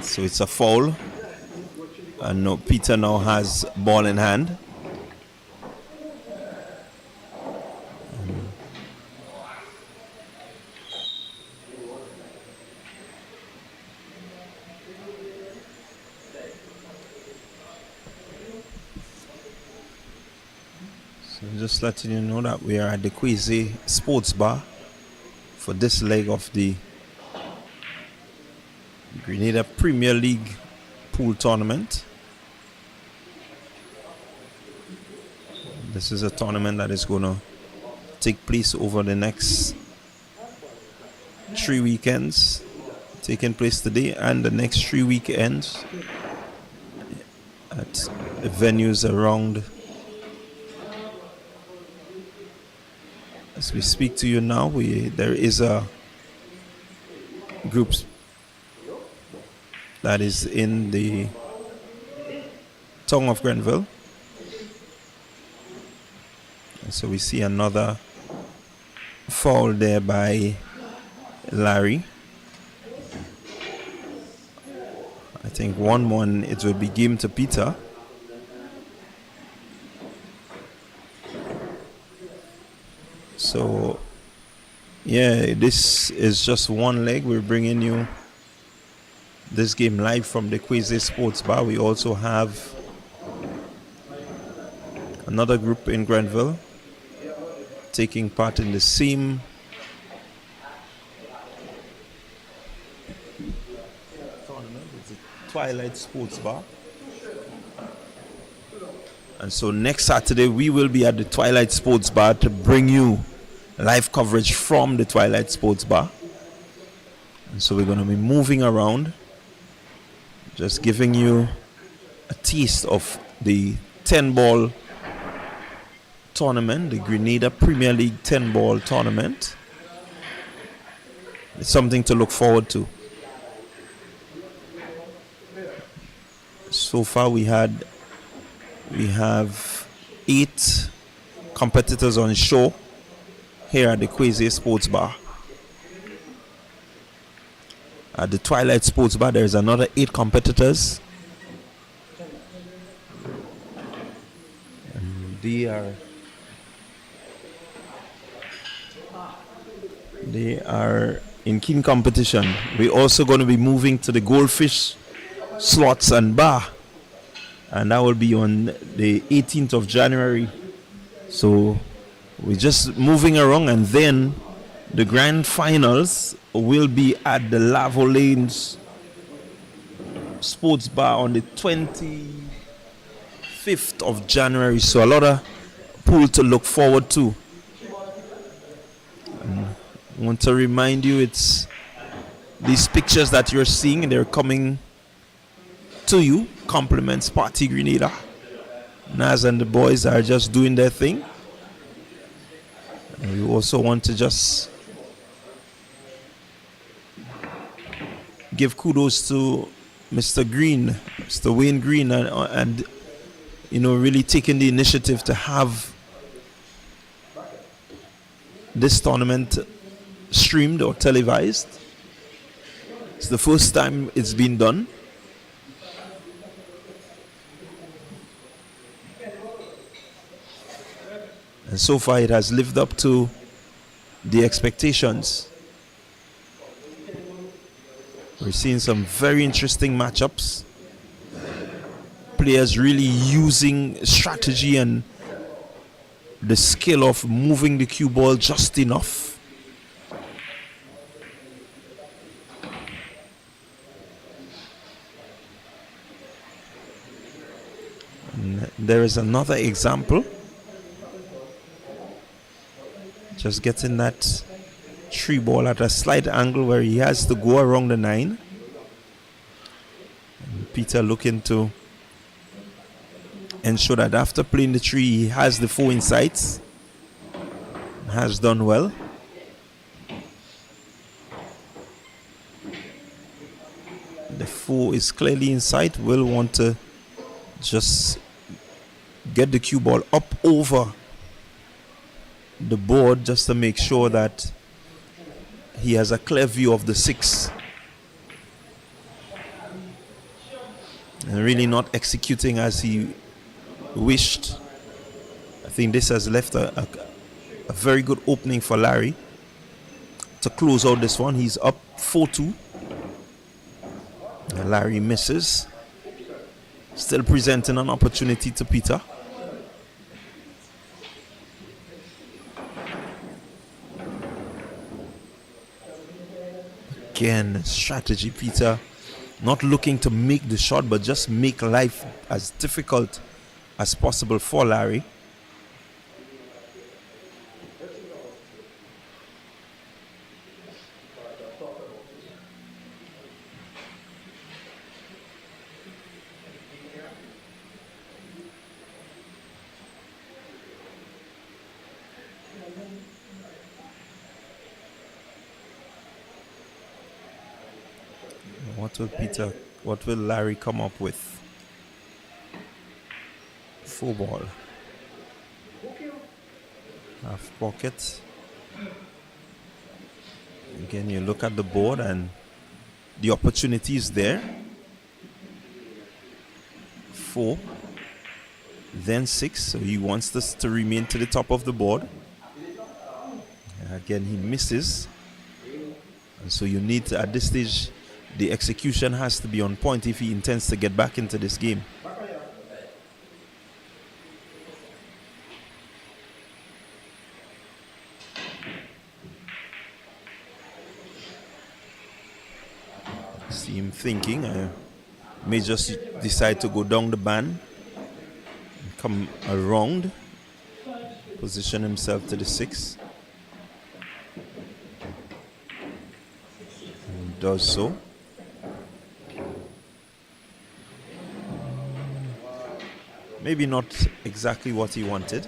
So it's a foul, and no, Peter now has ball in hand. So just letting you know that we are at the Quazya Sports Bar for this leg of the Grenada Premier League pool tournament. This is a tournament that is going to take place over the next 3 weekends, taking place today and the next 3 weekends at venues around. As we speak to you now, there is a group that is in the town of Grenville. And so we see another foul there by Larry. I think 1-1, it will be game to Peter. So, yeah, this is just one leg. We're bringing you this game live from the Quazya Sports Bar. We also have another group in Grenville taking part in the same tournament. It's a Twilight Sports Bar. And so next Saturday we will be at the Twilight Sports Bar to bring you live coverage from the Twilight Sports Bar. And so we're going to be moving around, just giving you a taste of the 10-ball tournament, the Grenada Premier League 10-ball tournament. It's something to look forward to. So far we have 8 competitors on show here at the Quazya Sports Bar. At the Twilight Sports Bar, there's another 8 competitors. And they are in keen competition. We're also going to be moving to the Goldfish Slots and Bar, and that will be on the 18th of January. So we're just moving around, and then the grand finals will be at the Lavo Lanes Sports Bar on the 25th of January. So a lot of pool to look forward to. I want to remind you, it's these pictures that you're seeing, they're coming to you, compliments Partygrenada. Naz and the boys are just doing their thing. And we also want to just give kudos to Mr. Green, Mr. Wayne Green, and you know, really taking the initiative to have this tournament streamed or televised. It's the first time it's been done. And so far it has lived up to the expectations. We're seeing some very interesting matchups. Players really using strategy and the skill of moving the cue ball just enough. And there is another example. Just getting that 3 ball at a slight angle where he has to go around the 9. And Peter looking to ensure that after playing the 3 he has the 4 in sight. Has done well. The 4 is clearly in sight. Will want to just get the cue ball up over the board just to make sure that he has a clear view of the 6. And really not executing as he wished. I think this has left a very good opening for Larry to close out this one. He's up 4-2. And Larry misses. Still presenting an opportunity to Peter. Again, strategy, Peter. Not looking to make the shot, but just make life as difficult as possible for Larry. What will Larry come up with? 4 ball. Half pocket. Again, you look at the board and the opportunity is there. 4. Then 6. So he wants this to remain to the top of the board. Again, he misses. And so you need to, at this stage, the execution has to be on point if he intends to get back into this game. See him thinking. May just decide to go down the band, come around, position himself to the 6. And does so. Maybe not exactly what he wanted.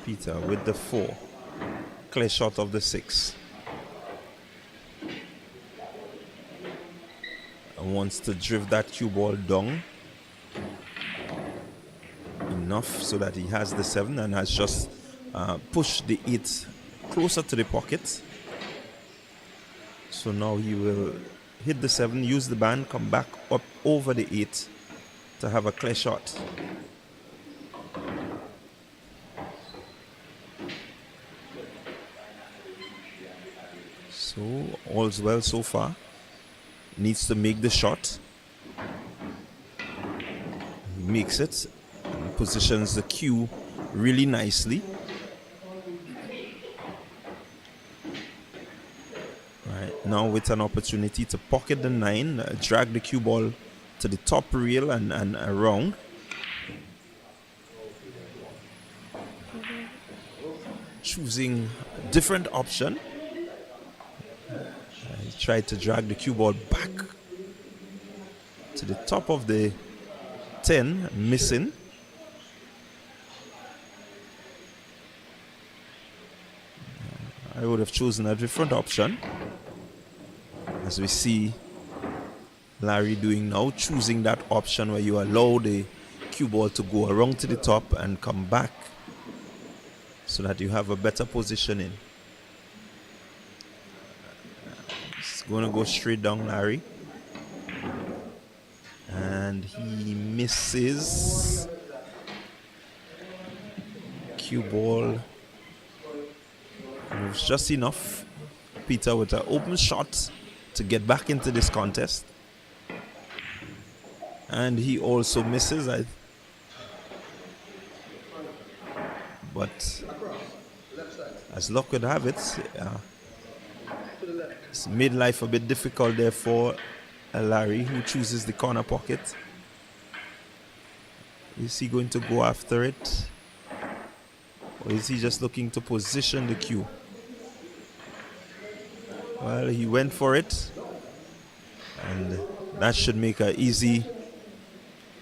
Peter with the 4. Clear shot of the 6. And wants to drift that cue ball down enough so that he has the 7 and has just pushed the 8 closer to the pocket. So now he will hit the 7, use the band, come back up over the 8 to have a clear shot. So all's well so far. Needs to make the shot. He makes it and positions the cue really nicely. Now with an opportunity to pocket the 9, drag the cue ball to the top rail and around. Choosing a different option. He tried to drag the cue ball back to the top of the 10, missing. I would have chosen a different option. As we see Larry doing now, choosing that option where you allow the cue ball to go around to the top and come back so that you have a better positioning. It's going to go straight down, Larry. And and he misses. Cue ball moves just enough. Peter with an open shot to get back into this contest. And he also misses. But as luck would have it, it's made life a bit difficult there for Larry, who chooses the corner pocket. Is he going to go after it? Or is he just looking to position the cue? Well, he went for it. And that should make an easy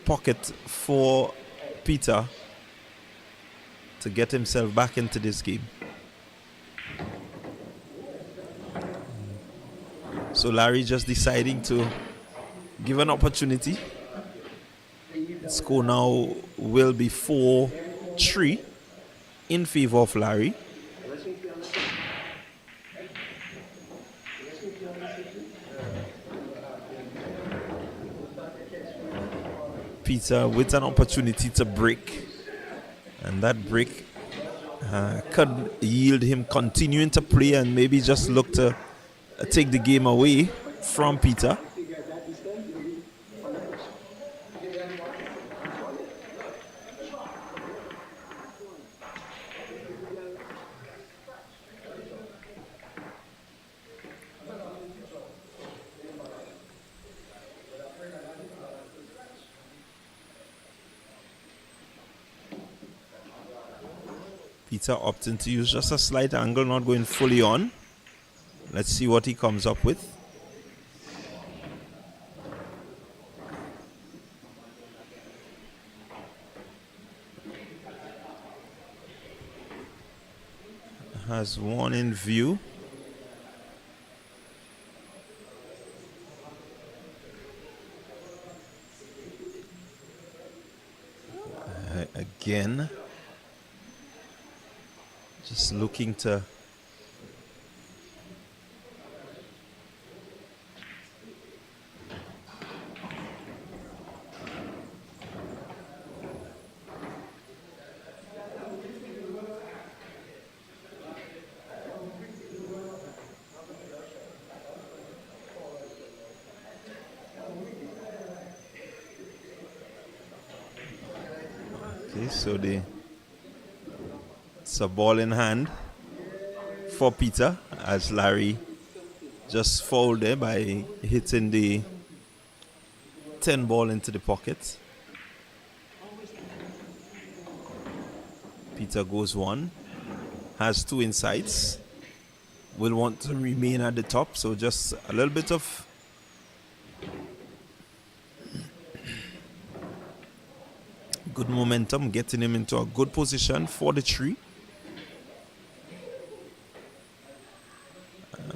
pocket for Peter to get himself back into this game. So Larry just deciding to give an opportunity. The score now will be 4-3 in favor of Larry. Peter with an opportunity to break, and that break could yield him continuing to play and maybe just look to take the game away from Peter. Peter opting to use just a slight angle, not going fully on. Let's see what he comes up with. Has one in view. Again. Just looking to so it's a ball in hand for Peter as Larry just fouled there by hitting the 10 ball into the pocket. Peter goes one, has two insides, will want to remain at the top, so just a little bit of good momentum, getting him into a good position for the tree.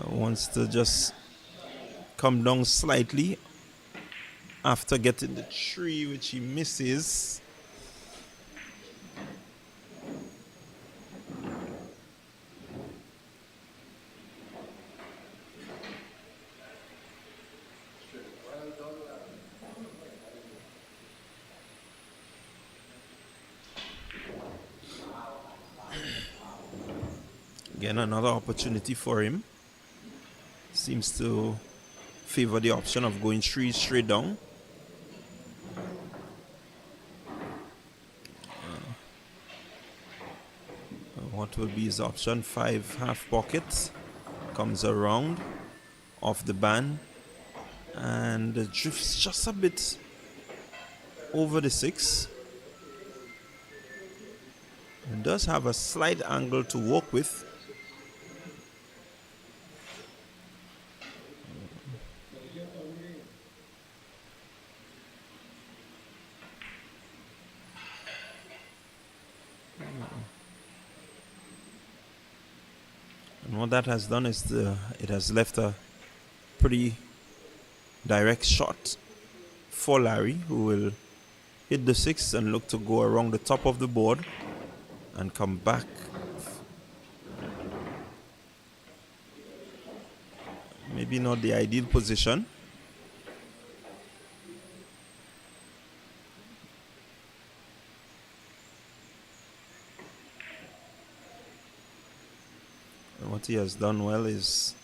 Wants to just come down slightly after getting the tree, which he misses. Again, another opportunity for him. Seems to favor the option of going three straight down. What will be his option? 5 half pockets. Comes around off the band and drifts just a bit over the 6. It does have a slight angle to work with. And what that has done is it has left a pretty direct shot for Larry, who will hit the 6 and look to go around the top of the board and come back. Maybe not the ideal position. What he has done well is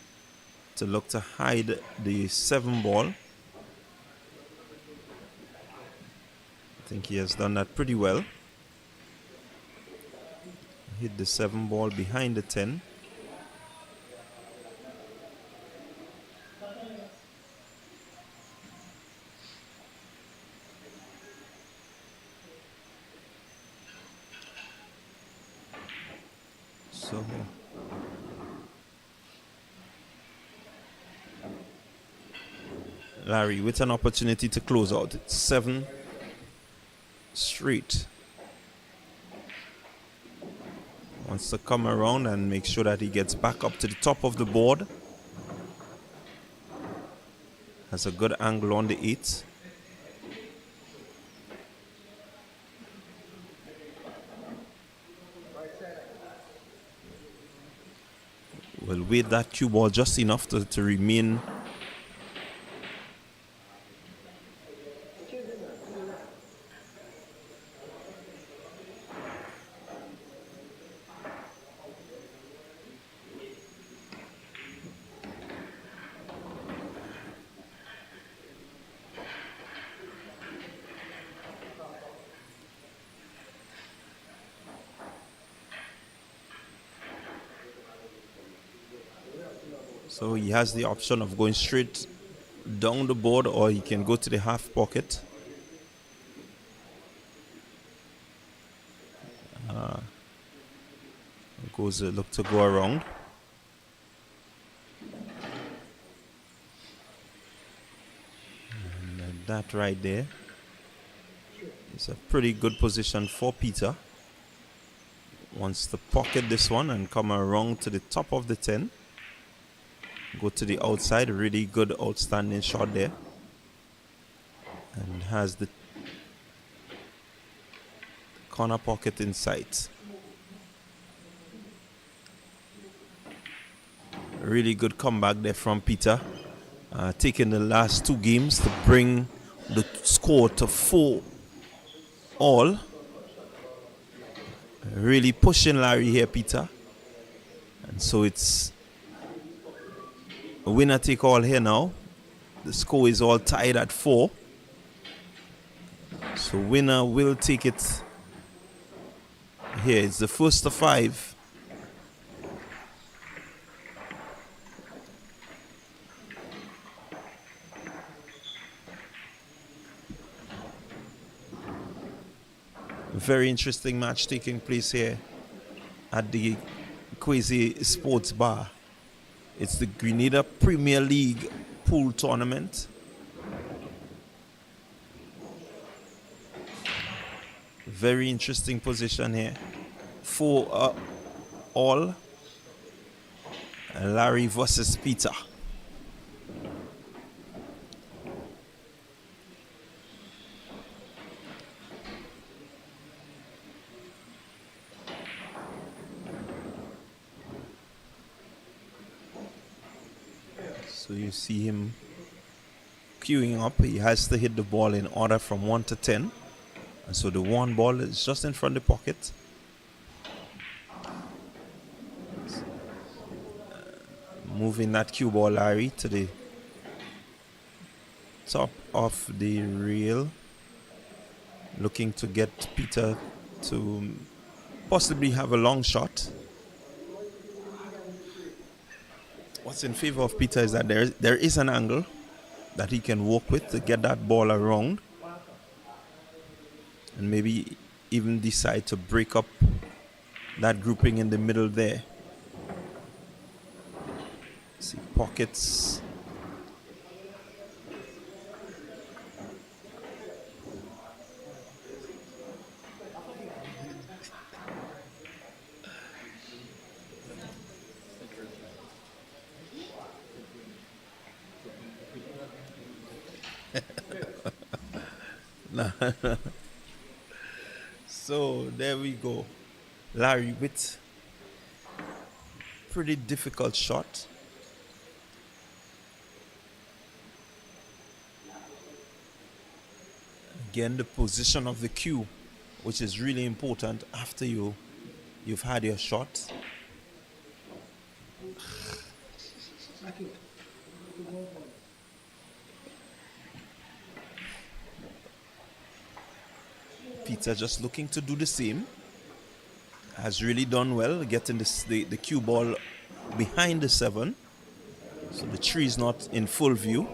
to look to hide the 7 ball. I think he has done that pretty well. Hit the 7 ball behind the 10. So Larry with an opportunity to close out. It's 7 straight. Wants to come around and make sure that he gets back up to the top of the board. Has a good angle on the 8. Will wait that cue ball just enough to remain so he has the option of going straight down the board, or he can go to the half pocket. Look to go around. And that right there is a pretty good position for Peter. Wants to pocket this one and come around to the top of the 10. Go to the outside, really good outstanding shot there. And has the corner pocket in sight. Really good comeback there from Peter. Taking the last 2 games to bring the score to 4-all. Really pushing Larry here, Peter. And so it's a winner take all here now. The score is all tied at 4. So winner will take it here. It's the first of 5. Very interesting match taking place here at the Quazya Sports Bar. It's the Grenada Premier League pool tournament. Very interesting position here. 4-all. Larry versus Peter. So you see him queuing up. He has to hit the ball in order from 1 to 10. And so the 1 ball is just in front of the pocket. Moving that cue ball, Larry, to the top of the rail. Looking to get Peter to possibly have a long shot. What's in favor of Peter is that there is an angle that he can work with to get that ball around, and maybe even decide to break up that grouping in the middle there. See, pockets. So there we go. Larry with pretty difficult shot. Again, the position of the cue, which is really important after you've had your shot. Peter just looking to do the same. Has really done well getting the cue ball behind the 7. So the tree is not in full view.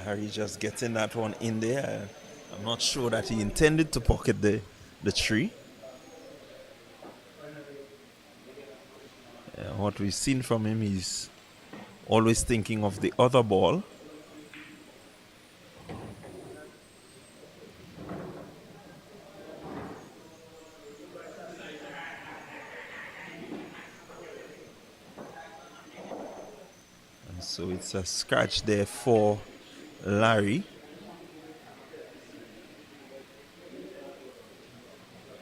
Harry just getting that one in there. I'm not sure that he intended to pocket the tree. What we've seen from him, he's always thinking of the other ball. And so it's a scratch there for Larry.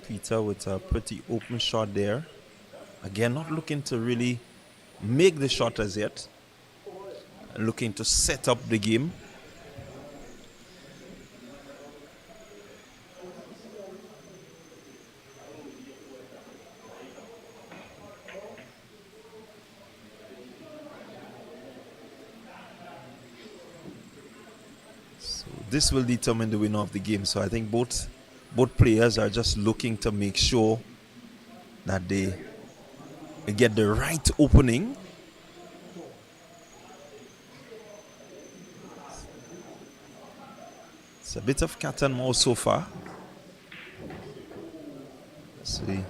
Peter with a pretty open shot there. Again, not looking to really make the shot as yet. Looking to set up the game. So this will determine the winner of the game. So I think both players are just looking to make sure that they get the right opening. It's a bit of cat and mouse so far. So we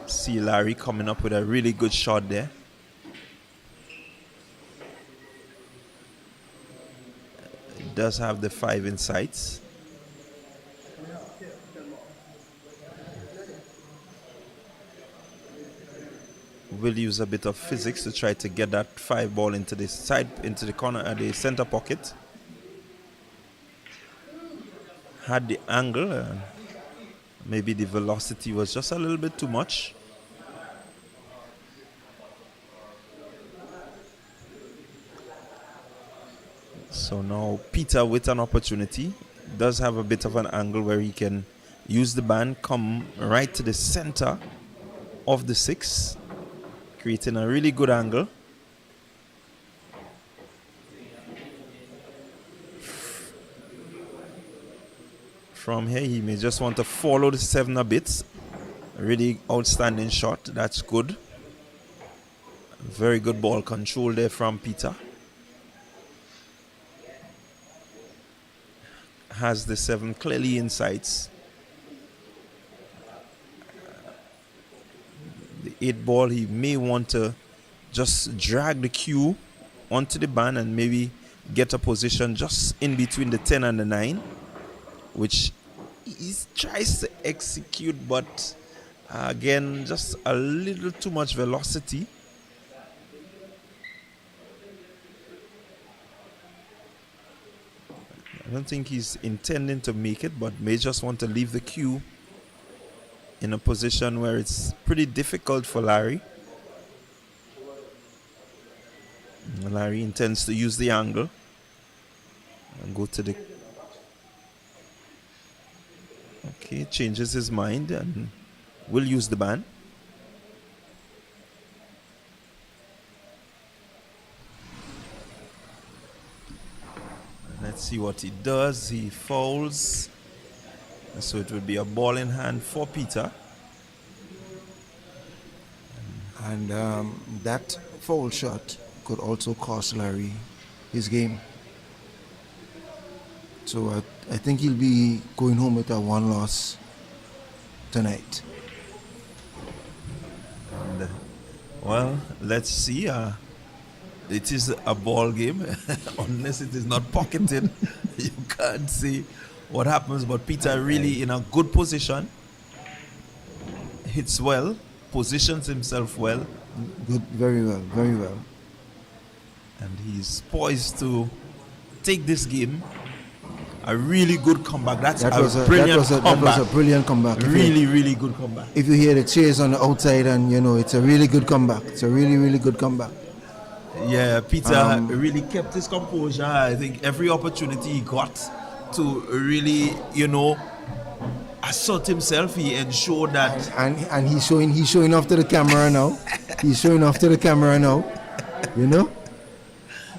see Larry coming up with a really good shot there. It does have the 5 in sights. Will use a bit of physics to try to get that 5 ball into the side, into the corner at the center pocket. Had the angle, maybe the velocity was just a little bit too much. So now Peter with an opportunity, does have a bit of an angle where he can use the band, come right to the center of the 6. Creating a really good angle. From here, he may just want to follow the 7 a bit. A really outstanding shot. That's good. Very good ball control there from Peter. Has the 7 clearly in sights. The 8 ball, he may want to just drag the cue onto the band and maybe get a position just in between the 10 and the 9, which he tries to execute, but again, just a little too much velocity. I don't think he's intending to make it, but may just want to leave the cue in a position where it's pretty difficult for Larry. Larry intends to use the angle and go to the... Okay, changes his mind and will use the band. Let's see what he does. He fouls. So it would be a ball in hand for Peter. And that foul shot could also cost Larry his game. So I think he'll be going home with a 1 loss tonight. And, well, let's see. It is a ball game. Unless it is not pocketed, you can't see what happens. But Peter really in a good position. Hits well. Positions himself well. Good, very well, very well. And he's poised to take this game a really good comeback. That's That a was a brilliant that comeback. was a brilliant comeback. Really good comeback. If you hear the cheers on the outside, and it's a really good comeback. It's a really good comeback. Yeah, Peter really kept his composure. I think every opportunity he got to really, assert himself, he ensured that. And he's showing off to the camera now. He's showing off to the camera now.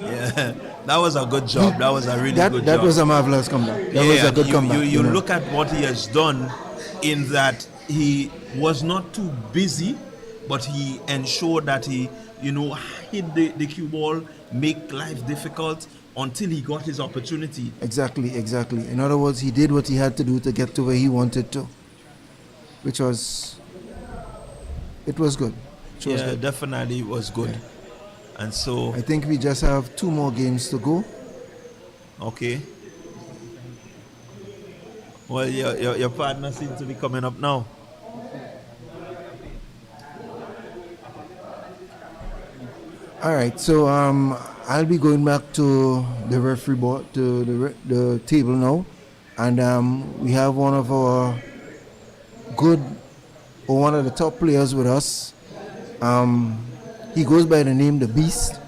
Yeah, that was a good job. That was a really good job. That was a marvelous comeback. That was a good comeback. You look at what he has done in that he was not too busy, but he ensured that he, hit the cue ball, make life difficult until he got his opportunity. Exactly. In other words, he did what he had to do to get to where he wanted to, which was, it was good. Definitely it was good. Yeah. And so I think we just have 2 more games to go. Okay. Well, your partner seems to be coming up now. All right, so I'll be going back to the referee board, to the table now, and we have one of our one of the top players with us. He goes by the name The Beast.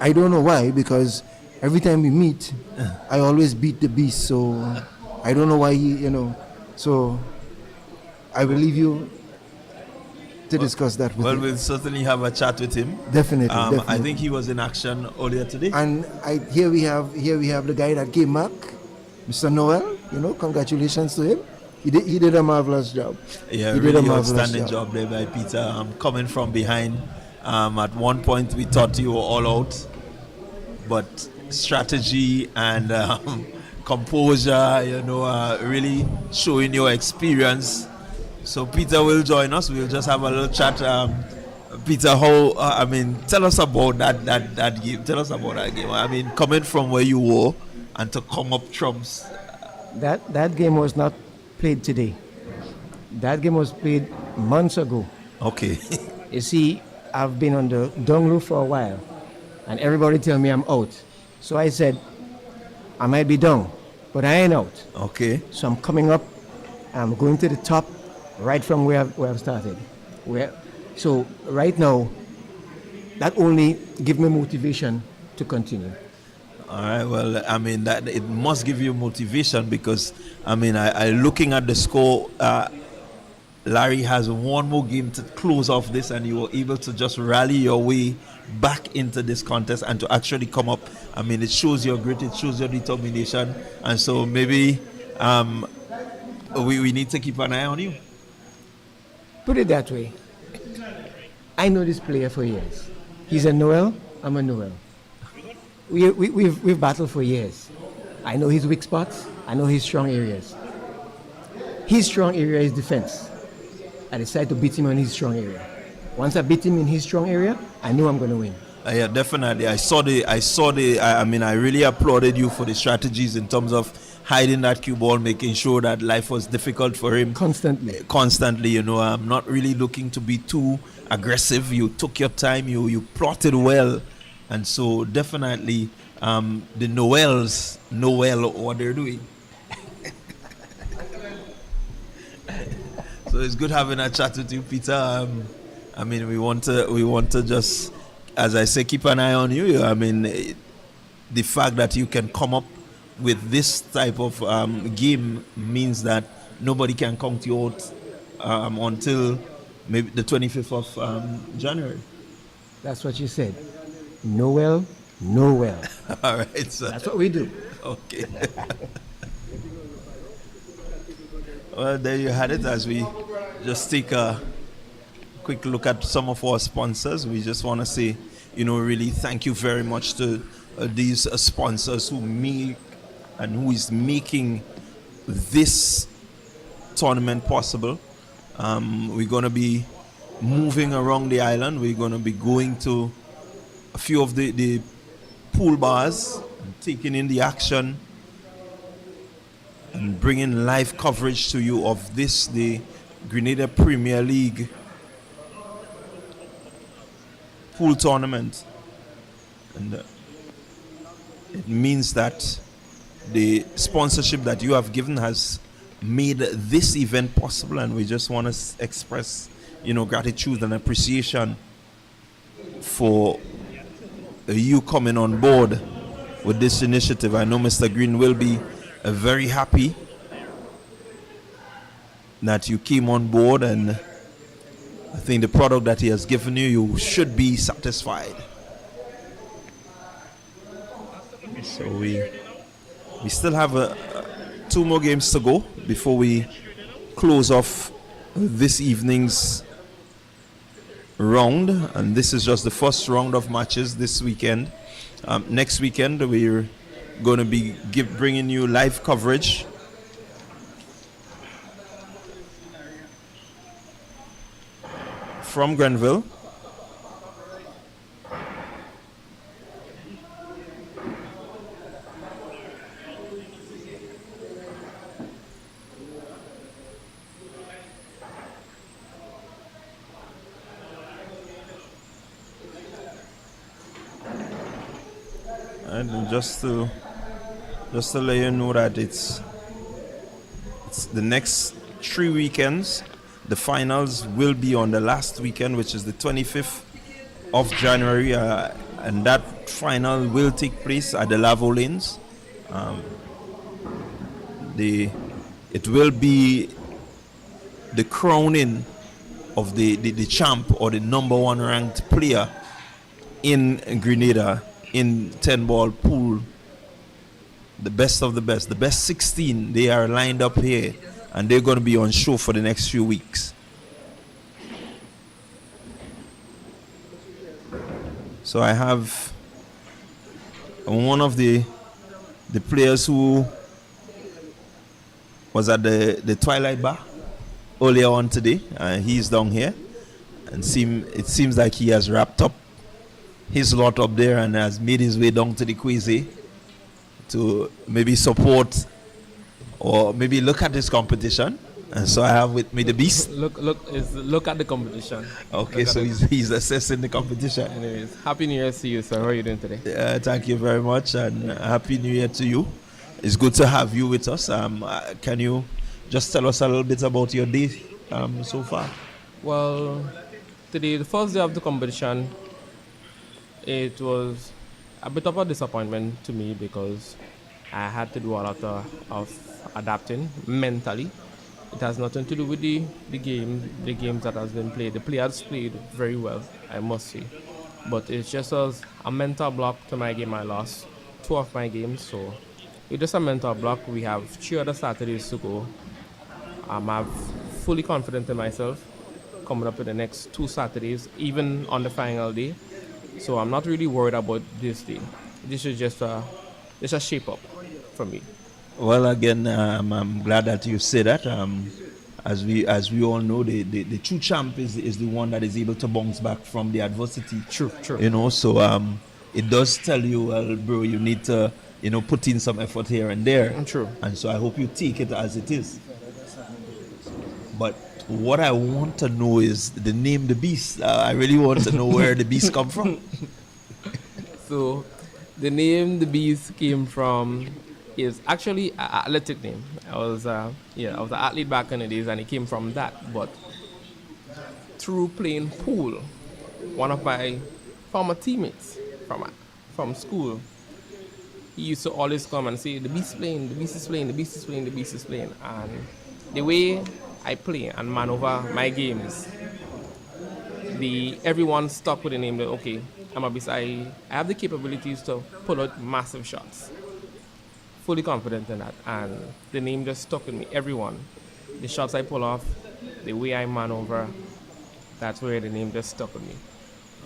I don't know why, because every time we meet, I always beat The Beast. So I don't know why So I will leave you to discuss that with him. We'll certainly have a chat with him. Definitely. I think he was in action earlier today. And here we have the guy that came back, Mr. Noel. Congratulations to him. He did a marvelous job. Yeah, he really did a outstanding job there by Peter. Coming from behind. At one point we thought you were all out, but strategy and composure, really showing your experience. So Peter will join us. We'll just have a little chat. Peter, tell us about that game. Tell us about that game. Coming from where you were and to come up trumps. That game was not played today. That game was played months ago. Okay. You see, I've been on the dung roof for a while, and everybody tell me I'm out. So I said, I might be down, but I ain't out. Okay. So I'm coming up. I'm going to the top, right from where I've started. So right now, that only gives me motivation to continue. All right. Well, that it must give you motivation because, I looking at the score. Larry has one more game to close off this, and you were able to just rally your way back into this contest and to actually come up. It shows your grit, it shows your determination, and so maybe we need to keep an eye on you. Put it that way. I know this player for years. He's a Noel, I'm a Noel. We've battled for years. I know his weak spots, I know his strong areas. His strong area is defense. I decided to beat him on his strong area. Once I beat him in his strong area, I know I'm going to win. Yeah, definitely. I really applauded you for the strategies in terms of hiding that cue ball, making sure that life was difficult for him. Constantly, I'm not really looking to be too aggressive. You took your time, you plotted well. And so definitely the Noels know well what they're doing. So it's good having a chat with you, Peter. We want to just, as I say, keep an eye on you. The fact that you can come up with this type of game means that nobody can count you out until maybe the 25th of January. That's what you said. Noel, Noel. All right, sir. That's what we do. Okay. Well, there you had it. As we just take a quick look at some of our sponsors, we just want to say, really thank you very much to these sponsors who make and who is making this tournament possible. We're going to be moving around the island. We're going to be going to a few of the pool bars, and taking in the action and bringing live coverage to you of this, the Grenada Premier League pool tournament. And it means that the sponsorship that you have given has made this event possible, and we just want to express, gratitude and appreciation for you coming on board with this initiative. I know Mr. Green will be very happy that you came on board, and I think the product that he has given you, you should be satisfied. So we still have 2 more games to go before we close off this evening's round, and this is just the first round of matches this weekend. Next weekend we're going to be bringing you live coverage from Grenville. And just to let you know that it's the next 3 weekends. The finals will be on the last weekend, which is the 25th of January, and that final will take place at the Lavo Lanes. It will be the crowning of the champ or the number 1 ranked player in Grenada in 10-ball pool. The best of the best 16, they are lined up here, and they're going to be on show for the next few weeks. So I have one of the players who was at the Twilight Bar earlier on today. He's down here, and it seems like he has wrapped up his lot up there and has made his way down to the Quazya to maybe support or maybe look at this competition. And so I have with me the Beast. Look at the competition. Okay, so he's assessing the competition. Anyways, Happy New Year to you, sir. How are you doing today? Thank you very much, and Happy New Year to you. It's good to have you with us. Can you just tell us a little bit about your day so far? Well, today, the first day of the competition, it was a bit of a disappointment to me because I had to do a lot of adapting mentally. It has nothing to do with the games that has been played. The players played very well, I must say. But it's just as a mental block to my game. I lost 2 of my games, so it's just a mental block. We have 3 other Saturdays to go. I'm fully confident in myself coming up with the next 2 Saturdays, even on the final day. So I'm not really worried about this day. This is just a shape up for me. Well, again, I'm glad that you say that. As we all know, the true champ is the one that is able to bounce back from the adversity. True. So it does tell you, well, bro, you need to put in some effort here and there. True. And so I hope you take it as it is. But what I want to know is the name The Beast. I really want to know where The Beast come from. So the name The Beast came from is actually an athletic name. I was an athlete back in the days, and it came from that. But through playing pool, one of my former teammates from school, he used to always come and say, "The Beast is playing, the Beast is playing, the Beast is playing, the Beast is playing." And the way I play and maneuver my games, everyone stuck with the name that, okay, I'm a Beast. I have the capabilities to pull out massive shots. Fully confident in that, and the name just stuck with me. Everyone, the shots I pull off, the way I maneuver, that's where the name just stuck with me.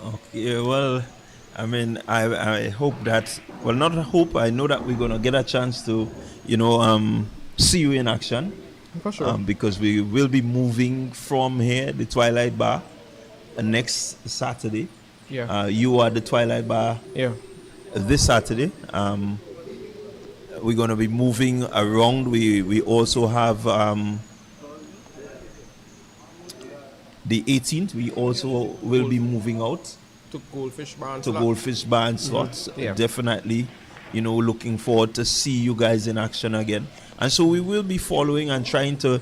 Okay, well, I mean, I hope that, well, not hope, I know that we're going to get a chance to, see you in action. For sure. Because we will be moving from here, the Twilight Bar, next Saturday. Yeah. You are the Twilight Bar. Yeah. This Saturday. We're going to be moving around. We also have the 18th. We also will be moving out To Goldfish Bar and to slot. Goldfish Bar and slots. Yeah. Definitely. looking forward to see you guys in action again. And so we will be following and trying to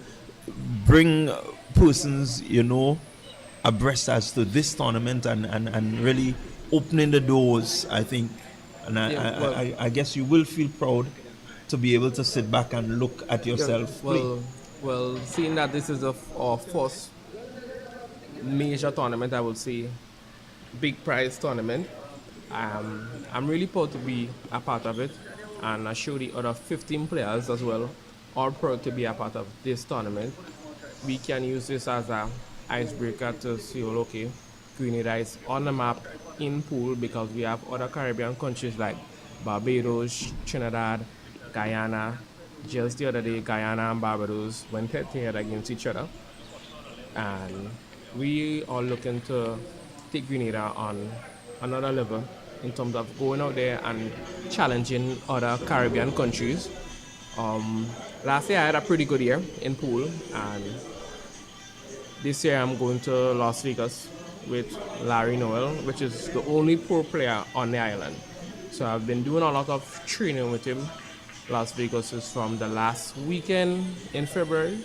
bring persons, abreast as to this tournament and really opening the doors, I think. And Yeah, well, I guess you will feel proud to be able to sit back and look at yeah, yourself play. well, seeing that this is our first major tournament, I would say big prize tournament. I'm really proud to be a part of it, and I show the other 15 players as well, all proud to be a part of this tournament. We can use this as a icebreaker to see, well, okay, Grenada is on the map in pool because we have other Caribbean countries like Barbados, Trinidad, Guyana. Just the other day, Guyana and Barbados went head-to-head against each other, and we are looking to take Grenada on another level in terms of going out there and challenging other Caribbean countries. Last year I had a pretty good year in pool, and this year I'm going to Las Vegas with Larry Noel, which is the only pro player on the island. So I've been doing a lot of training with him. Las Vegas is from the last weekend in February.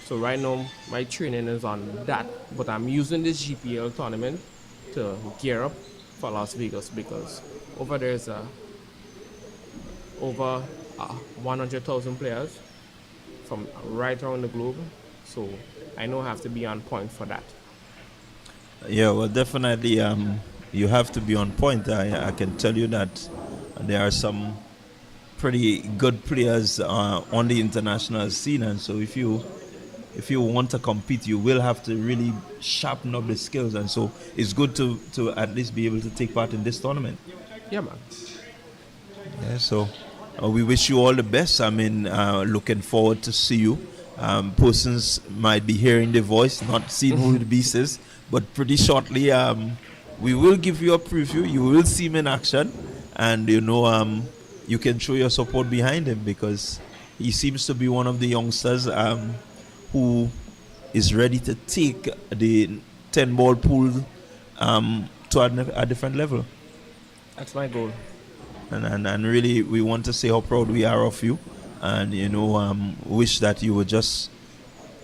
So right now my training is on that, but I'm using this GPL tournament to gear up for Las Vegas because over there is over 100,000 players from right around the globe. So I know I have to be on point for that. Yeah, well, definitely, you have to be on point. I can tell you that there are some pretty good players on the international scene, and so if you want to compete, you will have to really sharpen up the skills, and so it's good to at least be able to take part in this tournament. Yeah, man. Yeah, so we wish you all the best. I mean, looking forward to see you. Persons might be hearing the voice, not seeing who the beast is, but pretty shortly, we will give you a preview. You will see him in action, and you can show your support behind him because he seems to be one of the youngsters who is ready to take the 10-ball pool to a different level. That's my goal. And really, we want to say how proud we are of you, and wish that you would just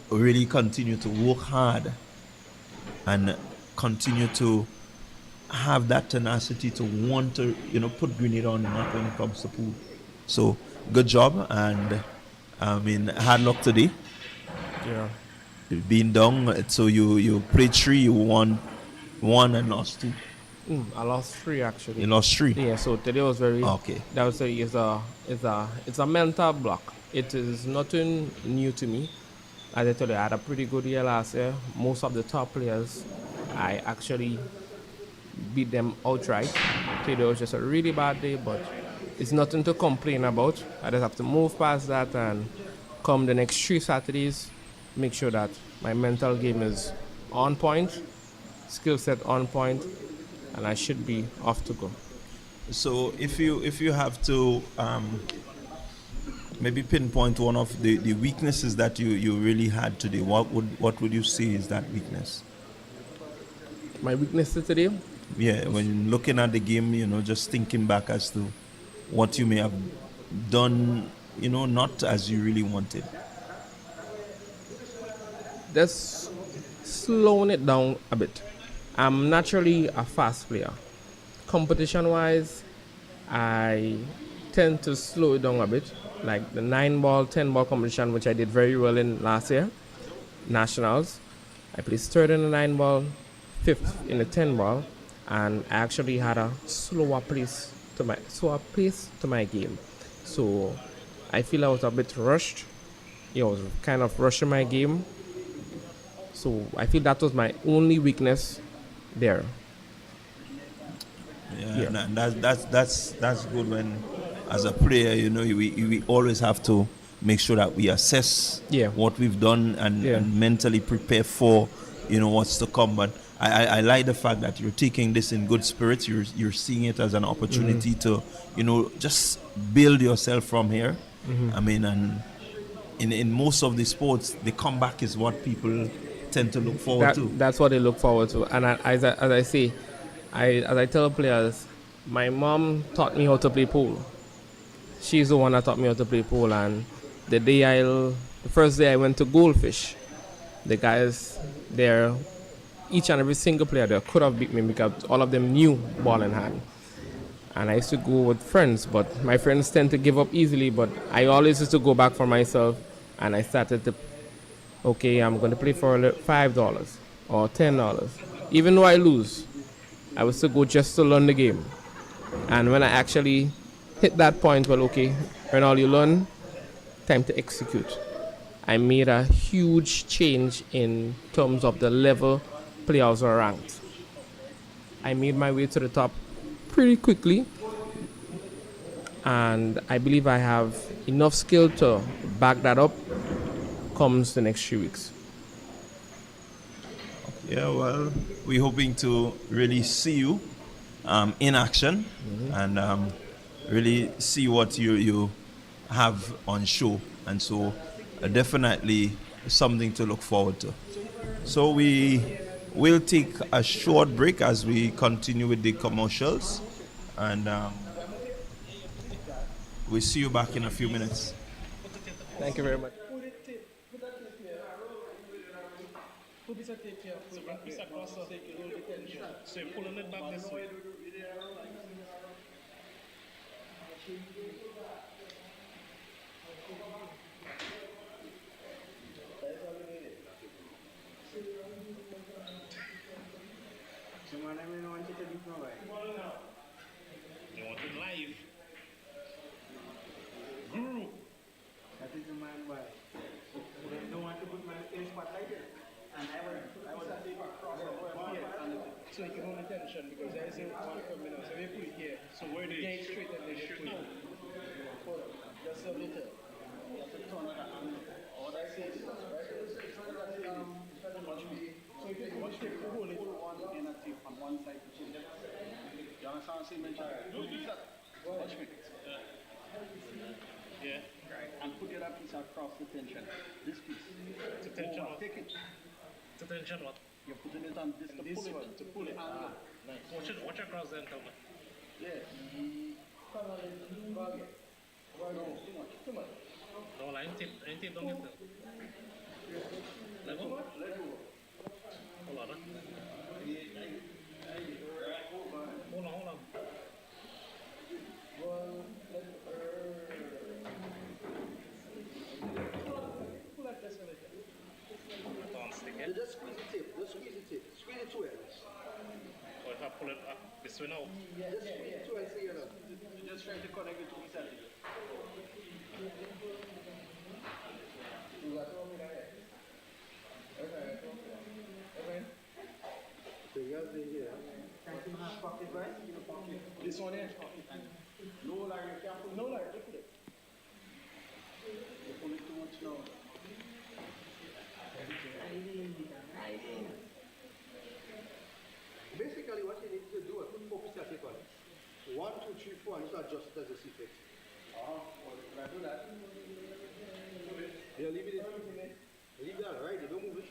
really continue to work hard and continue to have that tenacity to want to put Grenada on the map when it comes to pool. So good job, and I mean hard luck today. Yeah. Being down, so you played 3, you won 1 and lost 2. I lost 3 actually. You lost 3. Yeah, so today was very Okay. That was it's a mental block. It is nothing new to me. As I told you, I had a pretty good year last year. Most of the top players, I actually beat them outright. Today was just a really bad day, but it's nothing to complain about. I just have to move past that and come the next 3 Saturdays, make sure that my mental game is on point, skill set on point, and I should be off to go. So if you have to maybe pinpoint one of the weaknesses that you really had today, what would you say is that weakness? My weakness today? Yeah, when looking at the game, just thinking back as to what you may have done, not as you really wanted. Just slowing it down a bit. I'm naturally a fast player. Competition-wise, I tend to slow it down a bit. Like the 9-ball, 10-ball competition, which I did very well in last year, nationals. I placed 3rd in the 9-ball, 5th in the 10-ball, and I actually had a slower pace to my game. So I feel I was a bit rushed. I was kind of rushing my game. So I feel that was my only weakness there. Yeah. And that's good when, as a player, we always have to make sure that we assess what we've done and mentally prepare for what's to come. But I like the fact that you're taking this in good spirits. You're seeing it as an opportunity to just build yourself from here. I mean, and in most of the sports, the comeback is what people tend to look forward to. That's what they look forward to. And as I say, as I tell players, My mom taught me how to play pool. She's the one that taught me how to play pool, and the first day I went to Goldfish, the guys there, each and every single player there could have beat me because all of them knew ball in hand. And I used to go with friends, but my friends tend to give up easily. But I always used to go back for myself, and I started to, okay, I'm going to play for $5 or $10. Even though I lose, I would still go just to learn the game. And when I actually hit that point, well, okay, when all you learn, time to execute. I made a huge change in terms of the level players are ranked. I made my way to the top pretty quickly, and I believe I have enough skill to back that up comes the next few weeks. Yeah, well, we're hoping to really see you in action and really see what you have on show. And so, definitely something to look forward to. So, we will take a short break as we continue with the commercials. And we'll see you back in a few minutes. Thank you very much. It's across the so you're pulling it back this way. You want it live? Guru. That is the man why. They don't want to put my in spotlight there. And I was a safe across the board here. So you can hold attention because there is a one coming out. So we put it here. So where do Get you straight and then shoot put now? it. Hold on. Just a little. You have to turn it on. All I say is, right? So if you watch it, hold it. One in a tip on one side to change. You understand what I'm saying, Benjamin? Watch me. Yeah. And put the other piece across the tension. This piece. To tension what? Take it. To tension what? You're putting it on this to This pull it. one, to pull it. Ah, Nice. Watch across then, tell me. yeah. Too much. No, I ain't tape down yet. Let go. Hold on. Hold on. Pull that just a little. Don't stick You it. just squeeze the tip. Just squeeze the tip. Squeeze it two ends. Or if I pull it up this way now. Just squeeze it two ends together. You're just trying to connect it to each other. So you have the here. This one here. No, Larry, you can't pull it. No, like, look at it. You pull it too much now. Basically, what you need to do is put focus at it on it. 1, 2, 3, 4, and you adjust it as you see fit. Well, can I do that? Yeah, leave it in. Leave that, right? You don't move it.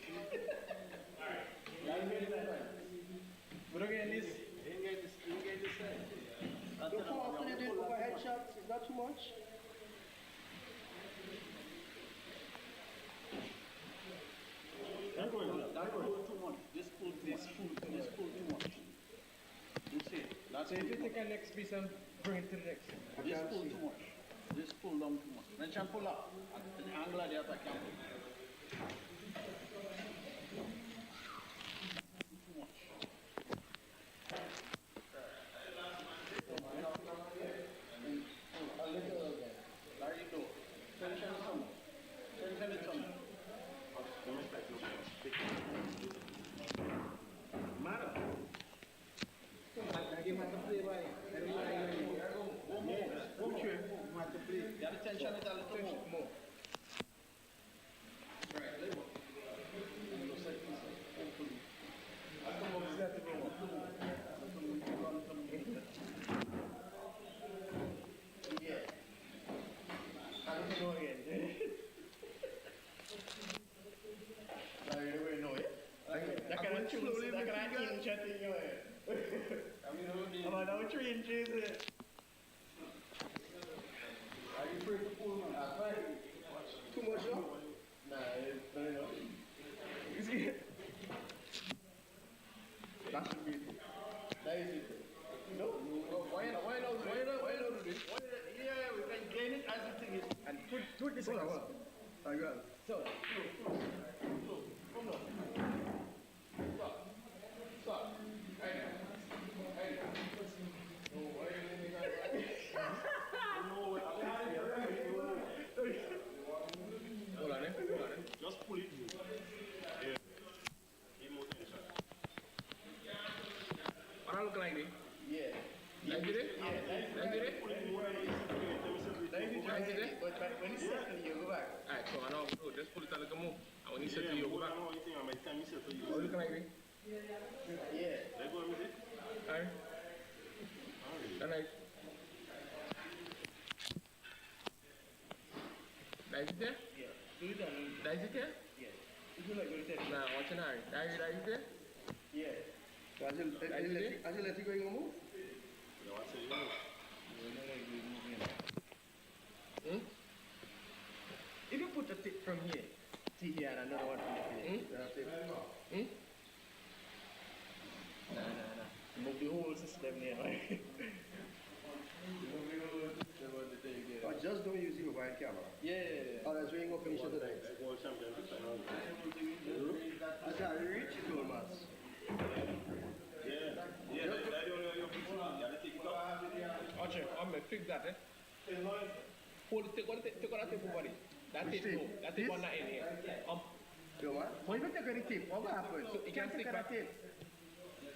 But again, this, you get this side. Don't come out with it overhead shots. It's not too much. That pull too much. This pull too much. You see, that's So if you take a next piece and bring it to the next. this pull too much. This pull down too much. Then can pull up. At the angle of the other can pull. Too much. A little again. Larry, no. Tension some. Tension it some. Madam. I give him to play by. You have to play. You have to tension it a little more. More. Right, level. No, that was 3 inches. Are you afraid to pull, man? Too much, no? Nah, no, no. You see it? That should be it. That is it. No? Why not do this? Yeah, we can gain it as the thing is. And put this on. I got it. So, come on. Stop. Hey. No, why are you moving that way? No, hold on, Just pull it. Yeah. Give more tension. What I look like this? Yeah. Like it? Yeah. Like it? But when it's settled, you go back. Alright, so I know, so just pull it a little more. And when you settle, you go back. What What look like this? Yeah. Let go of it. Alright. Alright. That is it there? Yeah. Do it on. That is it there? Yeah. You do like what you said. Nah, watch an eye. That is there? Yeah. So as you let it go, you move? If you put a tip from here to here and another one from here, nah. Move the whole system there, right? Or just don't use your mobile camera. Yeah. Or that's ring up and shut it out. I can't reach it all, man. Watch it. I'm going to fix that, Hold it, take on that tape over it. That tape, no. That tape on that in here. Yo, man. When you take any tip, what will happen? So it can't take stick that back. tip.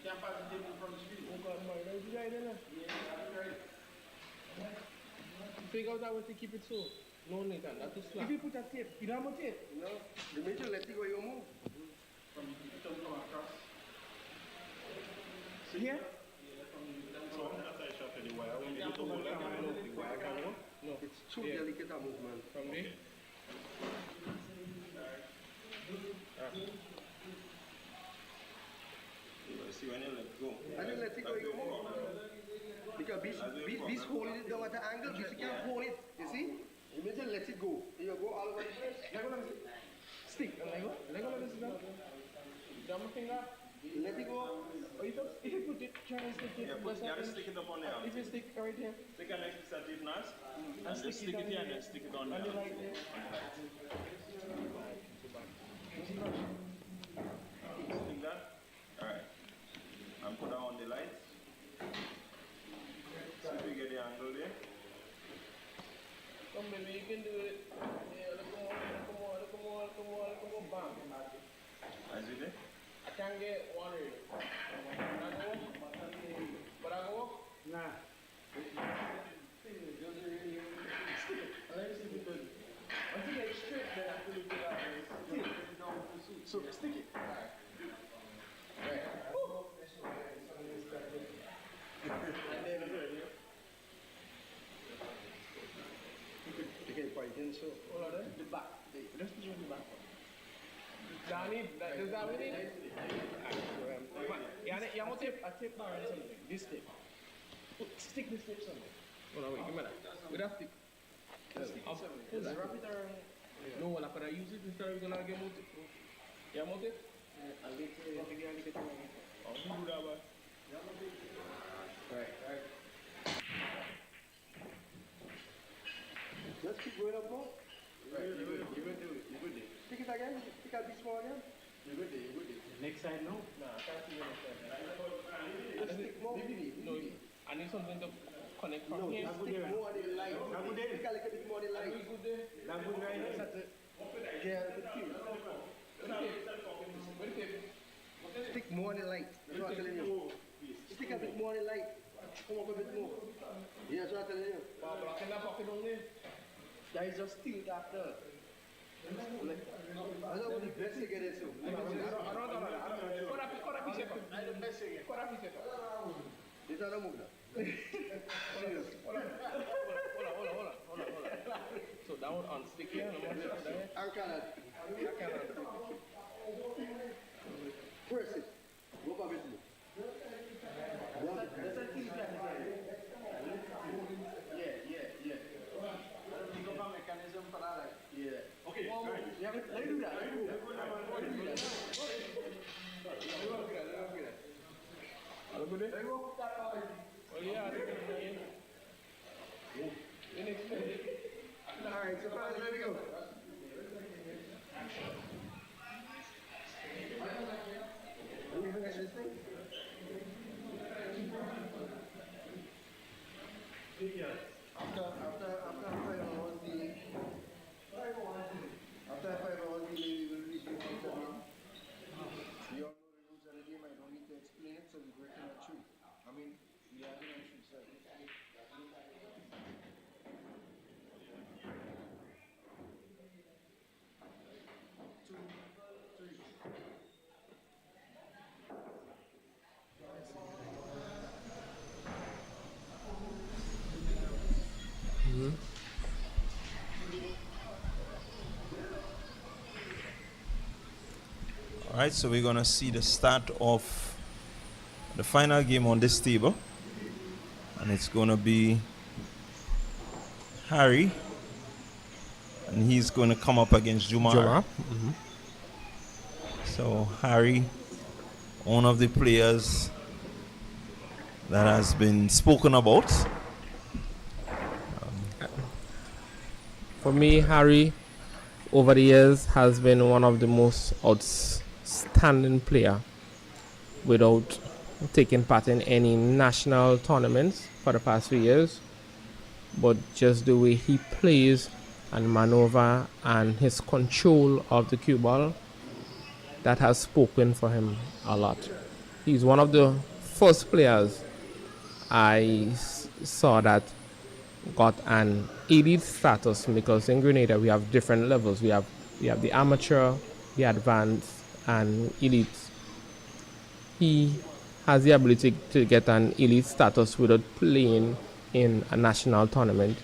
Can't pass the tape in front of the street. Oh, God, man. That's right, isn't it? Figure out that way to keep it so. No, Nathan, that's too slack. If you put a tape, you don't have a tape. No. The minute you let it go, you move. From across. See here? So after I shot the wire, when you put the wire, the wire can work. No. It's too delicate a movement. From there. See when you let go. And you let it go, you move. Because this holding it down at the angle, this you can't hold it. You see? You need to let it go. You go all over the place. Stick. Let go of this now. Jump my finger. Let it go. Or if you put it, try and stick it. Yeah, you gotta stick it up on the arm. If you stick right here. Stick it next to the nurse. And just stick it here and then stick it on the arm. Like this. Stick that. Alright. And put that on the light. See if we get the angle there. Come baby, you can do it. Yeah, look more, bam. As you did. I can't get one really. But I go up? Nah. Once you get it straight, then I feel it So stick it. Right. And then you can point in so Hold on. the back. Just put it on the back. Does that mean it? Yeah, I'm tape. I tape bar and something. This tape. Stick this tape somewhere. Hold on, wait, give me that. With that stick. Wrap it around. No, well, could I use it instead of gonna get motive? Yeah, motive? I'll get it. Oh, who do that, man? Right. Just keep going up more. Right, you good there. Stick it again. Stick out this one again. You good there. Next side, no? Nah, I can't see the next side. Just stick more. No, I need something to connect from No, here. stick more on the light. Not good there. Stick a little bit more on the light. Not good there. Not good right there. Yeah, the tip. Stick more on the light. That's what I'm telling you. Stick a bit more on the light. Come up a bit more. Yeah, that's what I'm telling you. But I cannot pocket on there. That is just still after. I don't want the best to get it so. I don't. Cut a piece of it. I don't best again. Cut a piece of it. This is not move now. Serious. Hold on. So that one on stick here. I cannot. Press it. Go up a bit more. That's a Alright, so far, ready to go. Are we finish this thing? After 5 hours delay, we will resume the game. You all know the rules of the game. I don't need to explain it, so we're breaking a tree. We are doing a tree, sorry. Two, three. All right, so we're going to see the start of the final game on this table. And it's going to be Harry. And he's going to come up against Jumar. So Harry, one of the players that has been spoken about. For me, Harry, over the years, has been one of the most outstanding player without taking part in any national tournaments for the past few years. But just the way he plays and maneuver and his control of the cue ball, that has spoken for him a lot. He's one of the first players I saw that got an elite status, because in Grenada we have different levels. We have the amateur, the advanced, and elite. He has the ability to get an elite status without playing in a national tournament.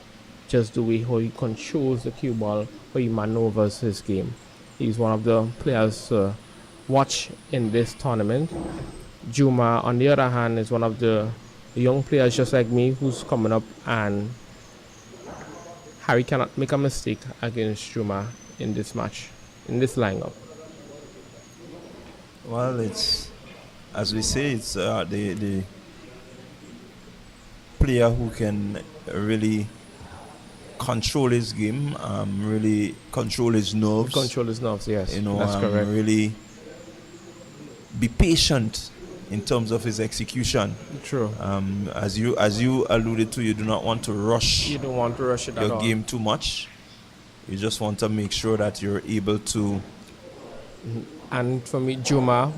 Just the way how he controls the cue ball, how he maneuvers his game. He's one of the players to watch in this tournament. Jumar, on the other hand, is one of the young players just like me who's coming up, and Harry cannot make a mistake against Jumar in this match, in this lineup. Well, it's, as we say, it's the player who can really control his game, really control his nerves. Control his nerves, yes. That's correct. Really be patient in terms of his execution. True. As you alluded to, you do not want to rush. You don't want to rush it at your all. game too much. You just want to make sure that you're able to. And for me, Jumar,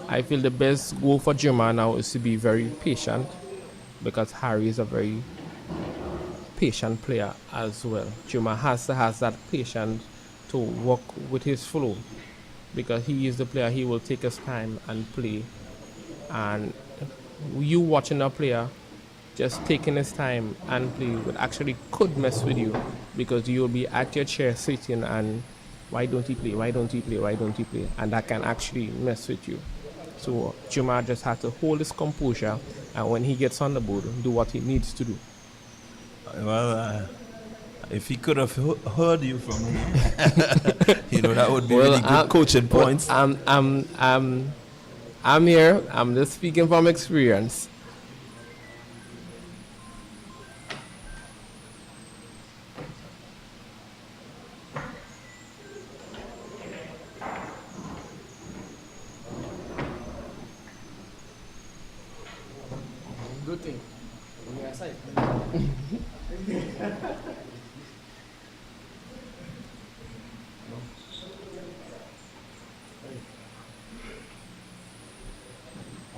I feel the best goal for Jumar now is to be very patient, because Harry is a very patient player as well. Jumar has that patience to work with his flow, because he is the player, he will take his time and play. And you watching a player just taking his time and play would actually could mess with you, because you'll be at your chair sitting and why don't he play, and that can actually mess with you. So Jumar just had to hold his composure, and when he gets on the board, do what he needs to do. Well, if he could have heard you from me, that would be really good coaching points. I'm here. I'm just speaking from experience. Good thing. On your side.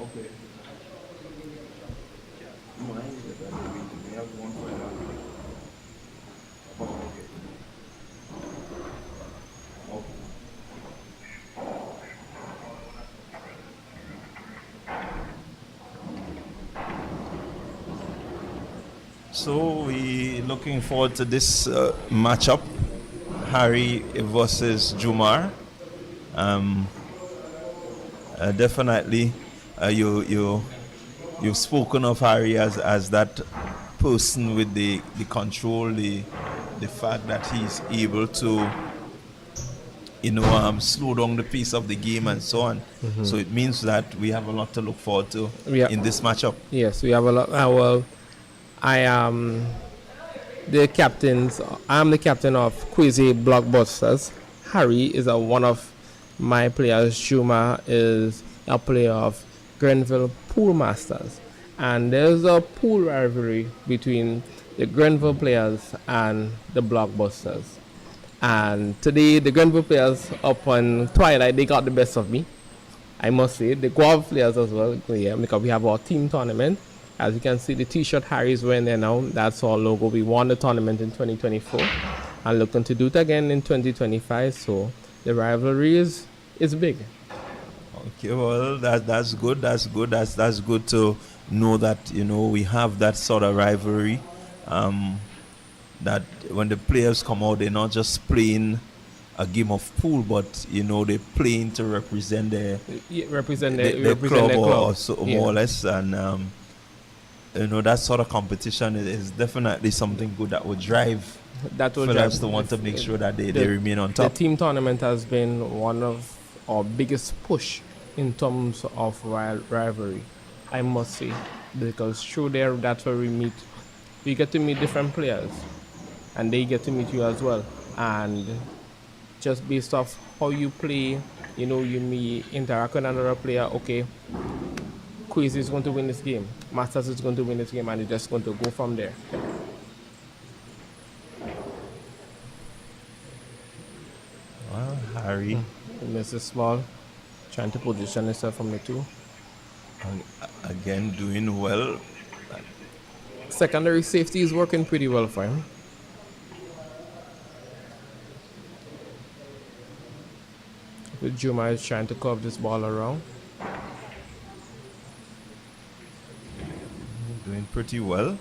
Okay. Mine is that we have one for that. Oh, okay. Okay. So we looking forward to this matchup, Harry versus Jumar. Definitely, you've spoken of Harry as that person with the control, the fact that he's able to slow down the pace of the game and so on. So it means that we have a lot to look forward to Yeah. in this matchup. Yes, we have a lot. Well, I am the captains. I'm the captain of Quazya Blockbusters. Harry is one of my players. Jumar is a player of Grenville Pool Masters, and there's a pool rivalry between the Grenville players and the Blockbusters. And today, the Grenville players up on Twilight, they got the best of me. I must say, the Guav players as well, yeah, because we have our team tournament. As you can see, the t-shirt Harry is wearing there now. That's our logo. We won the tournament in 2024 and looking to do it again in 2025. So the rivalry is big. Okay, well, that's good. That's good. That's good to know that we have that sort of rivalry. That when the players come out, they're not just playing a game of pool, but they're playing to represent their club, or so, more or less, and that sort of competition is definitely something good that would drive fellas to want to make sure that they remain on top. The team tournament has been one of our biggest push in terms of rivalry, I must say, because through there, that's where we get to meet different players, and they get to meet you as well. And just based off how you play, you may interact with another player. Okay, Quazya is going to win this game, Masters is going to win this game, and it's just going to go from there. Well, Harry, Mrs. Small trying to position himself from the two. Again, doing well. Secondary safety is working pretty well for him. With Jumar is trying to curve this ball around. Doing pretty well.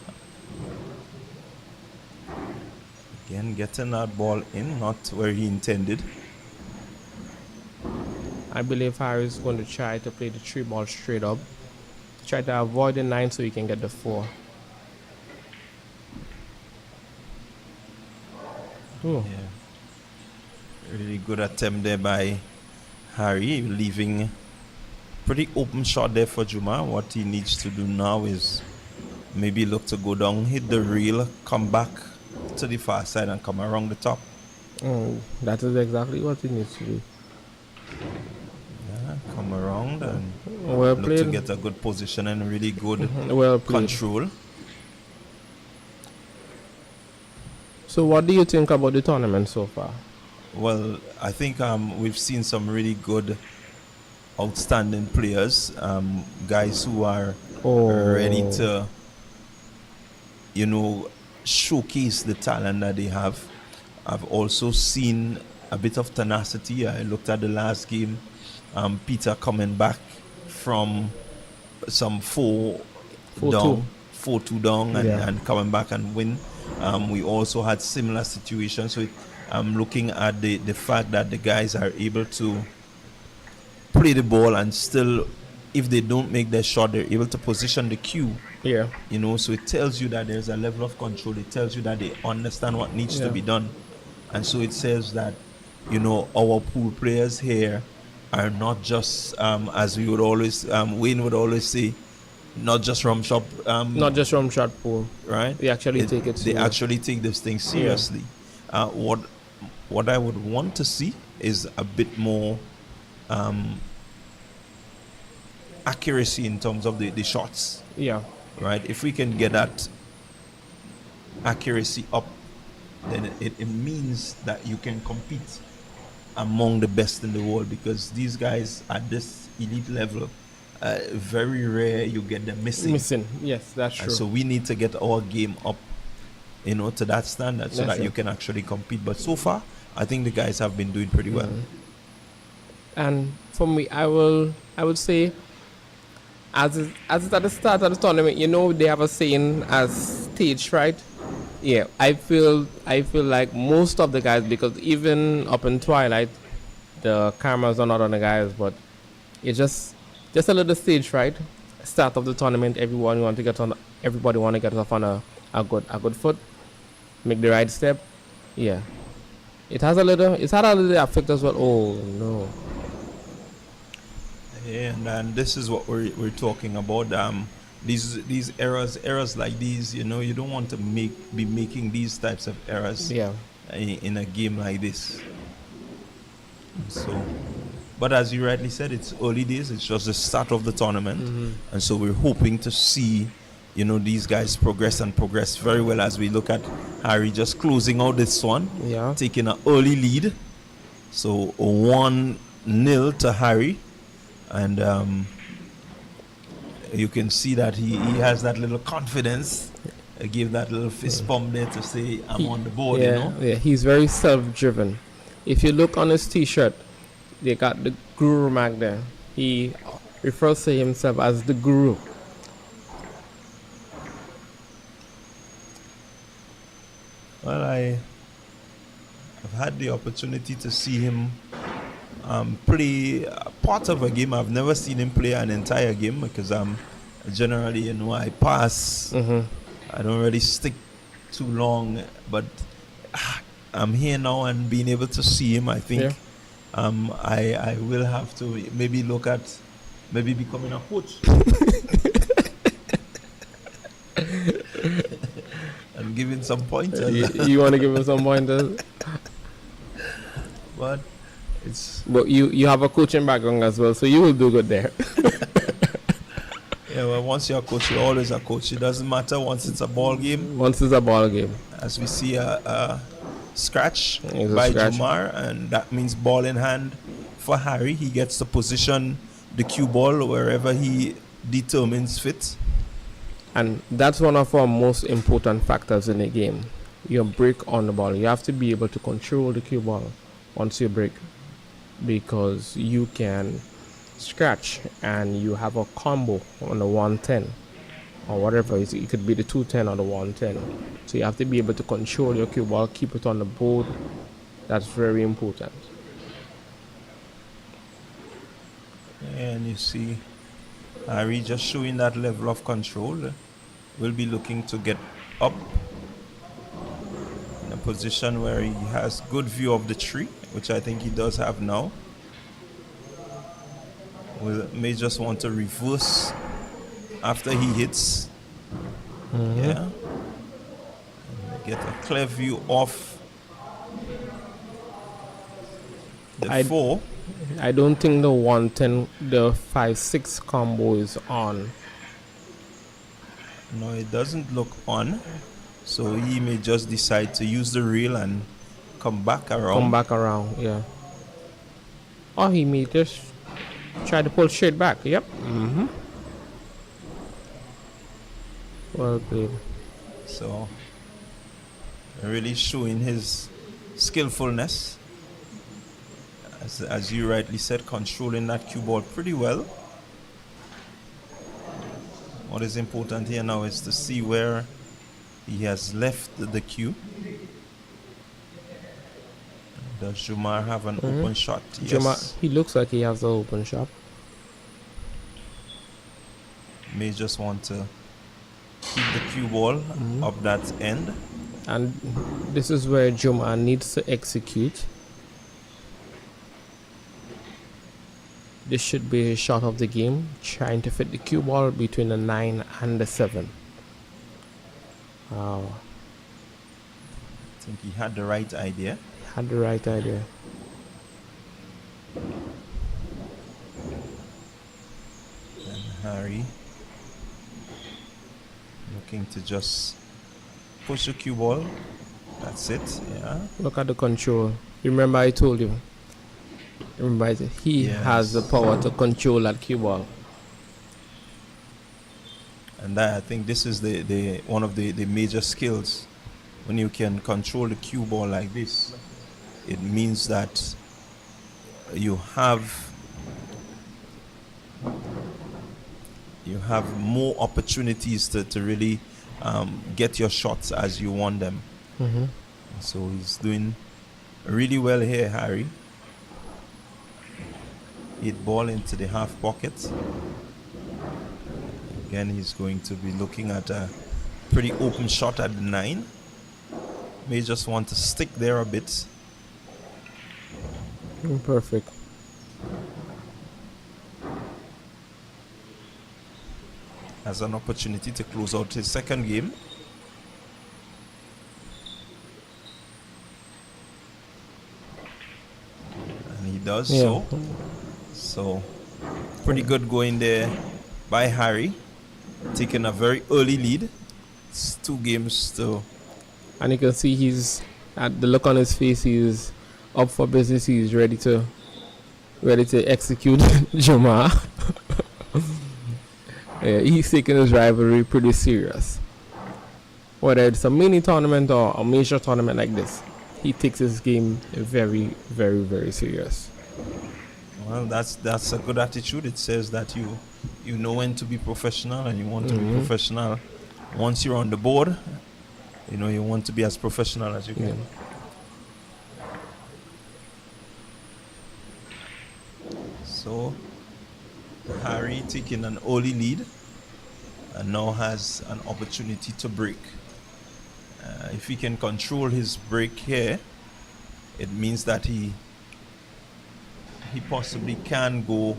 Again, getting that ball in, not where he intended. I believe Harry is going to try to play the 3 ball straight up. Try to avoid the 9 so he can get the 4. Oh. Yeah. Really good attempt there by Harry, leaving pretty open shot there for Jumar. What he needs to do now is maybe look to go down, hit the reel, come back to the far side and come around the top. That is exactly what he needs to do. Yeah, come around and well look played. to get a good position and really good well played. control. So what do you think about the tournament so far? Well, I think we've seen some really good, outstanding players, guys who are ready to, showcase the talent that they have. I've also seen a bit of tenacity. I looked at the last game, Peter coming back from some 4-2 down and coming back and win. We also had similar situations. So I'm looking at the fact that the guys are able to play the ball and still, if they don't make their shot, they're able to position the cue. Yeah. So it tells you that there's a level of control. It tells you that they understand what needs to be done. And so it says that, our pool players here are not just, as we would always, Wayne would always say, not just rum shop. Not just rum shot pool. Right? They actually take it They actually take this thing seriously. Yeah. What I would want to see is a bit more accuracy in terms of the shots. Yeah. Right? If we can get that accuracy up, then it means that you can compete among the best in the world, because these guys at this elite level, very rare you get them missing. Yes, that's true. And so we need to get our game up, to that standard, so that you can actually compete. But so far, I think the guys have been doing pretty well. And for me, I would say, as it's at the start of the tournament, they have a saying as stage fright. Yeah, I feel like most of the guys, because even up in Twilight, the cameras are not on the guys, but it's just a little stage fright. Start of the tournament, everybody want to get off on a good foot, make the right step. Yeah. It has a little. It's had a little effect as well. Oh no. And this is what we're talking about. These errors like these, you know, you don't want to be making these types of errors Yeah. in a game like this. So, but as you rightly said, it's early days. It's just the start of the tournament, and so we're hoping to see, you know, these guys progress and progress very well as we look at Harry just closing out this one, Yeah. taking an early lead. So 1-0 to Harry, and you can see that he has that little confidence. I gave that little fist pump there to say I'm on the board, Yeah, you know. yeah. He's very self-driven. If you look on his T-shirt, they got the guru mark there. He refers to himself as the guru. Well, I've had the opportunity to see him play part of a game. I've never seen him play an entire game because I'm generally, you know, I pass. I don't really stick too long, but I'm here now and being able to see him, I think I will have to maybe look at maybe becoming a coach. And giving some pointers. You want to give him some pointers? But it's But you have a coaching background as well, so you will do good there. yeah, well, once you're a coach, you're always a coach. It doesn't matter once it's a ball game. Once it's a ball game. As we see a scratch It's a by scratch. Jumar, and that means ball in hand for Harry. He gets to position the cue ball wherever he determines fit. And that's one of our most important factors in the game. Your break on the ball. You have to be able to control the cue ball once you break, because you can scratch and you have a combo on the 110 or whatever. It could be the 210 or the 110. So you have to be able to control your cue ball, keep it on the board. That's very important. And you see Harry just showing that level of control. Will be looking to get up in a position where he has good view of the tree, which I think he does have now. May just want to reverse after he hits. Yeah. And get a clear view of the 4. I don't think the 110, the 5-6 combo is on. No, it doesn't look on. So he may just decide to use the rail and come back around. Come back around, yeah. Or he may just try to pull straight back. Yep. Well played. So really showing his skillfulness. As you rightly said, controlling that cue ball pretty well. What is important here now is to see where he has left the cue. Does Jumar have an open shot? Yes. Jumar, he looks like he has the open shot. May just want to keep the cue ball up that end. And this is where Jumar needs to execute. This should be his shot of the game, trying to fit the cue ball between the 9 and the 7. Wow. I think he had the right idea. Had the right idea. And Harry looking to just push the cue ball. That's it, yeah. Look at the control. Remember I told you. Remember he has the power to control that cue ball. And that, I think this is the one of the major skills. When you can control the cue ball like this, it means that you have more opportunities to really get your shots as you want them. So he's doing really well here, Harry. Hit ball into the half pocket. Again, he's going to be looking at a pretty open shot at the 9. May just want to stick there a bit Perfect. Has an opportunity to close out his second game. And he does Yeah. so. Pretty good going there by Harry, taking a very early lead. It's 2 games to. And you can see he's at the look on his face. He's up for business. He's ready to execute Jumar. Yeah, he's taking his rivalry pretty serious. Whether it's a mini tournament or a major tournament like this, he takes his game very, very, very serious. Well, that's a good attitude. It says that you know when to be professional and you want to be professional. Once you're on the board, you want to be as professional as you can. Yeah. So Harry taking an early lead and now has an opportunity to break. If he can control his break here, it means that he possibly can go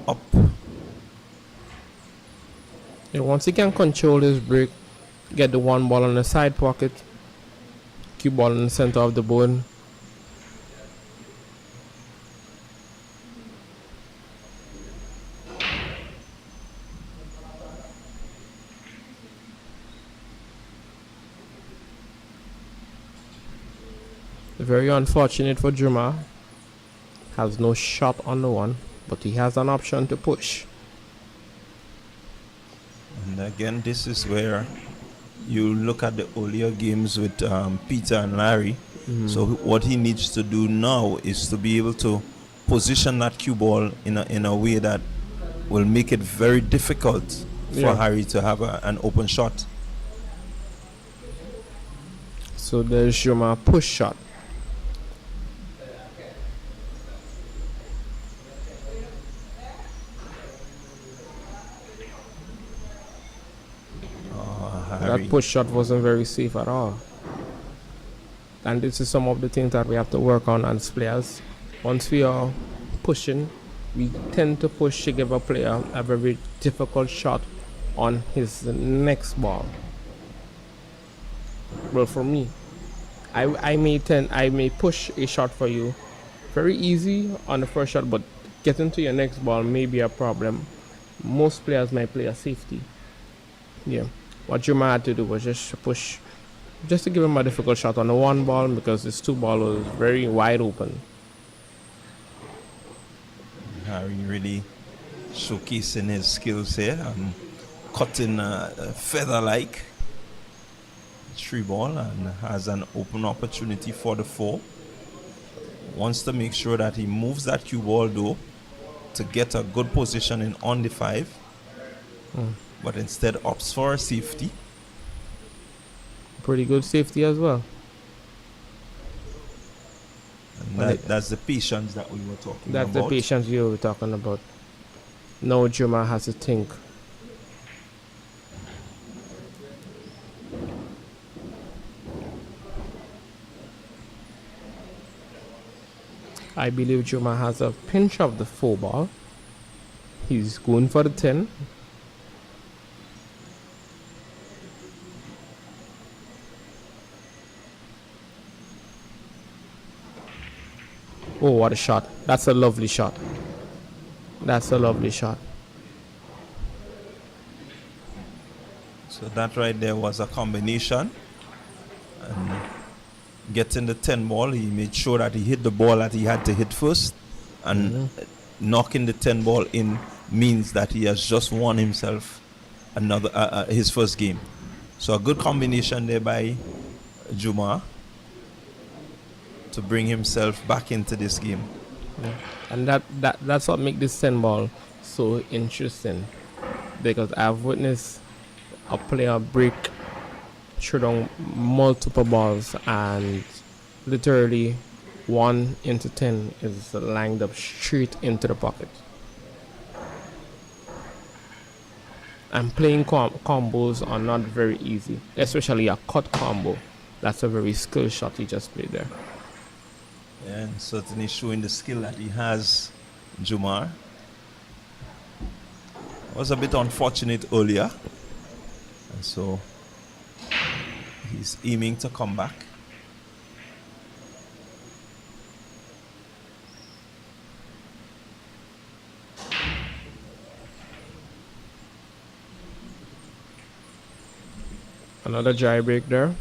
up. Yeah, once he can control his break, get the 1 ball on the side pocket, cue ball in the center of the board. Very unfortunate for Jumar. Has no shot on the 1, but he has an option to push. And again, this is where you look at the earlier games with Peter and Larry. So what he needs to do now is to be able to position that cue ball in a way that will make it very difficult for Harry to have an open shot. So there's Jumar push shot. That push shot wasn't very safe at all. And this is some of the things that we have to work on as players. Once we are pushing, we tend to push to give a player a very difficult shot on his next ball. Well, for me, I may push a shot for you very easy on the first shot, but getting to your next ball may be a problem. Most players might play a safety. Yeah. What Jumar had to do was just to push, just to give him a difficult shot on the 1 ball because this 2 ball was very wide open. Harry really showcasing his skills here and cutting a feather-like 3 ball and has an open opportunity for the 4. Wants to make sure that he moves that cue ball though to get a good position on the 5. But instead opts for a safety. Pretty good safety as well. And that's the patience that we were talking about. That's the patience we were talking about. Now Jumar has to think. I believe Jumar has a pinch of the 4 ball. He's going for the 10. Oh, what a shot. That's a lovely shot. That's a lovely shot. So that right there was a combination. And getting the 10 ball, he made sure that he hit the ball that he had to hit first. And knocking the 10 ball in means that he has just won himself his first game. So a good combination there by Jumar to bring himself back into this game. Yeah. And that's what makes this 10 ball so interesting, because I've witnessed a player break through down multiple balls and literally 1 into 10 is lined up straight into the pocket. And playing combos are not very easy, especially a cut combo. That's a very skilled shot he just played there. And certainly showing the skill that he has, Jumar. Was a bit unfortunate earlier. And so he's aiming to come back. Another dry break there.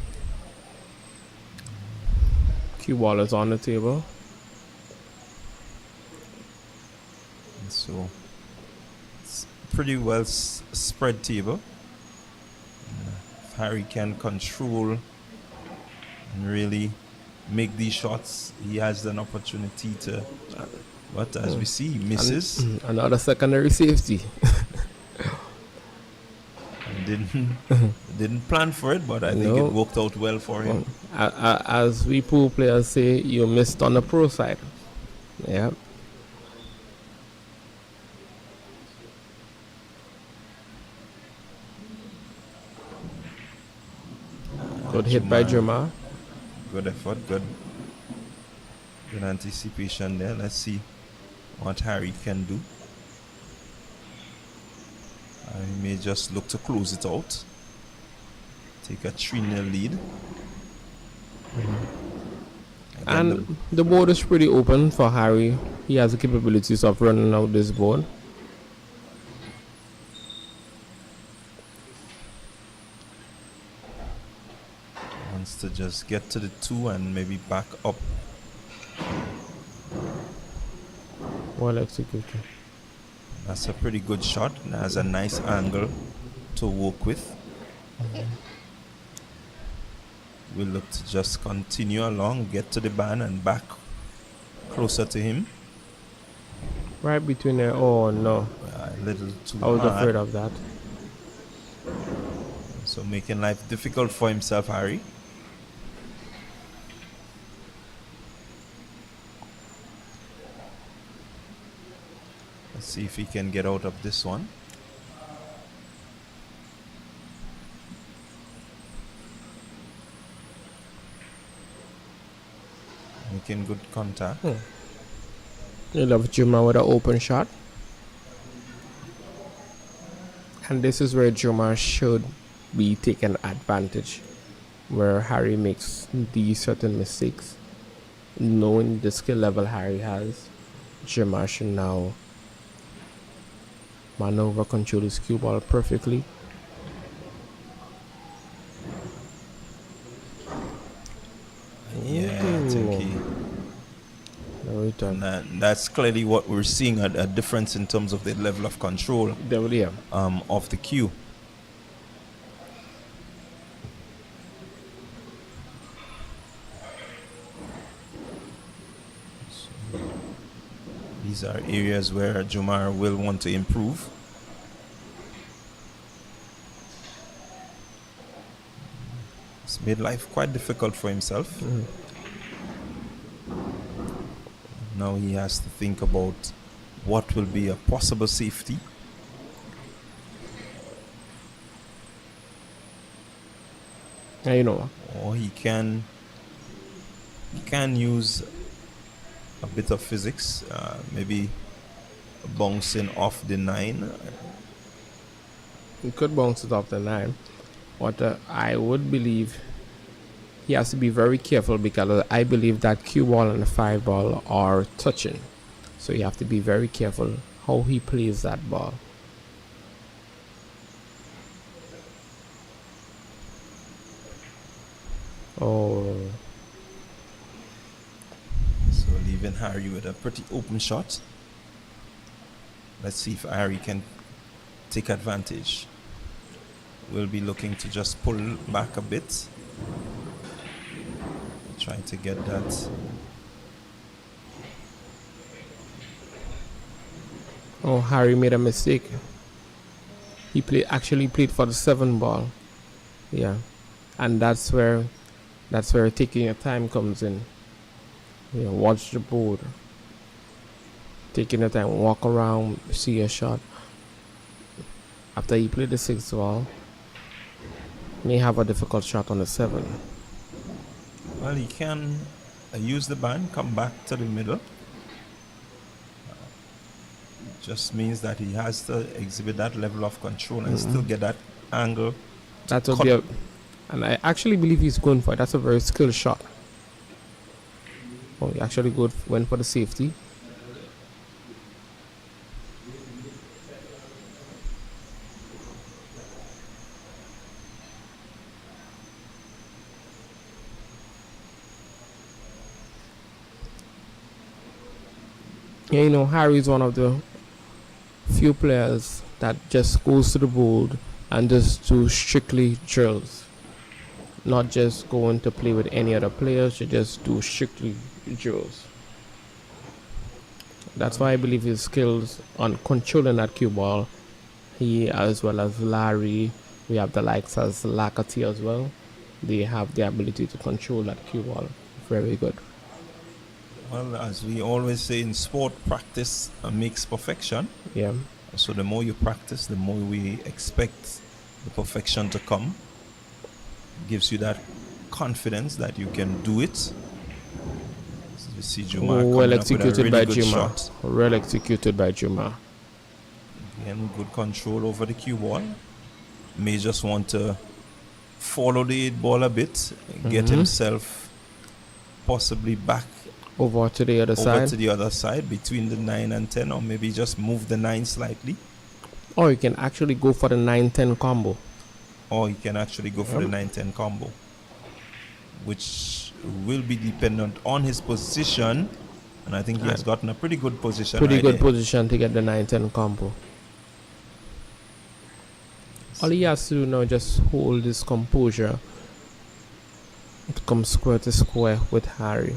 Cue ball is on the table. And so it's pretty well spread table. If Harry can control and really make these shots, he has an opportunity to. But as we see, he misses. Another secondary safety. Didn't plan for it, but I think it worked out well for him. As we pool players say, you missed on the pro side. Yeah. Good hit by Jumar. Good effort, good anticipation there. Let's see what Harry can do. He may just look to close it out. Take a 3-0 lead. And the board is pretty open for Harry. He has the capabilities of running out this board. Wants to just get to the 2 and maybe back up. Well executed. That's a pretty good shot and has a nice angle to work with. We'll look to just continue along, get to the band and back closer to him. Right between there. Oh no. A little too I was hard. afraid of that. So making life difficult for himself, Harry. Let's see if he can get out of this one. Making good contact. You love Jumar with an open shot. And this is where Jumar should be taken advantage. Where Harry makes these certain mistakes. Knowing the skill level Harry has, Jumar should now maneuver, control his cue ball perfectly. Yeah, I think he. That's clearly what we're seeing, a difference in terms of the level of control of the cue. So these are areas where Jumar will want to improve. It's made life quite difficult for himself. Now he has to think about what will be a possible safety. Yeah, you know. Or he can use a bit of physics, maybe bouncing off the 9. He could bounce it off the 9. But I would believe he has to be very careful, because I believe that cue ball and the 5 ball are touching. So you have to be very careful how he plays that ball. Oh. So leaving Harry with a pretty open shot. Let's see if Harry can take advantage. We'll be looking to just pull back a bit. Trying to get that. Oh, Harry made a mistake. He actually played for the 7 ball. Yeah. And that's where taking your time comes in. You know, watch the board. Taking your time, walk around, see a shot. After he played the 6 ball, may have a difficult shot on the 7. Well, he can use the band, come back to the middle. Just means that he has to exhibit that level of control and still get that angle. That would be a, and I actually believe he's going for it. That's a very skilled shot. Oh, he actually went for the safety. Yeah, you know, Harry's one of the few players that just goes to the board and just do strictly drills. Not just going to play with any other players, you just do strictly drills. That's why I believe his skills on controlling that cue ball, he as well as Larry, we have the likes as Lakati as well. They have the ability to control that cue ball very good. Well, as we always say in sport, practice makes perfection. Yeah. So the more you practice, the more we expect the perfection to come. Gives you that confidence that you can do it. So you see Jumar well executed by Jumar. Shot. Well executed by Jumar. Again, good control over the cue ball. May just want to follow the 8 ball a bit, get himself possibly back over to the other side between the 9 and 10, or maybe just move the 9 slightly. Or you can actually go for the 9-10 combo. Or you can actually go for the 9-10 combo, which will be dependent on his position. And I think he has gotten a pretty good position. Position to get the 9-10 combo. All he has to do now is just hold his composure to come square to square with Harry.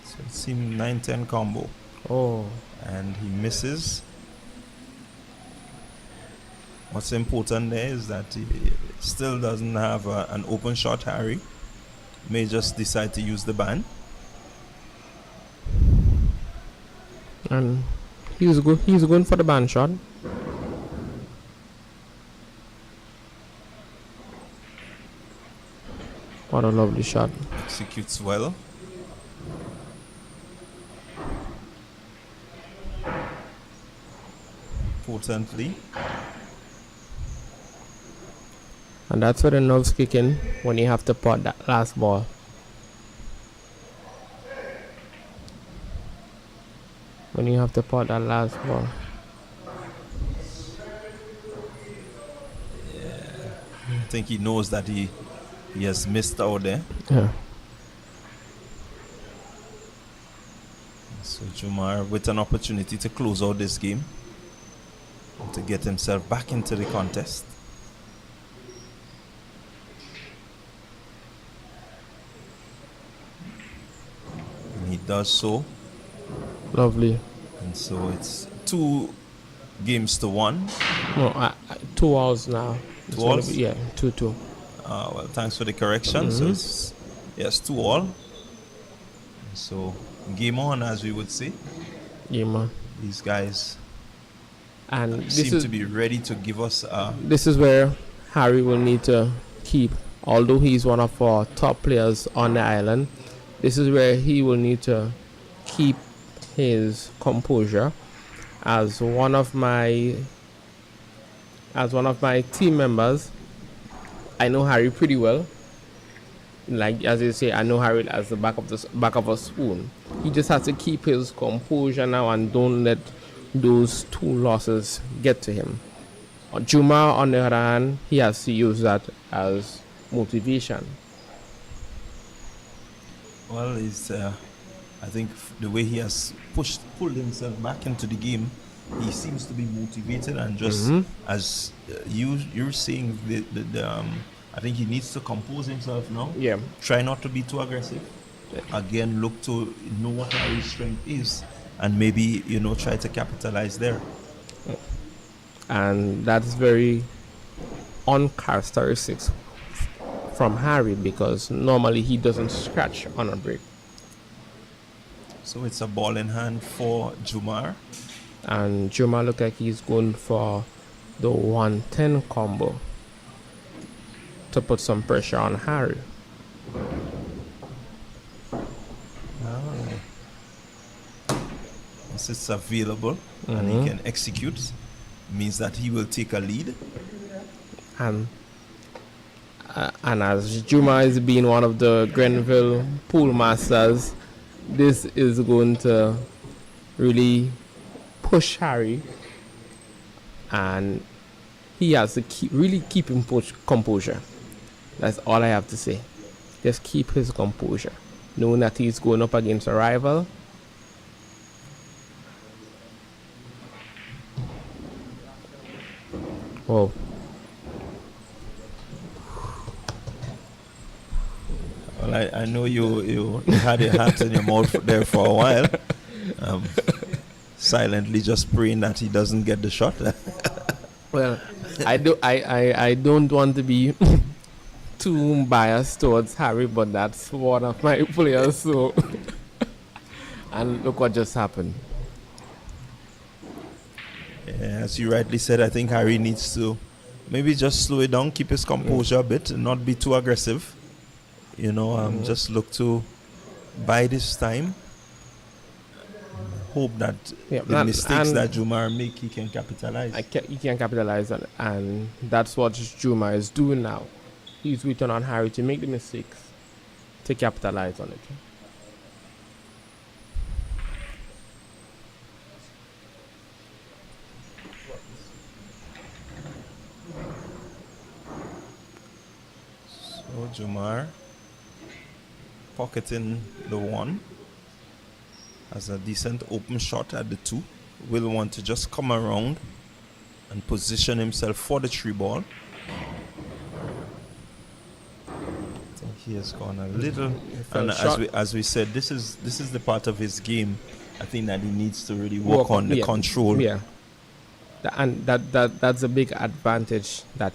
So it seems 9-10 combo. Oh. And he misses. What's important there is that he still doesn't have an open shot. Harry may just decide to use the band. And he's going for the band shot. What a lovely shot. Executes well. Potently. And that's where the nerves kick in when you have to pot that last ball. When you have to pot that last ball. Yeah. I think he knows that he has missed out there. Yeah. So Jumar with an opportunity to close out this game, to get himself back into the contest. And he does so. Lovely. And so it's 2 games to 1. No, 2 hours now. 2 hours? Yeah, 2-2. Well, thanks for the correction. So it's, yes, 2-all. So game on, as we would say. Yeah, man. These guys and seem to be ready to give us. This is where Harry will need to keep, although he's one of our top players on the island, this is where he will need to keep his composure. As one of my team members, I know Harry pretty well. Like as they say, I know Harry as the back of a spoon. He just has to keep his composure now and don't let those 2 losses get to him. Jumar, on the other hand, he has to use that as motivation. Well, it's I think the way he has pulled himself back into the game, he seems to be motivated and just as you're saying I think he needs to compose himself now. Yeah. Try not to be too aggressive. Again, look to know what his strength is and maybe, try to capitalize there. And that's very uncharacteristic from Harry because normally he doesn't scratch on a break. So it's a ball in hand for Jumar. And Jumar look like he's going for the 110 combo to put some pressure on Harry. Since it's available and he can execute, means that he will take a lead. And as Juma is being one of the Grenville pool masters, this is going to really push Harry, and he has to keep him composure. That's all I have to say. Just keep his composure, knowing that he's going up against a rival. Whoa. Well, I know you had your hat in your mouth there for a while, silently just praying that he doesn't get the shot. Well, I don't want to be too biased towards Harry, but that's one of my players. So, and look what just happened. Yeah, as you rightly said, I think Harry needs to maybe just slow it down, keep his composure a bit, and not be too aggressive. Just look to buy this time. Hope that the mistakes that Jumar make, he can capitalize. He can capitalize on it, and that's what Jumar is doing now. He's waiting on Harry to make the mistakes, to capitalize on it. So Jumar pocketing the 1 has a decent open shot at the 2. Will want to just come around and position himself for the 3 ball. I think he has gone a little, and as we said, this is the part of his game I think that he needs to really work on the control. Yeah, and that's a big advantage that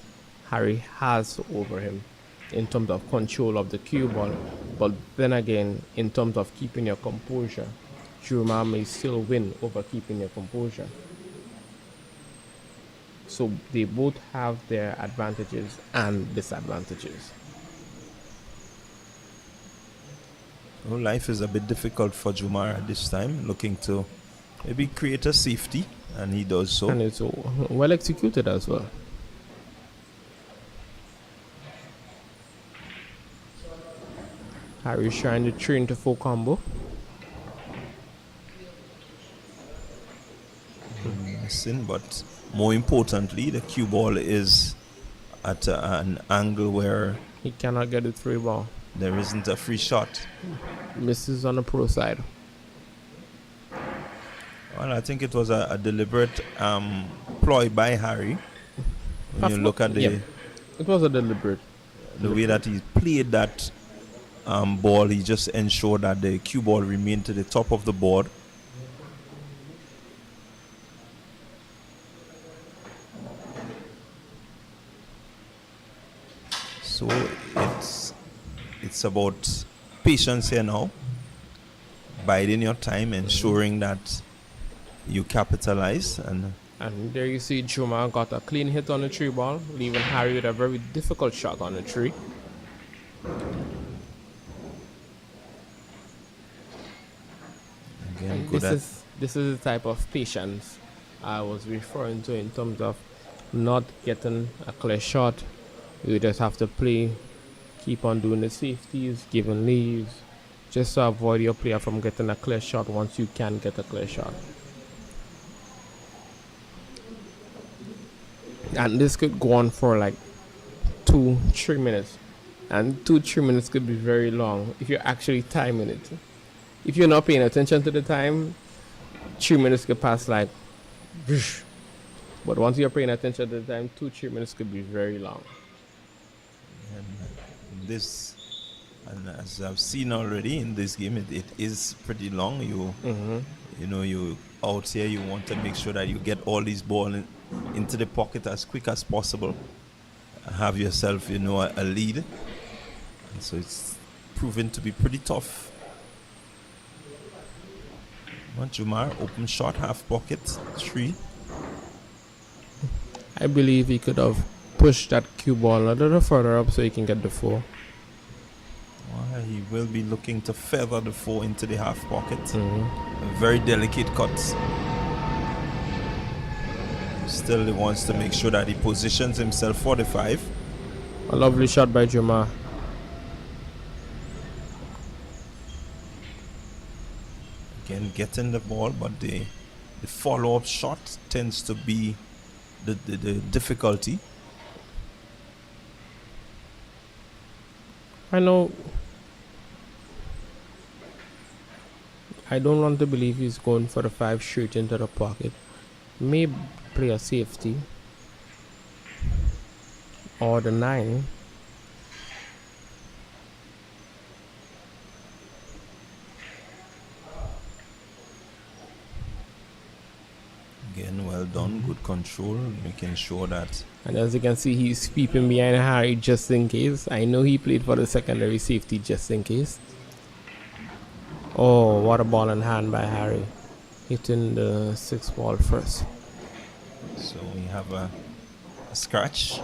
Harry has over him in terms of control of the cue ball. But then again, in terms of keeping your composure, Jumar may still win over keeping your composure. So they both have their advantages and disadvantages. Well, life is a bit difficult for Jumar at this time, looking to maybe create a safety, and he does so. And it's well executed as well. Harry's trying to train to full combo. Missing, but more importantly, the cue ball is at an angle where he cannot get the 3 ball. There isn't a free shot. Misses on the pro side. Well, I think it was a deliberate ploy by Harry. When you look at it was a deliberate. The way that he played that ball, he just ensured that the cue ball remained to the top of the board. So it's about patience here now, biding your time, ensuring that you capitalize. And there you see Jumar got a clean hit on the 3 ball, leaving Harry with a very difficult shot on the 3. Again, this is the type of patience I was referring to in terms of not getting a clear shot. You just have to play, keep on doing the safeties, giving leaves, just to avoid your player from getting a clear shot once you can get a clear shot. And this could go on for like 2-3 minutes. And 2-3 minutes could be very long if you're actually timing it. If you're not paying attention to the time, 3 minutes could pass like whoosh. But once you're paying attention to the time, 2-3 minutes could be very long. And as I've seen already in this game, it is pretty long. You out here, you want to make sure that you get all these balls into the pocket as quick as possible. Have yourself, a lead. And so it's proven to be pretty tough. Jumar, open shot, half pocket, 3. I believe he could have pushed that cue ball a little further up so he can get the 4. Well, he will be looking to feather the 4 into the half pocket. Mm-hmm. A very delicate cut. Still, he wants to make sure that he positions himself for the 5. A lovely shot by Jumar. Again, getting the ball, but the follow-up shot tends to be the difficulty. I know. I don't want to believe he's going for the 5 straight into the pocket. May play a safety. Or the 9. Again, well done, good control, making sure that. And as you can see, he's peeping behind Harry just in case. I know he played for the secondary safety just in case. Oh, what a ball in hand by Harry. Hitting the 6th ball first. So we have a scratch.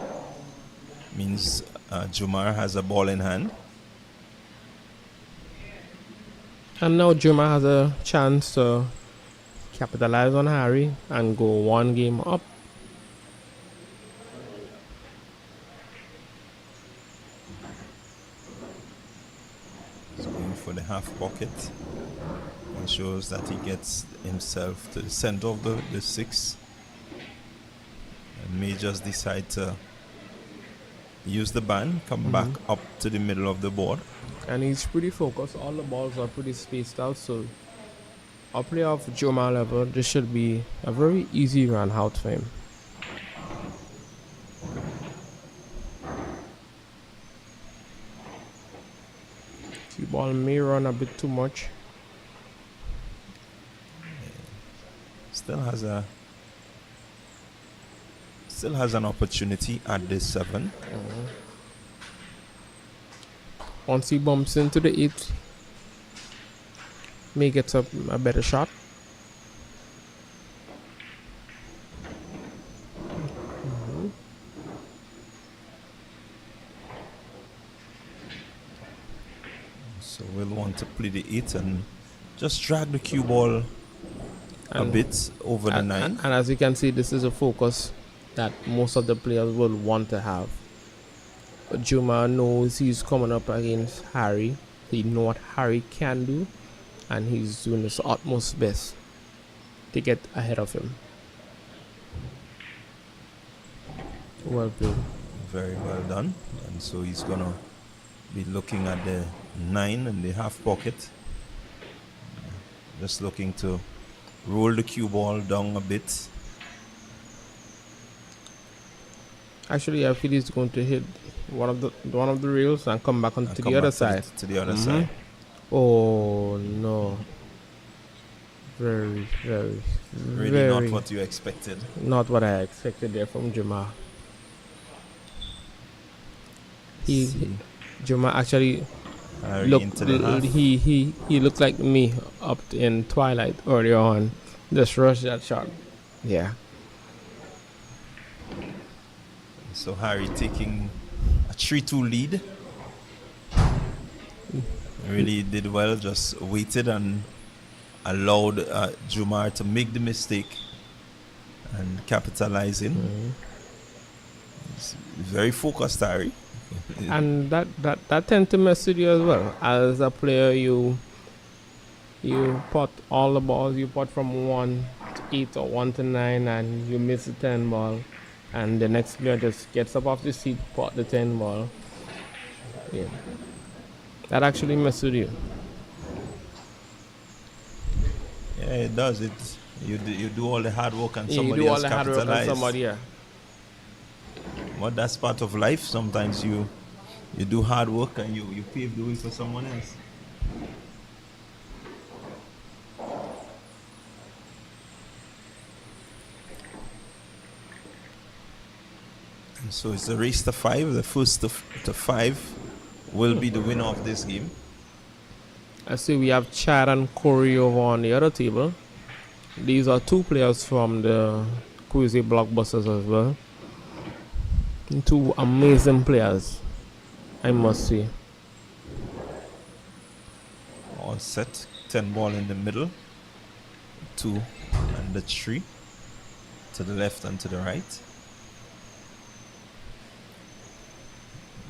Means Jumar has a ball in hand. And now Jumar has a chance to capitalize on Harry and go 1 game up. He's going for the half pocket. Ensures that he gets himself to the center of the 6. And may just decide to use the band, come back up to the middle of the board. And he's pretty focused. All the balls are pretty spaced out, so a player of Jumar level, this should be a very easy run out for him. The ball may run a bit too much. Still has an opportunity at this 7. Once he bumps into the 8, may get a better shot. So we'll want to play the 8 and just drag the cue ball a bit over the 9. And as you can see, this is a focus that most of the players will want to have. But Jumar knows he's coming up against Harry. He knows what Harry can do, and he's doing his utmost best to get ahead of him. Well played. Very well done. And so he's gonna be looking at the 9 in the half pocket. Just looking to roll the cue ball down a bit. Actually, I feel he's going to hit one of the rails and come back onto the other side. To the other side. Oh no! Very, very, Really not what you expected. not what I expected there from Jumar. Jumar actually he looked like me up in Twilight earlier on. Just rushed that shot. Yeah. So Harry taking a 3-2 lead. Really did well, just waited and allowed Jumar to make the mistake and capitalizing. He's very focused, Harry. And that tends to mess with you as well. As a player, you pot all the balls, you pot from 1 to 8 or 1 to 9, and you miss the 10 ball, and the next player just gets up off the seat, pot the 10 ball. Yeah, that actually messes with you. Yeah, it does. You do all the hard work and somebody you do all else the hard work on capitalize. somebody, yeah. But that's part of life. Sometimes you do hard work and you pave the way for someone else. And so it's a race to 5. The first to 5 will be the winner of this game. I see we have Chad and Corey over on the other table. These are two players from the Quazya blockbusters as well. Two amazing players, I must say. All set. 10 ball in the middle. 2 and the 3. To the left and to the right.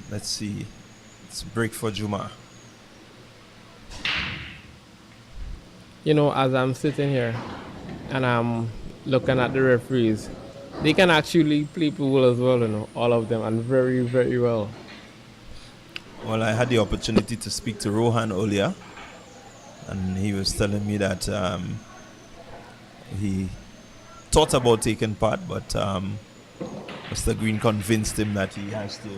Let's see. It's a break for Jumar. You know, as I'm sitting here and I'm looking at the referees, they can actually play pool as well, you know, all of them, and very, very well. Well, I had the opportunity to speak to Rohan earlier, and he was telling me that he thought about taking part, but Mr. Green convinced him that he has to,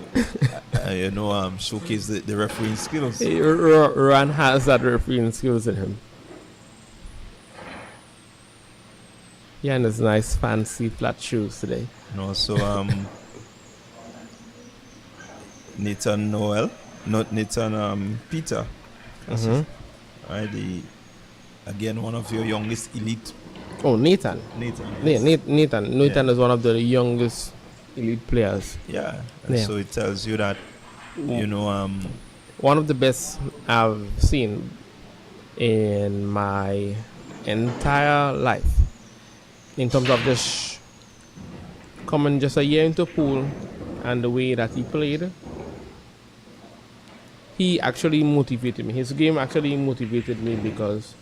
showcase the refereeing skills. Hey, Rohan has that refereeing skills in him. Yeah, and his nice fancy flat shoes today. And also Nathan Noel, not Nathan, Peter. Right, again, one of your youngest elite. Oh, Nathan. Nathan. Yeah, Yes. Nathan is one of the youngest elite players. Yeah. And Yeah. so it tells you that, One of the best I've seen in my entire life. In terms of just coming just a year into pool and the way that he played, he actually motivated me. His game actually motivated me because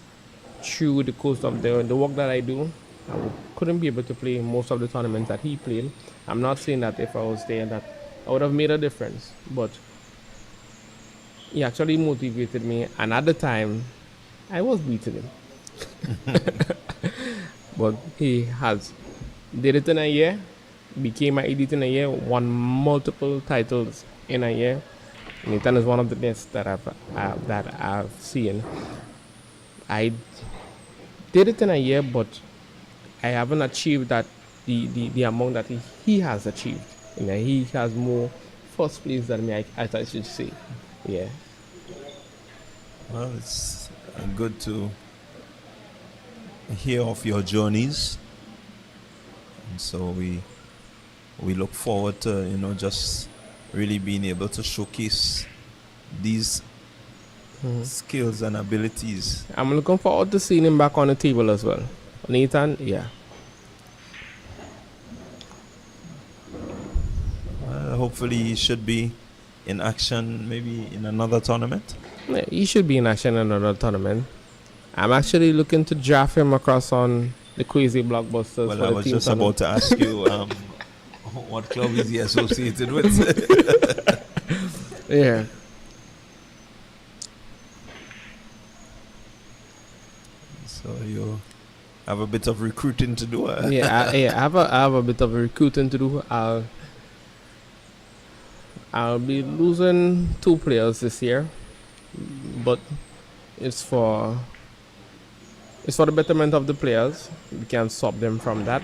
through the course of the work that I do, couldn't be able to play most of the tournaments that he played. I'm not saying that if I was there that I would have made a difference, but he actually motivated me, and at the time, I was beating him. But he has did it in a year, became an elite in a year, won multiple titles in a year. Nathan is one of the best that I've seen. I did it in a year, but I haven't achieved that the amount that he has achieved. You know, he has more first place than me, I should say. Yeah. Well, it's good to hear of your journeys, and so we look forward to just really being able to showcase these skills and abilities. I'm looking forward to seeing him back on the table as well. Nathan, yeah. Hopefully he should be in action maybe in another tournament. Yeah, he should be in action in another tournament. I'm actually looking to draft him across on the Quazya blockbusters. Well, for I the was team just tournament. about to ask you what club is he associated with? Yeah. So you have a bit of recruiting to do. I have a bit of recruiting to do. I'll be losing 2 players this year, but it's for the betterment of the players. We can stop them from that,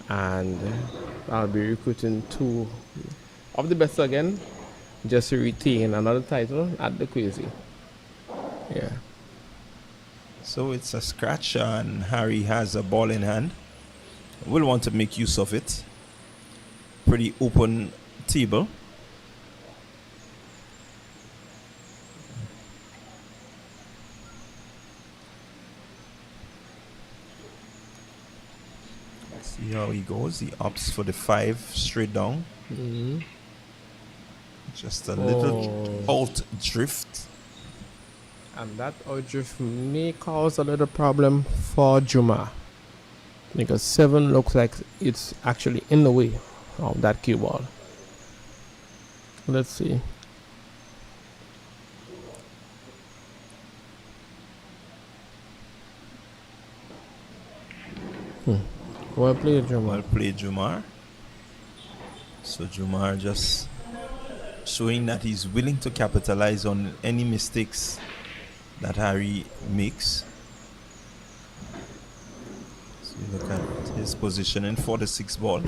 and I'll be recruiting 2 of the best again, just to retain another title at the Quazya. Yeah. So it's a scratch, and Harry has a ball in hand. We'll want to make use of it. Pretty open table. Let's see how he goes. He opts for the 5 straight down. Just a little alt drift. And that outdrift may cause a little problem for Jumar, because 7 looks like it's actually in the way of that cue ball. Let's see. Well played, Jumar. Well played, Jumar. So Jumar just showing that he's willing to capitalize on any mistakes that Harry makes. So you look at his positioning for the 6 ball.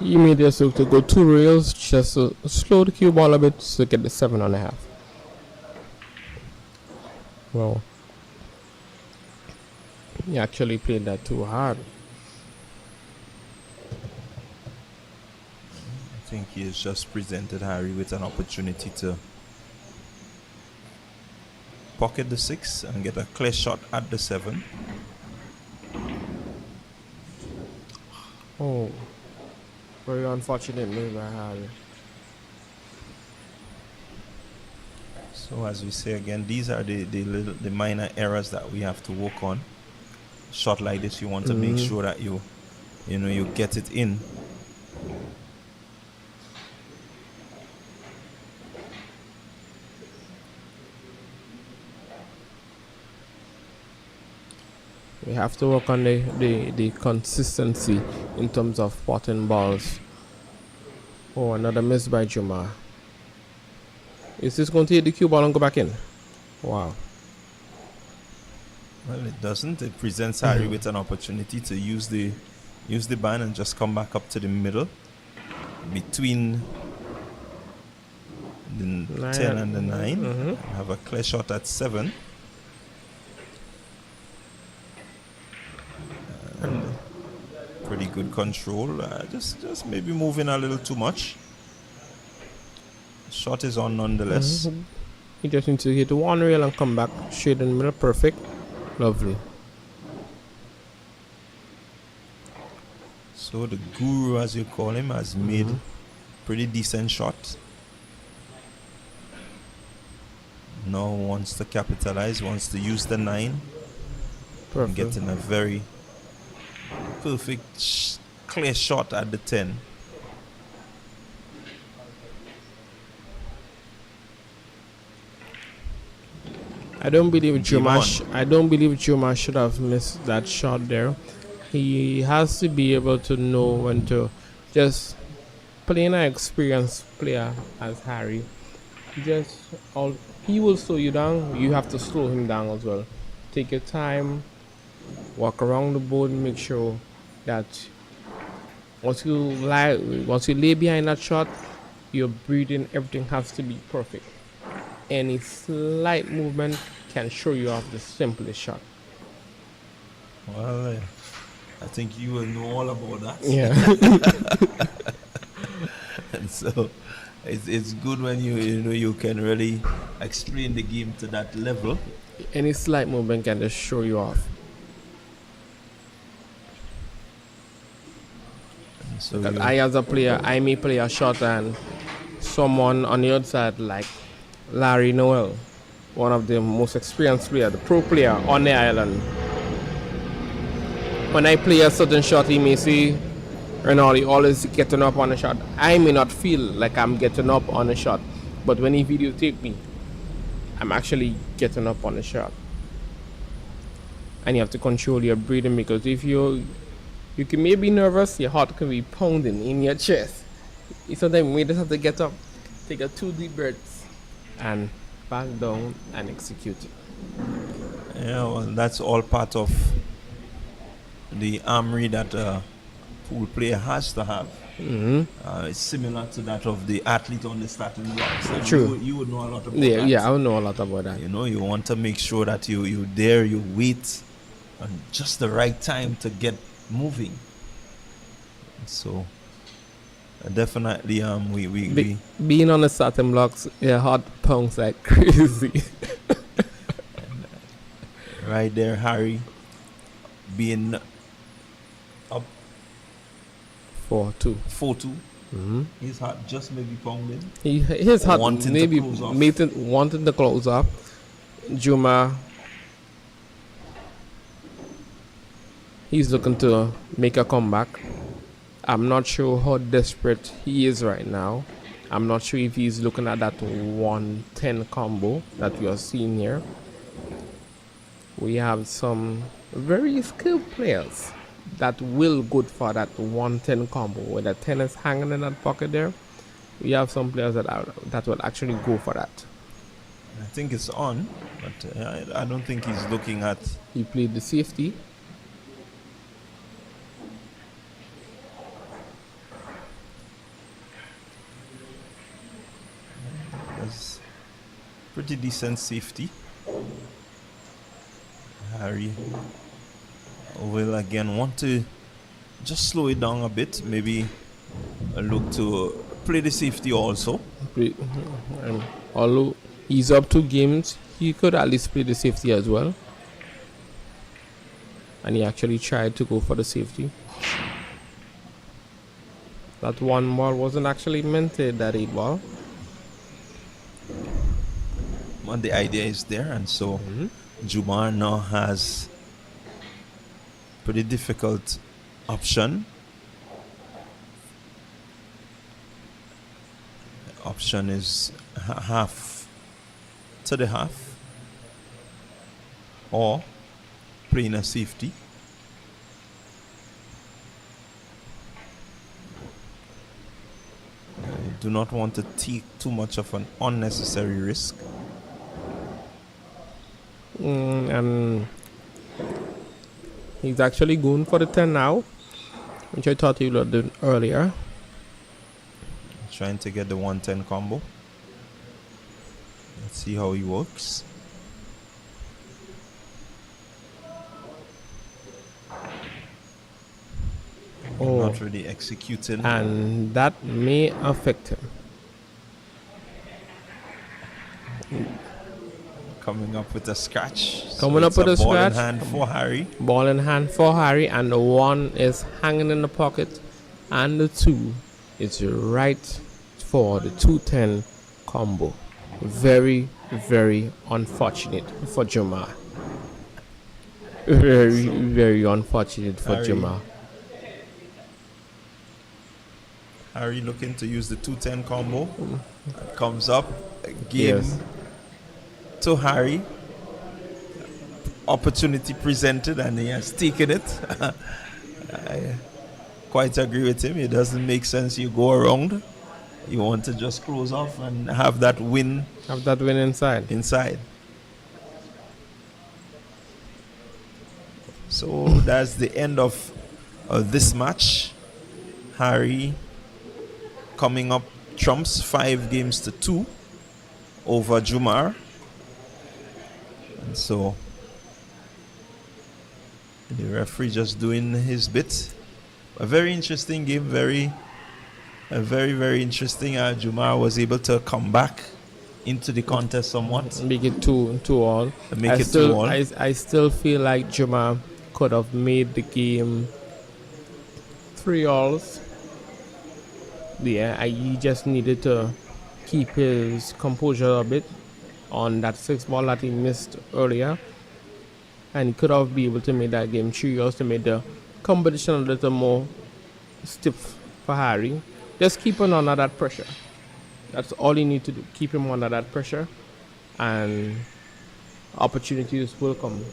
He made it so to go 2 rails just to slow the cue ball a bit to get the 7.5. Well, He actually played that too hard. I think he has just presented Harry with an opportunity to pocket the 6 and get a clear shot at the 7. Oh, very unfortunate move by Harry. So as we say again, these are the minor errors that we have to work on. Shot like this, you want to make sure that you get it in. We have to work on the consistency in terms of potting balls. Oh, another miss by Jumar. Is this going to hit the cue ball and go back in? Wow. Well, it doesn't. It presents Harry with an opportunity to use the band and just come back up to the middle between the 10 and the 9. And have a clear shot at 7. And pretty good control. Just maybe moving a little too much. Shot is on nonetheless. You just need to hit one rail and come back straight in the middle. Perfect. Lovely. So the guru, as you call him, has made pretty decent shot. Now wants to capitalize, wants to use the 9. Perfect. And getting a very perfect clear shot at the 10. I don't believe Game on. Jumar should have missed that shot there. He has to be able to know when to just playing an experienced player as Harry. He will slow you down. You have to slow him down as well. Take your time, walk around the board, and make sure that once you lay behind that shot, your breathing, everything has to be perfect. Any slight movement can show you off the simplest shot. Well, I think you will know all about that. Yeah. And so it's good when you can really explain the game to that level. Any slight movement can just show you off. So Because I, as a player, I may play a shot and someone on the other side, like Peter Noel, one of the most experienced players, the pro player on the island. When I play a certain shot, he may see Ronaldo always getting up on a shot. I may not feel like I'm getting up on a shot, but when he videotape me, I'm actually getting up on a shot. And you have to control your breathing, because if you can maybe be nervous, your heart can be pounding in your chest. Sometimes you may just have to get up, take a 2 deep breaths, and back down and execute. yeah, well, that's all part of the armory that a pool player has to have. It's similar to that of the athlete on the starting blocks. And True. You would know a lot about Yeah, that. yeah, I don't know a lot about that. You want to make sure that you there, you wait, and just the right time to get moving. So definitely, we Being on the starting blocks, your heart pounds like crazy. right there, Harry, being up 4-2. 4-2. His heart just maybe pounding. His heart Wanting to maybe close off. wanting to close up. Jumar, he's looking to make a comeback. I'm not sure how desperate he is right now. I'm not sure if he's looking at that 110 combo that we are seeing here. We have some very skilled players that will go for that 110 combo, where the 10 is hanging in that pocket there. We have some players that will actually go for that. I think it's on, but I don't think he's looking at. He played the safety. There's pretty decent safety. Harry will again want to just slow it down a bit. Maybe look to play the safety also. Although he's up 2 games, he could at least play the safety as well. And he actually tried to go for the safety. That 1 ball wasn't actually meant to that 8 ball. But the idea is there, and so Jumar now has pretty difficult option. Option is half to the half, or playing a safety. I do not want to take too much of an unnecessary risk. And he's actually going for the 10 now, which I thought he would have done earlier. Trying to get the 110 combo. Let's see how he works. Not really executing. And that may affect him. Coming up with a scratch. Coming up with a ball scratch. in hand for Harry. Ball in hand for Harry, and the 1 is hanging in the pocket, and the 2 is right for the 210 combo. Very, very unfortunate for Jumar. Very, very unfortunate for Harry. Jumar. Harry looking to use the 210 combo. Comes up. Game to Harry. Opportunity presented, and he has taken it. I quite agree with him. It doesn't make sense you go around. You want to just close off and have that win. Have that win inside. So that's the end of this match. Harry coming up trumps 5-2 over Jumar. And so the referee just doing his bit. A very interesting game, very interesting. Jumar was able to come back into the contest somewhat. Make it 2-2 all. I still feel like Jumar could have made the game 3-all. Yeah, he just needed to keep his composure a bit on that 6 ball that he missed earlier, and he could have been able to make that game 3-all to make the competition a little more stiff for Harry. Just keep him under that pressure. That's all you need to do. Keep him under that pressure, and opportunities will come.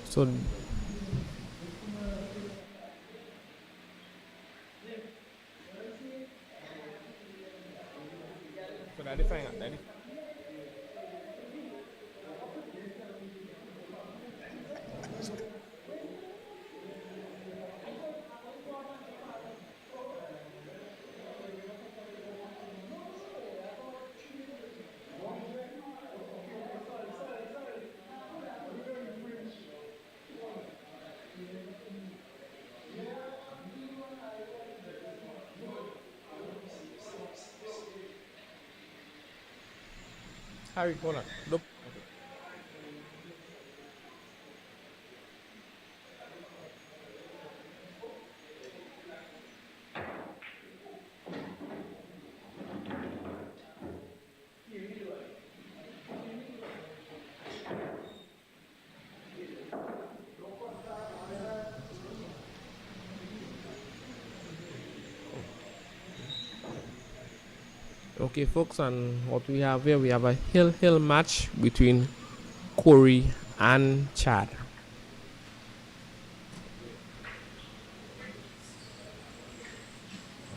So Harry, hold on. Look. Okay, folks, and what we have here, we have a hill match between Corey and Chad.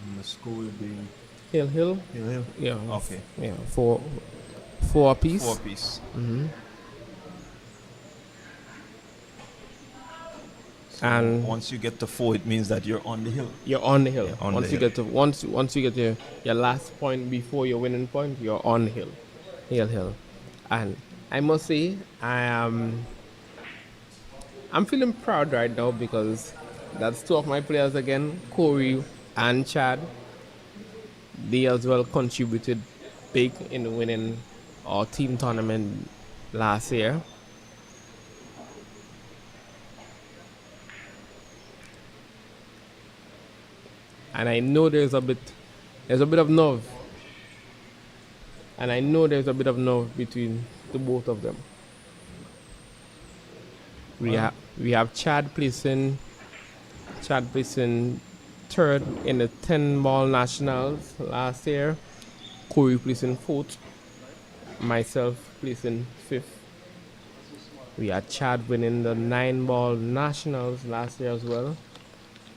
And the score will be Hill. Yeah. Okay. Yeah, four apiece. 4 apiece. Mm-hmm. So And once you get to 4, it means that you're on the hill. you're on the hill. Yeah, on once the you hill. get to once you get your last point before your winning point, you're on the hill. Hill. And I must say, I'm feeling proud right now because that's two of my players again, Corey and Chad. They as well contributed big in winning our team tournament last year. And I know there's a bit of nerve. And I know there's a bit of nerve between the both of them. We have Chad placing third in the 10 ball nationals last year. Corey placing fourth. Myself placing fifth. We had Chad winning the 9 ball nationals last year as well.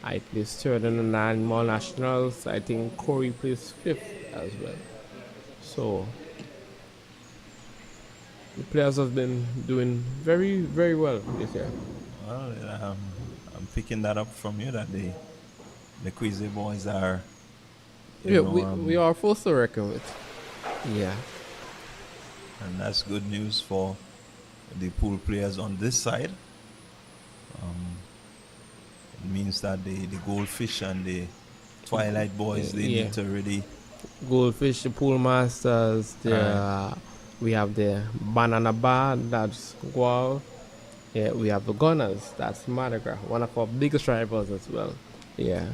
I placed third in the 9 ball nationals. I think Corey placed fifth as well. So the players have been doing very, very well this year. Well, I'm picking that up from you that the Quazya boys are. Yeah, we are forced to reckon with. Yeah. And that's good news for the pool players on this side. It means that the Goldfish and the Twilight boys, they need to really. Goldfish, the Pool Masters, we have the Banana Bar, that's Gual. Yeah, we have the Gunners, that's Madagascar, one of our biggest rivals as well. Yeah.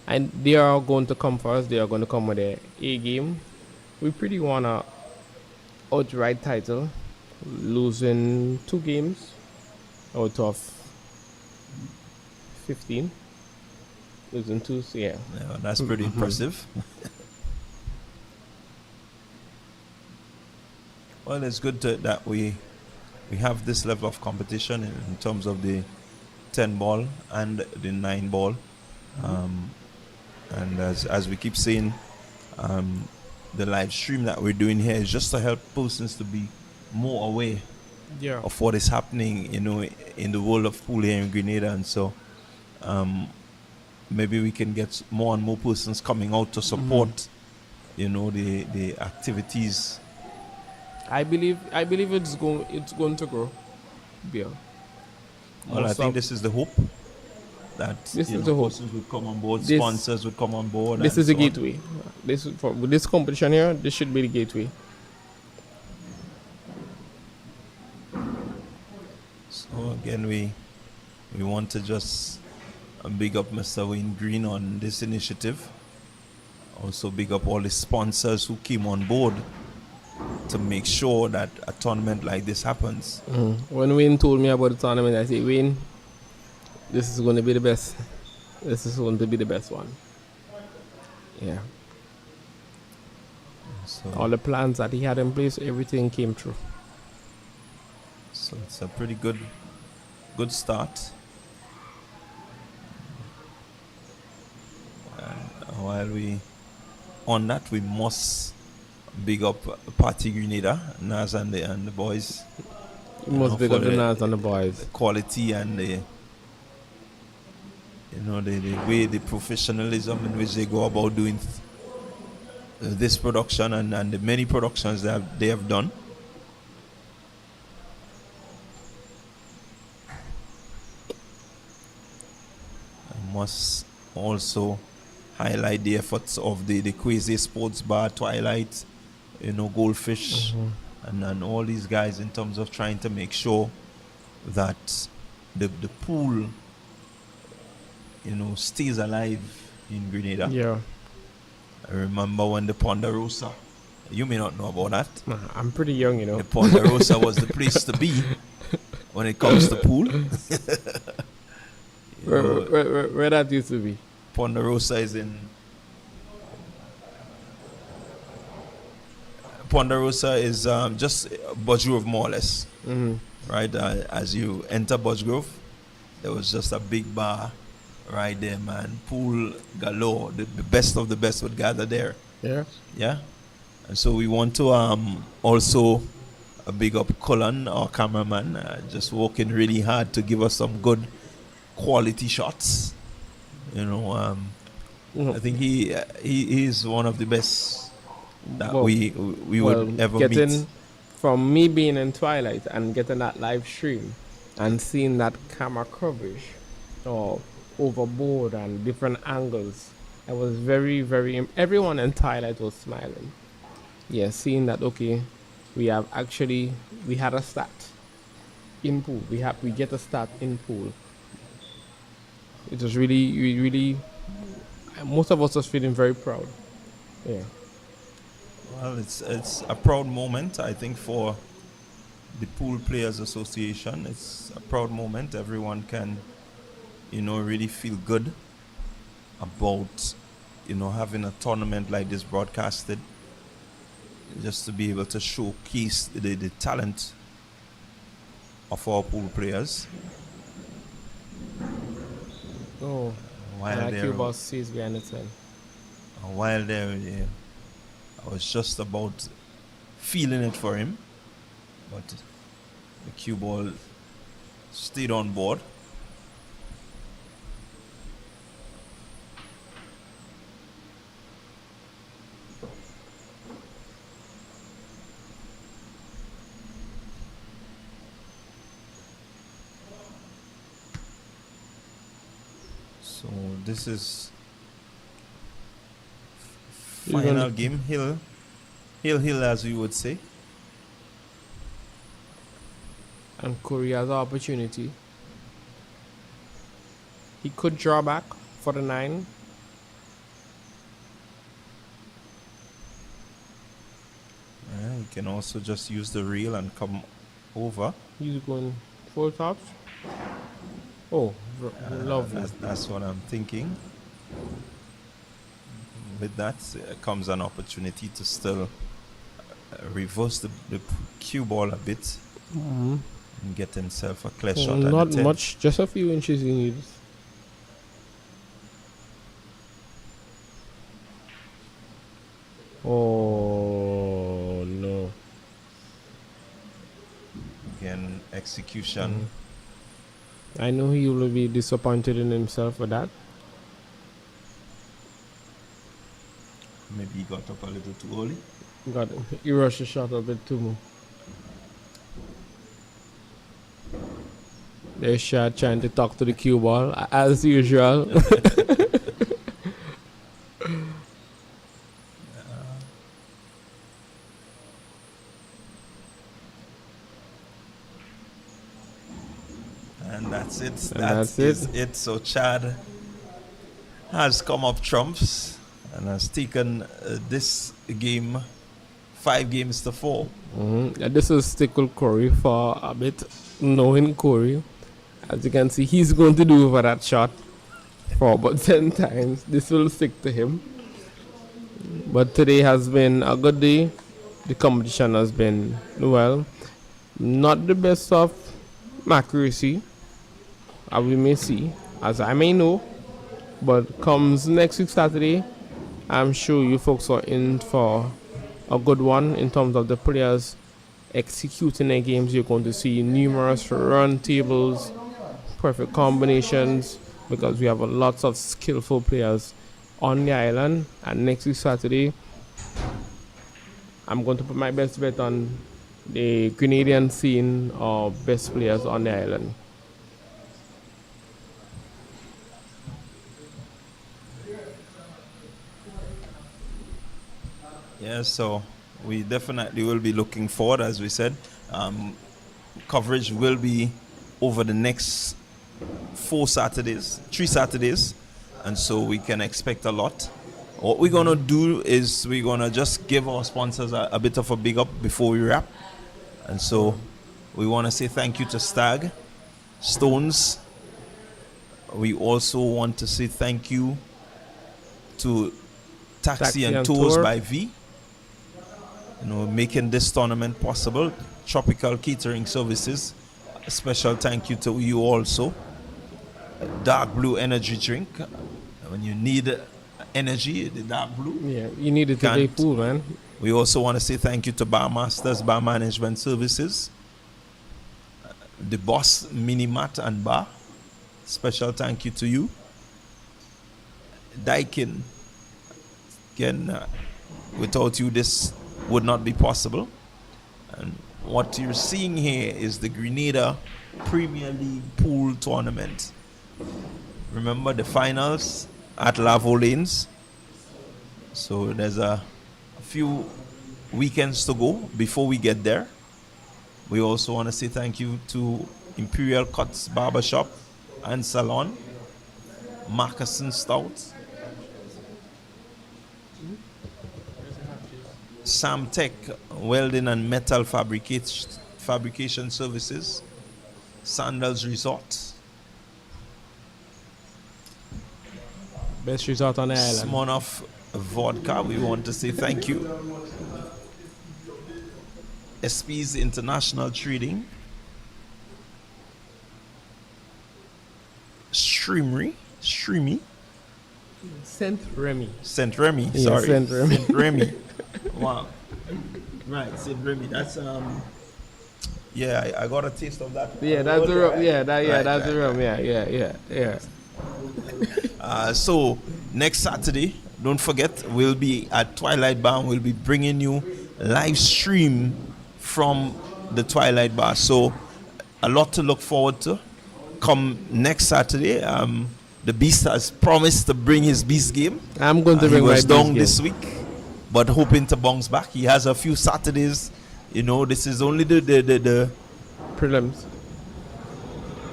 And they are going to come for us, they are going to come with their A game. We pretty want a outright title, losing 2 games out of 15. Losing 2, so yeah. That's pretty impressive. Well, it's good that we have this level of competition in terms of the 10 ball and the 9 ball. And as we keep saying, the live stream that we're doing here is just to help persons to be more aware of what is happening, in the world of pool here in Grenada. And so maybe we can get more and more persons coming out to support, the activities. I believe it's going to grow. Yeah. Well, I think this is the hope that persons would come on board, sponsors would come on board. This is the gateway. With this competition here, this should be the gateway. So again, we want to just big up Mr. Wayne Green on this initiative. Also big up all the sponsors who came on board to make sure that a tournament like this happens. When Wayne told me about the tournament, I said, Wayne, this is going to be the best. This is going to be the best one. Yeah. So all the plans that he had in place, everything came true. So it's a pretty good start. And while we must big up Partygrenada, Naz and the boys. We must big up the Naz and the boys. The quality and the way, the professionalism in which they go about doing this production and the many productions that they have done. I must also highlight the efforts of the Quazya Sports Bar, Twilight, Goldfish, and all these guys in terms of trying to make sure that the pool, stays alive in Grenada. Yeah. I remember when the Ponderosa, you may not know about that. I'm pretty young, The Ponderosa was the place to be when it comes to pool. Where that used to be? Ponderosa is in. Ponderosa is just Budgrove, more or less. Right? As you enter Budgrove, there was just a big bar right there, man. Pool galore. The best of the best would gather there. Yeah. Yeah. And so we want to also big up Cullen, our cameraman, just working really hard to give us some good quality shots. I think he is one of the best that Well, we well, would ever getting meet. from me being in Twilight and getting that live stream and seeing that camera coverage or overboard and different angles, I was very, very. Everyone in Twilight was smiling. Yeah, seeing that okay, we have actually we had a start in pool. We get a start in pool. It was really, really. Most of us was feeling very proud. Yeah. Well, it's a proud moment, I think, for the Pool Players Association. It's a proud moment. Everyone can, really feel good about, having a tournament like this broadcasted, just to be able to showcase the talent of our pool players. Oh, While like they're you boss sees behind the ten. while there, yeah, I was just about feeling it for him, but the cue ball stayed on board. So this is You're final gonna- game. Hill, as you would say. And Curry has an opportunity. He could draw back for the 9. You can also just use the reel and come over. He's going full tops. Oh, lovely. That's what I'm thinking. With that comes an opportunity to still reverse the cue ball a bit and get himself a clear shot. At Not the 10. much, just a few inches he needs. Oh no. Again, execution. I know he will be disappointed in himself for that. Maybe he got up a little too early. He rushed the shot a bit too much. There's Shad trying to talk to the cue ball as usual. And that's it. And that's it. So Chad has come up trumps and has taken this game 5 games to 4. And this will stick with Corey for a bit. Knowing Corey, as you can see, he's going to do over that shot for about 10 times. This will stick to him. But today has been a good day. The competition has been, well, not the best of accuracy, as we may see, as I may know. But comes next week Saturday, I'm sure you folks are in for a good one in terms of the players executing their games. You're going to see numerous run tables, perfect combinations, because we have lots of skillful players on the island. And next week Saturday, I'm going to put my best bet on the Grenadian scene of best players on the island. Yeah, so we definitely will be looking forward, as we said. Coverage will be over the next 3 Saturdays, and so we can expect a lot. What we're going to do is we're going to just give our sponsors a bit of a big up before we wrap. And so we want to say thank you to Stag, Stones. We also want to say thank you to Taxi and Tours by V, making this tournament possible. Tropical Catering Services, a special thank you to you also. Dark Blue Energy Drink, when you need energy, the Dark Blue. Yeah, you need it to play pool, man. We also want to say thank you to Bar Masters Bar Management Services, the Boss Mini Mat and Bar. Special thank you to you. Daikin. Again, Without you, this would not be possible. And what you're seeing here is the Grenada Premier League Pool Tournament. Remember the finals at Lavo Lanes. So there's a few weekends to go before we get there. We also want to say thank you to Imperial Cuts Barbershop and Salon, Marcusson Stout, Sam Tech Welding and Metal Fabrication Services, Sandals Resort, Best resort on the island. Smirnoff Vodka. We want to say thank you. SP's International Trading, Streamy, Saint Remy. Saint Remy, Yeah, sorry. Saint Remy. Saint Remy. Wow. Right, Saint Remy. That's yeah, I got a taste of that. Yeah, that's the rum. Yeah, that's the right. rum. Yeah. So next Saturday, don't forget, we'll be at Twilight Bar. We'll be bringing you live stream from the Twilight Bar. So a lot to look forward to. Come next Saturday. The Beast has promised to bring his Beast game. I'm going to bring He my was Beast down game. this week, but hoping to bounce back. He has a few Saturdays. You know, this is only the Prelims.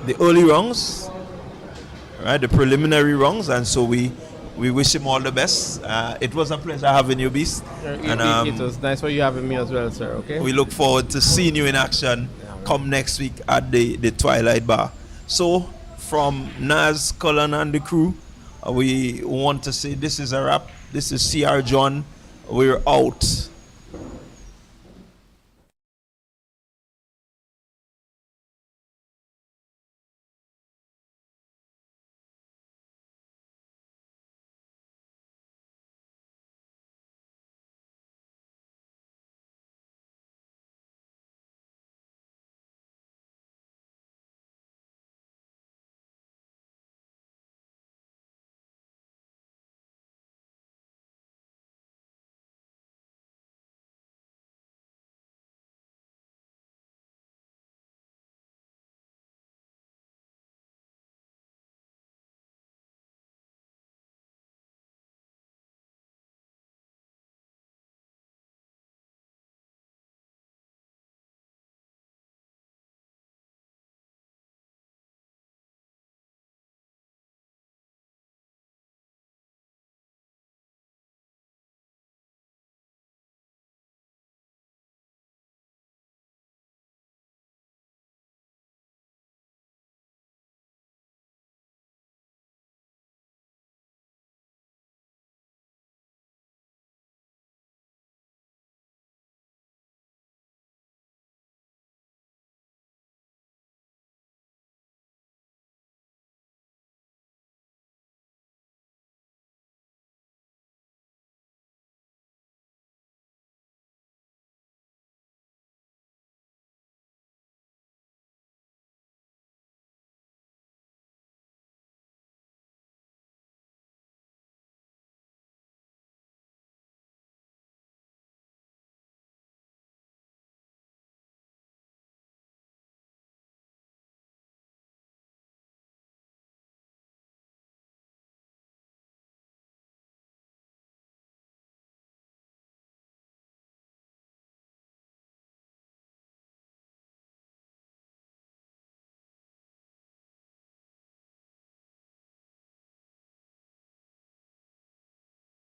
the early rounds, right? The preliminary rounds, and so we wish him all the best. It was a pleasure having you, Beast, and It was nice for you having me as well, sir. Okay. we look forward to seeing you in action come next week at the Twilight Bar. So from Naz, Cullen, and the crew, we want to say this is a wrap. This is CR John. We're out.